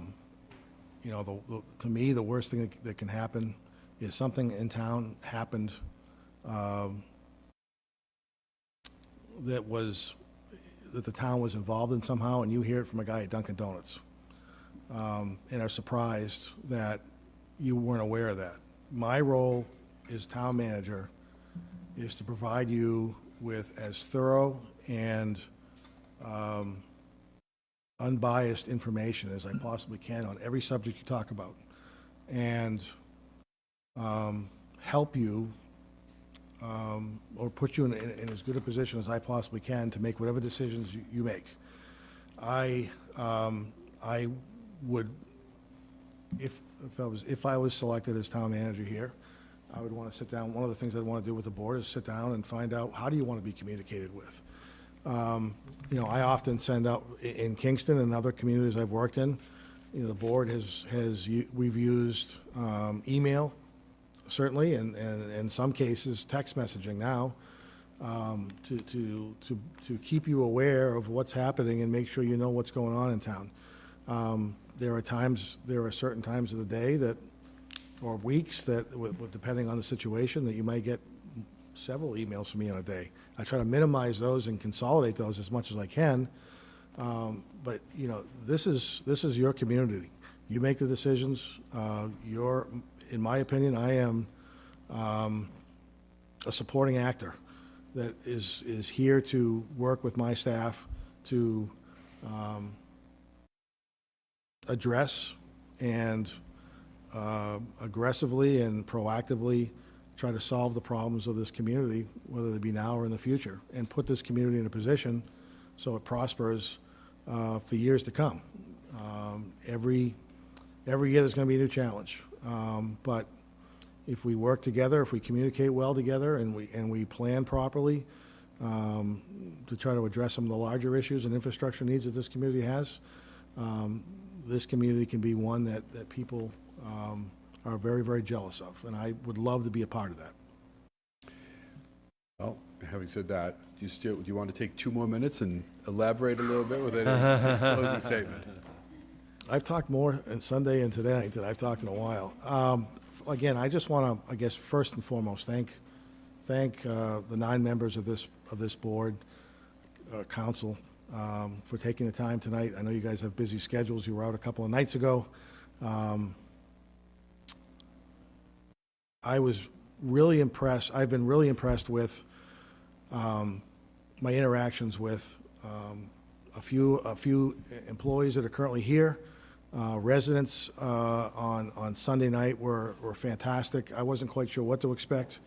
me, the worst thing that can happen is something in town happened that the town was involved in somehow, and you hear it from a guy at Dunkin' Donuts, and are surprised that you weren't aware of that. My role as town manager is to provide you with as thorough and unbiased information as I possibly can on every subject you talk about, and help you or put you in as good a position as I possibly can to make whatever decisions you make. I would, if I was selected as town manager here, I would want to sit down. One of the things I'd want to do with the board is sit down and find out, how do you want to be communicated with? You know, I often send out, in Kingston and other communities I've worked in, you know, the board we've used email, certainly, and in some cases, text messaging now, to keep you aware of what's happening and make sure you know what's going on in town. There are certain times of the day that, or weeks that, depending on the situation, that you might get several emails from me in a day. I try to minimize those and consolidate those as much as I can. But you know, this is your community. You make the decisions. In my opinion, I am a supporting actor that is here to work with my staff to address and aggressively and proactively try to solve the problems of this community, whether they be now or in the future, and put this community in a position so it prospers for years to come. Every year there's going to be a new challenge, but if we work together, if we communicate well together, and we plan properly to try to address some of the larger issues and infrastructure needs that this community has, this community can be one that people are very, very jealous of, and I would love to be a part of that. Well, having said that, do you want to take 2 more minutes and elaborate a little bit with any closing statement? I've talked more on Sunday and today than I've talked in a while. Again, I just want to, I guess, first and foremost, thank the 9 members of this board, council, for taking the time tonight. I know you guys have busy schedules. You were out a couple of nights ago. I was really impressed. I've been really impressed with my interactions with a few employees that are currently here. Residents on Sunday night were fantastic. I wasn't quite sure what to expect,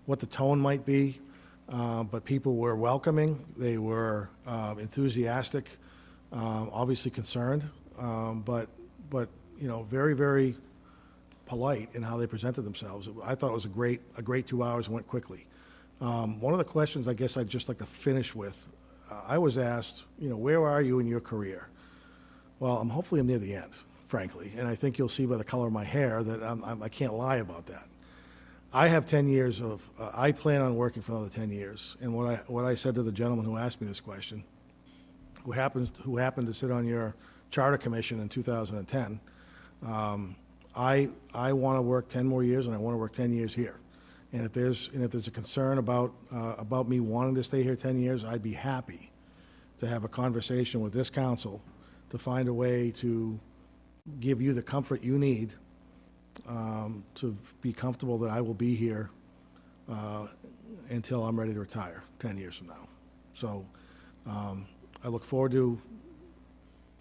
what the tone might be, but people were welcoming. They were enthusiastic, obviously concerned, but you know, very, very polite in how they presented themselves. I thought it was a great 2 hours, went quickly. One of the questions I guess I'd just like to finish with, I was asked, you know, where are you in your career? Well, hopefully I'm near the end, frankly, and I think you'll see by the color of my hair that I can't lie about that. I have 10 years of, I plan on working for another 10 years, and what I said to the gentleman who asked me this question, who happened to sit on your charter commission in 2010, I want to work 10 more years, and I want to work 10 years here. And if there's a concern about me wanting to stay here 10 years, I'd be happy to have a conversation with this council to find a way to give you the comfort you need to be comfortable that I will be here until I'm ready to retire 10 years from now. So I look forward to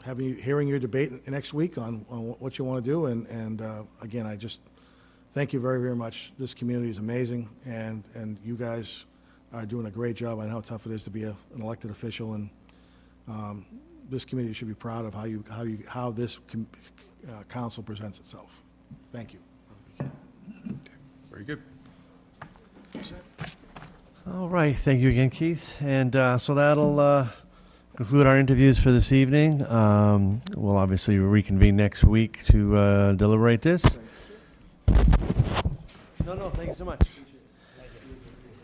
hearing your debate next week on what you want to do. And again, I just thank you very, very much. This community is amazing, and you guys are doing a great job. I know how tough it is to be an elected official, and this community should be proud of how this council presents itself. Thank you. Very good. All right, thank you again, Keith. And so that'll conclude our interviews for this evening. We'll obviously reconvene next week to deliberate this. No, thank you so much.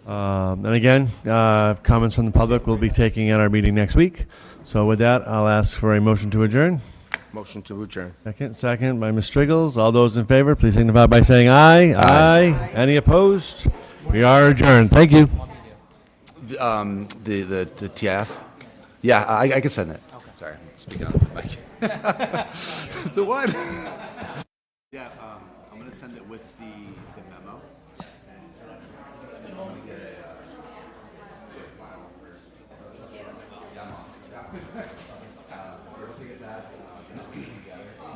And again, comments from the public we'll be taking at our meeting next week. So with that, I'll ask for a motion to adjourn. Motion to adjourn. Second by Ms. Striggles. All those in favor, please signify by saying aye. Aye. Any opposed? We are adjourned. Thank you. The TF? Yeah, I can send it. Okay. Sorry, I'm speaking on the mic. The what? Yeah, I'm going to send it with the memo. together